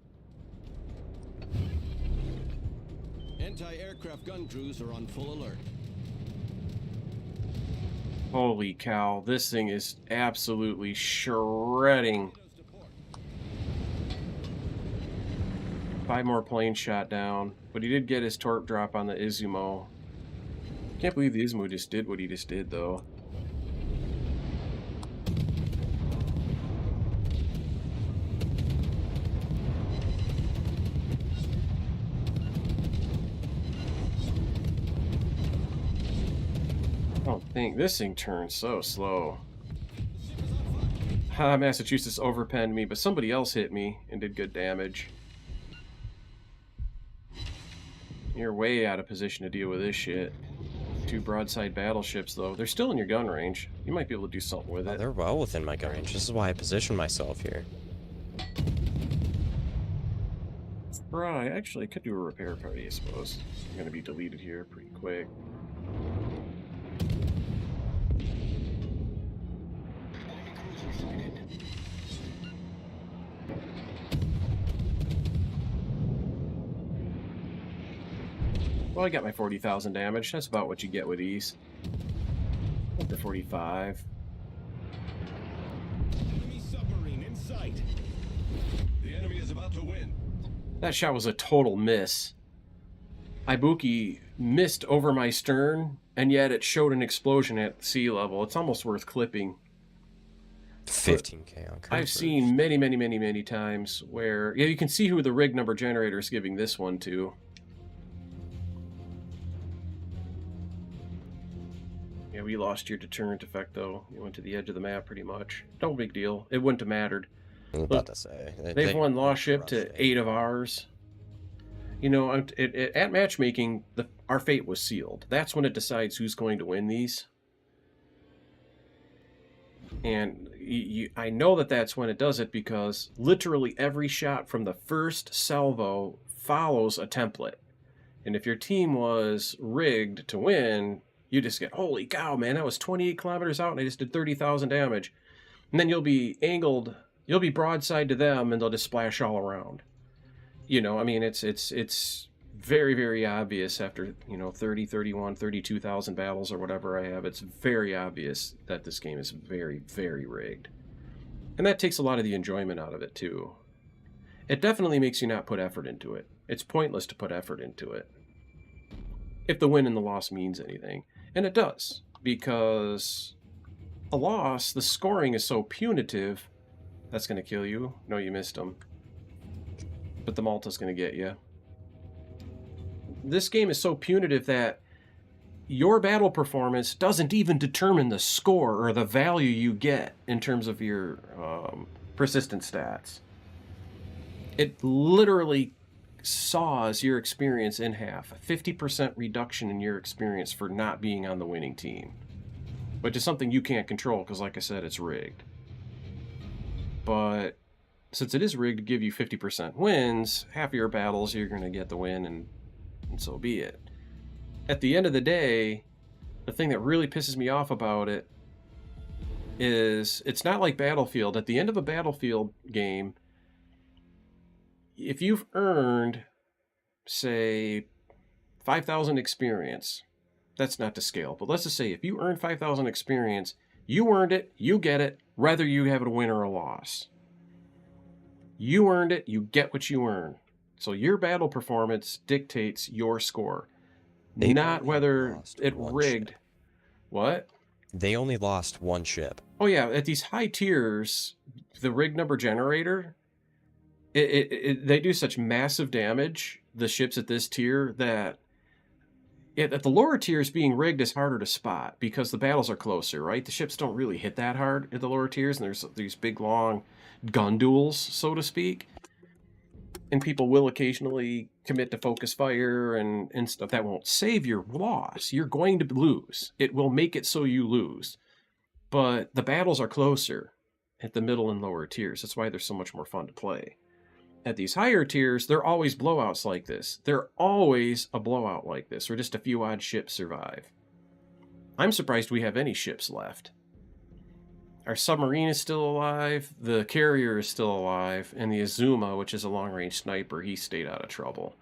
Anti-aircraft gun crews are on full alert. Holy cow. This thing is absolutely shredding. 5 more planes shot down. But he did get his torp drop on the Izumo. Can't believe the Izumo just did what he just did, though. This thing turns so slow. Massachusetts overpenned me, but somebody else hit me and did good damage. You're way out of position to deal with this shit. 2 broadside battleships, though. They're still in your gun range. You might be able to do something with it. They're well within my gun range. This is why I position myself here. Right, actually, I could do a repair party, I suppose. I'm going to be deleted here pretty quick. Well, I got my 40,000 damage. That's about what you get with these. Up to 45. Enemy submarine in sight. The enemy is about to win. That shot was a total miss. Ibuki missed over my stern, and yet it showed an explosion at sea level. It's almost worth clipping. 15K on I've seen many, many, many, many times where you can see who the rig number generator is giving this one to. Yeah, we lost your deterrent effect though. You went to the edge of the map pretty much. No big deal. It wouldn't have mattered. I was about to say. They've won Lost Ship crushed to it. 8 of ours. You know, at matchmaking, our fate was sealed. That's when it decides who's going to win these. And I know that that's when it does it because literally every shot from the first salvo follows a template. And if your team was rigged to win, you just get, holy cow, man, that was 28 kilometers out and I just did 30,000 damage. And then you'll be angled, you'll be broadside to them and they'll just splash all around. You know, I mean, it's very, very obvious after, 30, 31, 32,000 battles or whatever I have. It's very obvious that this game is very, very rigged. And that takes a lot of the enjoyment out of it, too. It definitely makes you not put effort into it. It's pointless to put effort into it. If the win and the loss means anything. And it does, because a loss, the scoring is so punitive. That's going to kill you. No, you missed them. But the Malta's going to get you. This game is so punitive that your battle performance doesn't even determine the score or the value you get in terms of your persistent stats. It literally saws your experience in half. A 50% reduction in your experience for not being on the winning team. Which is something you can't control because, like I said, it's rigged. But since it is rigged to give you 50% wins, half of your battles you're going to get the win, and so be it. At the end of the day, the thing that really pisses me off about it is it's not like Battlefield. At the end of a Battlefield game, if you've earned, say, 5,000 experience, that's not to scale, but let's just say if you earned 5,000 experience, you earned it, you get it, whether you have a win or a loss. You earned it, you get what you earn. So your battle performance dictates your score. They not whether it rigged. Ship. What? They only lost one ship. Oh yeah, at these high tiers, the rig number generator, they do such massive damage, the ships at this tier, that at the lower tiers being rigged is harder to spot because the battles are closer, right? The ships don't really hit that hard at the lower tiers, and there's these big long gun duels, so to speak. And people will occasionally commit to focus fire and stuff. That won't save your loss. You're going to lose. It will make it so you lose. But the battles are closer at the middle and lower tiers. That's why they're so much more fun to play. At these higher tiers, there are always blowouts like this. They're always a blowout like this, where just a few odd ships survive. I'm surprised we have any ships left. Our submarine is still alive, the carrier is still alive, and the Azuma, which is a long-range sniper, he stayed out of trouble.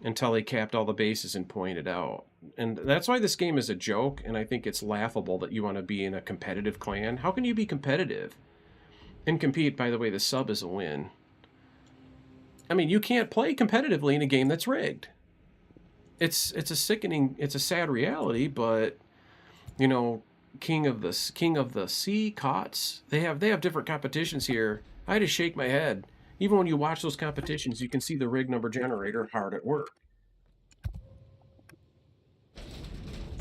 Until they capped all the bases and pointed out. And that's why this game is a joke, and I think it's laughable that you want to be in a competitive clan. How can you be competitive? And compete, by the way, the sub is a win. I mean, you can't play competitively in a game that's rigged. It's a sickening, it's a sad reality, but, King of the Sea, COTS, they have different competitions here. I had to shake my head. Even when you watch those competitions, you can see the rig number generator hard at work.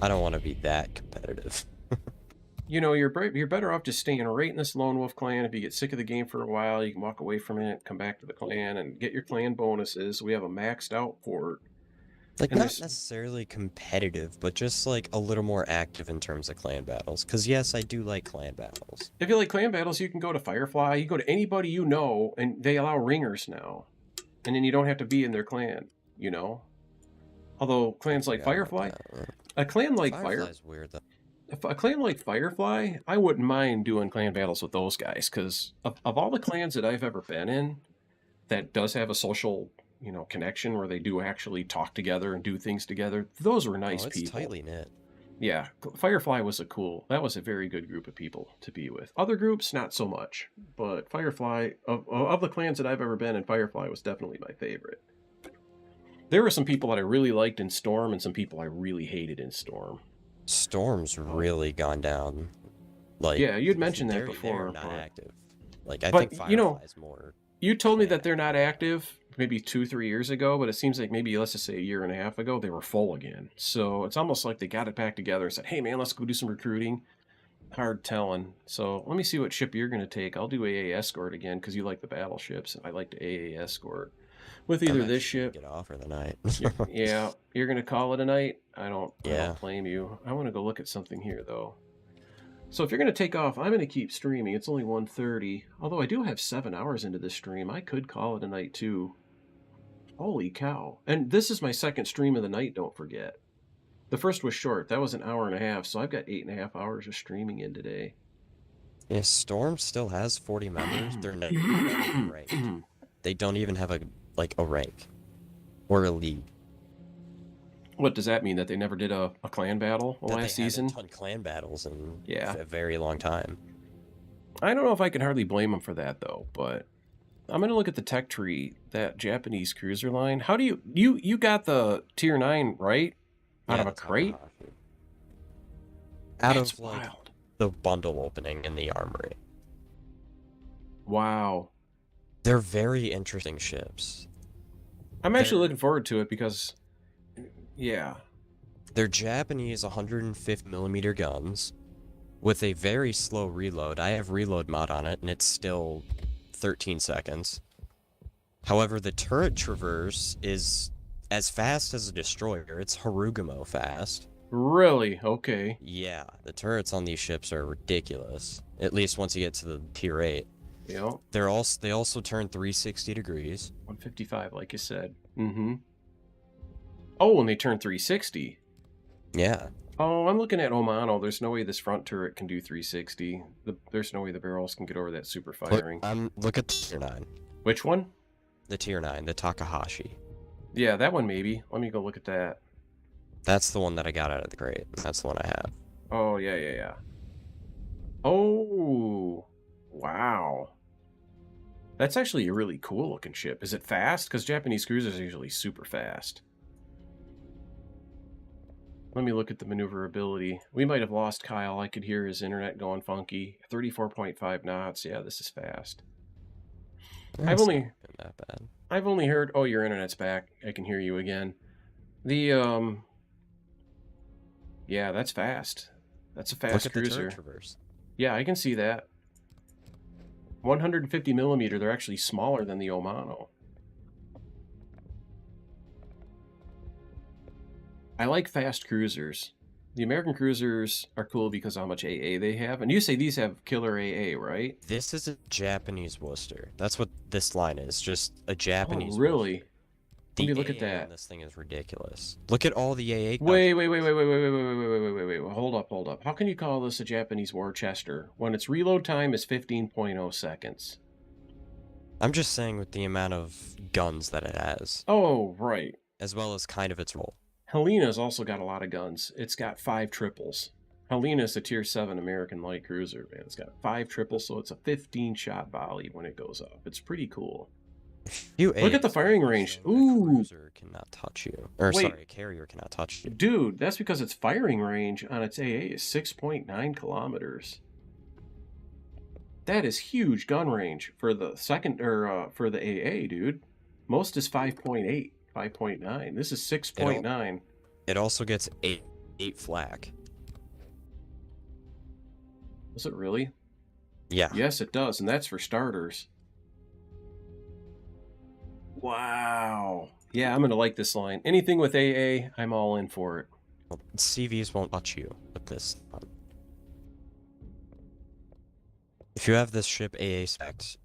I don't want to be that competitive. You're better off just staying right in this Lone Wolf clan. If you get sick of the game for a while, you can walk away from it, come back to the clan, and get your clan bonuses. We have a maxed out port. Like, not necessarily competitive, but just, like, a little more active in terms of clan battles. Because, yes, I do like clan battles. If you like clan battles, you can go to Firefly. You go to anybody you know, and they allow ringers now. And then you don't have to be in their clan, Although clans like Firefly... A clan like Firefly's weird, though. A clan like Firefly, I wouldn't mind doing clan battles with those guys, because of all the clans that I've ever been in that does have a social... connection where they do actually talk together and do things together. Those were nice it's people. Tightly knit. Yeah, Firefly was that was a very good group of people to be with. Other groups, not so much. But Firefly, of the clans that I've ever been in, Firefly was definitely my favorite. There were some people that I really liked in Storm and some people I really hated in Storm. Storm's really gone down. Like, Yeah, you'd mentioned that they're before, not but active. Like, I think but you know, Firefly's more. you told me that planned. they're not active maybe 2-3 years ago, but it seems like maybe let's just say a year and a half ago they were full again. So it's almost like they got it back together and said, "Hey man, let's go do some recruiting." Hard telling. So let me see what ship you're going to take. I'll do AA escort again because you like the battleships. I like the AA escort with I'm either this actually gonna ship. get off for the night. Yeah, you're going to call it a night. I Yeah. don't blame you. I want to go look at something here though. So if you're going to take off, I'm going to keep streaming. It's only 1:30. Although I do have 7 hours into this stream. I could call it a night too. Holy cow. And this is my second stream of the night, don't forget. The first was short. That was an hour and a half, so I've got 8.5 hours of streaming in today. Yeah, Storm still has 40 members. They're not ranked. They don't even have a rank or a league. What does that mean? That they never did a clan battle That last they season? haven't done clan battles in Yeah. a very long time. I don't know if I can hardly blame them for that though, but I'm gonna look at the tech tree, that Japanese cruiser line. How do you got the tier 9, right? Out of a that's crate? Takahashi. Out That's of like wild. the bundle opening in the armory. Wow. They're very interesting ships. I'm actually looking forward to it because yeah. They're Japanese 150mm guns with a very slow reload. I have reload mod on it and it's still 13 seconds. However, the turret traverse is as fast as a destroyer. It's Harugamo fast. Really? Okay. Yeah, the turrets on these ships are ridiculous. At least once you get to the tier 8. Yeah. They also turn 360 degrees. 155, like you said. Mm-hmm. Oh, and they turn 360. Yeah. Oh, I'm looking at Omano. There's no way this front turret can do 360. There's no way the barrels can get over that super firing. Look at the tier 9. Which one? The tier 9, the Takahashi. Yeah, that one maybe. Let me go look at that. That's the one that I got out of the crate. That's the one I have. Oh, yeah. Oh, wow. That's actually a really cool looking ship. Is it fast? Because Japanese cruisers are usually super fast. Let me look at the maneuverability. We might have lost Kyle. I could hear his internet going funky. 34.5 knots. Yeah, this is fast. That's not that bad. I've only heard... Oh, your internet's back. I can hear you again. Yeah, that's fast. That's a fast Look at cruiser. the turret traverse. Yeah, I can see that. 150mm, they're actually smaller than the Omano. I like fast cruisers. The American cruisers are cool because of how much AA they have. And you say these have killer AA, right? This is a Japanese Worcester. That's what this line is. Just a Japanese Oh, really? Worcester. Let me The look at AA that. on this thing is ridiculous. Look at all the AA. Wait. Hold up. How can you call this a Japanese Worcester when its reload time is 15.0 seconds? I'm just saying with the amount of guns that it has. Oh, right. As well as kind of its role. Helena's also got a lot of guns. It's got 5 triples. Helena's a tier 7 American light cruiser, man. It's got 5 triples, so it's a 15-shot volley when it goes up. It's pretty cool. Look at the firing range. Ooh. A cruiser cannot touch you. Or, Wait. sorry, a carrier cannot touch you. Dude, that's because its firing range on its AA is 6.9 kilometers. That is huge gun range for the for the AA, dude. Most is 5.8, 5.9. This is 6.9. It also gets 8 flak. Does it really? Yeah. Yes, it does, and that's for starters. Wow. Yeah, I'm going to like this line. Anything with AA, I'm all in for it. Well, CVs won't touch you with this. If you have this ship AA specs,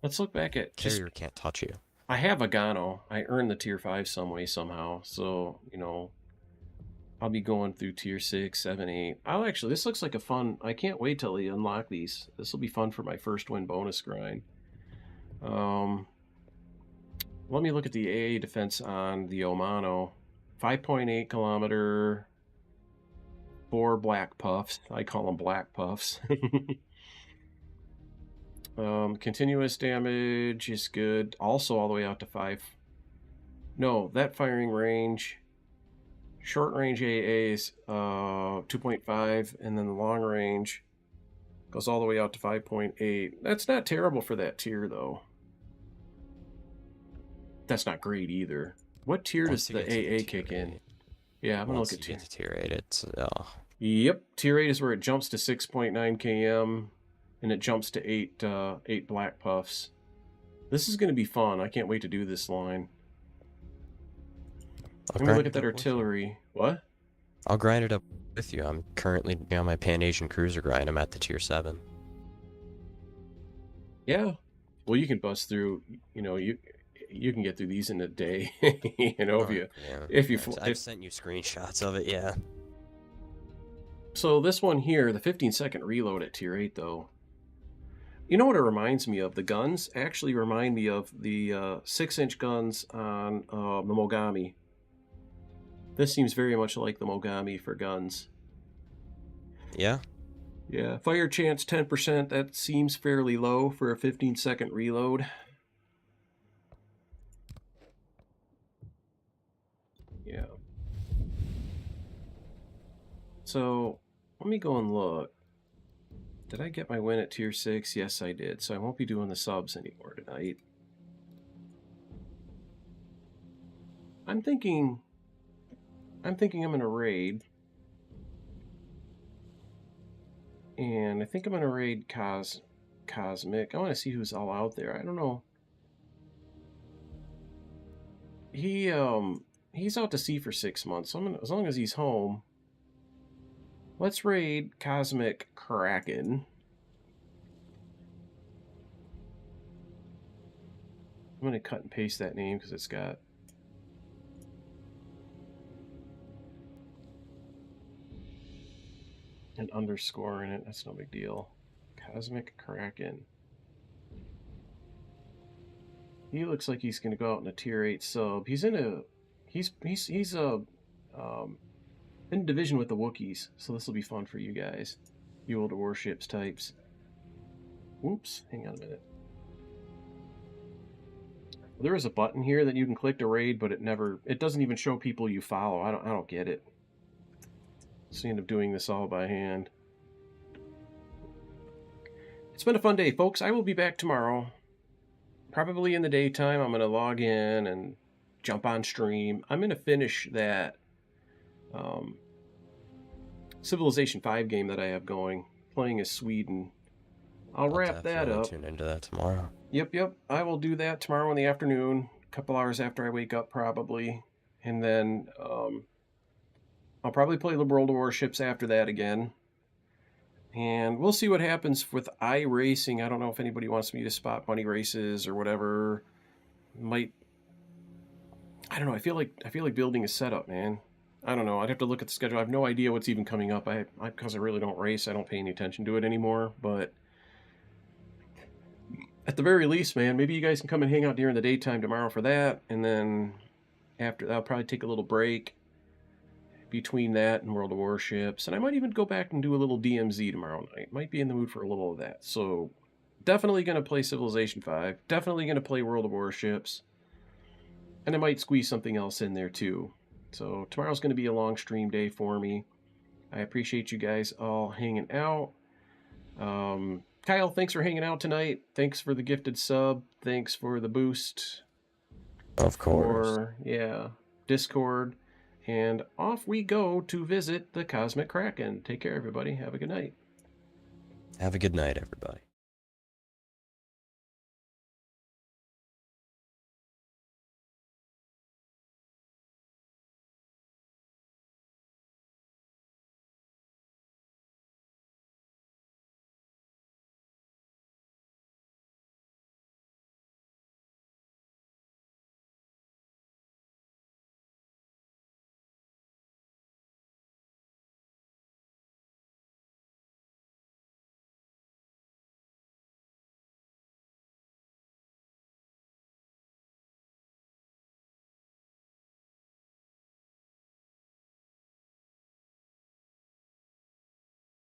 Let's look back at... carrier can't touch you. I have a Gano. I earned the tier 5 some way, somehow. So, you know, I'll be going through tier 6, 7, 8. This looks like a fun... I can't wait till they unlock these. This will be fun for my first win bonus grind. Let me look at the AA defense on the Omano. 5.8 kilometer, 4 black puffs. I call them black puffs. Continuous damage is good. Also all the way out to 5. No, that firing range. Short range AA is 2.5, and then the long range Goes all the way out to 5.8. That's not terrible for that tier, though. That's not great either. What tier Once does you the get to AA tier kick in? 8, Yeah, I'm going to once look at you tier. get to tier 8, it's Yep, tier 8 is where it jumps to 6.9 km, and it jumps to 8 black puffs. This is going to be fun. I can't wait to do this line. Let me look at that artillery. What? I'll grind it up with you. I'm currently on my Pan-Asian cruiser grind. I'm at the tier 7. Yeah. Well, you can bust through. You know, you can get through these in a day. You know, I've sent you screenshots of it. Yeah. So this one here, the 15-second reload at tier 8, though. You know what it reminds me of? The guns actually remind me of the 6-inch guns on the Mogami. This seems very much like the Mogami for guns. Yeah. Yeah, fire chance 10%. That seems fairly low for a 15-second reload. Yeah. So let me go and look. Did I get my win at tier 6? Yes, I did. So I won't be doing the subs anymore tonight. I'm thinking I'm going to raid. And I think I'm going to raid Cosmic. I want to see who's all out there. I don't know. He's out to sea for 6 months. So as long as he's home, let's raid Cosmic Kraken. I'm going to cut and paste that name because it's got an underscore in it. That's no big deal. Cosmic Kraken. He looks like he's going to go out in a tier 8 sub. He's in a in division with the Wookiees, so this will be fun for you guys, you older Warships types. Oops, hang on a minute. There is a button here that you can click to raid, but it doesn't even show people you follow. I don't get it. So you end up doing this all by hand. It's been a fun day, folks. I will be back tomorrow. Probably in the daytime. I'm going to log in and jump on stream. I'm going to finish that Civilization 5 game that I have going, playing as Sweden. I'll wrap that up. Tune into that tomorrow. Yep. I will do that tomorrow in the afternoon, a couple hours after I wake up probably. And then I'll probably play the World of Warships after that again. And we'll see what happens with iRacing. I don't know if anybody wants me to spot money races or whatever. I don't know. I feel like building a setup, man. I don't know. I'd have to look at the schedule. I have no idea what's even coming up. Because I really don't race, I don't pay any attention to it anymore. But at the very least, man, maybe you guys can come and hang out during the daytime tomorrow for that. And then after that, I'll probably take a little break between that and World of Warships. And I might even go back and do a little DMZ tomorrow night. Might be in the mood for a little of that. So definitely going to play Civilization 5. Definitely going to play World of Warships. And I might squeeze something else in there too. So tomorrow's going to be a long stream day for me. I appreciate you guys all hanging out. Kyle, thanks for hanging out tonight. Thanks for the gifted sub. Thanks for the boost. Of course. Discord. And off we go to visit the Cosmic Kraken. Take care, everybody. Have a good night. Have a good night, everybody.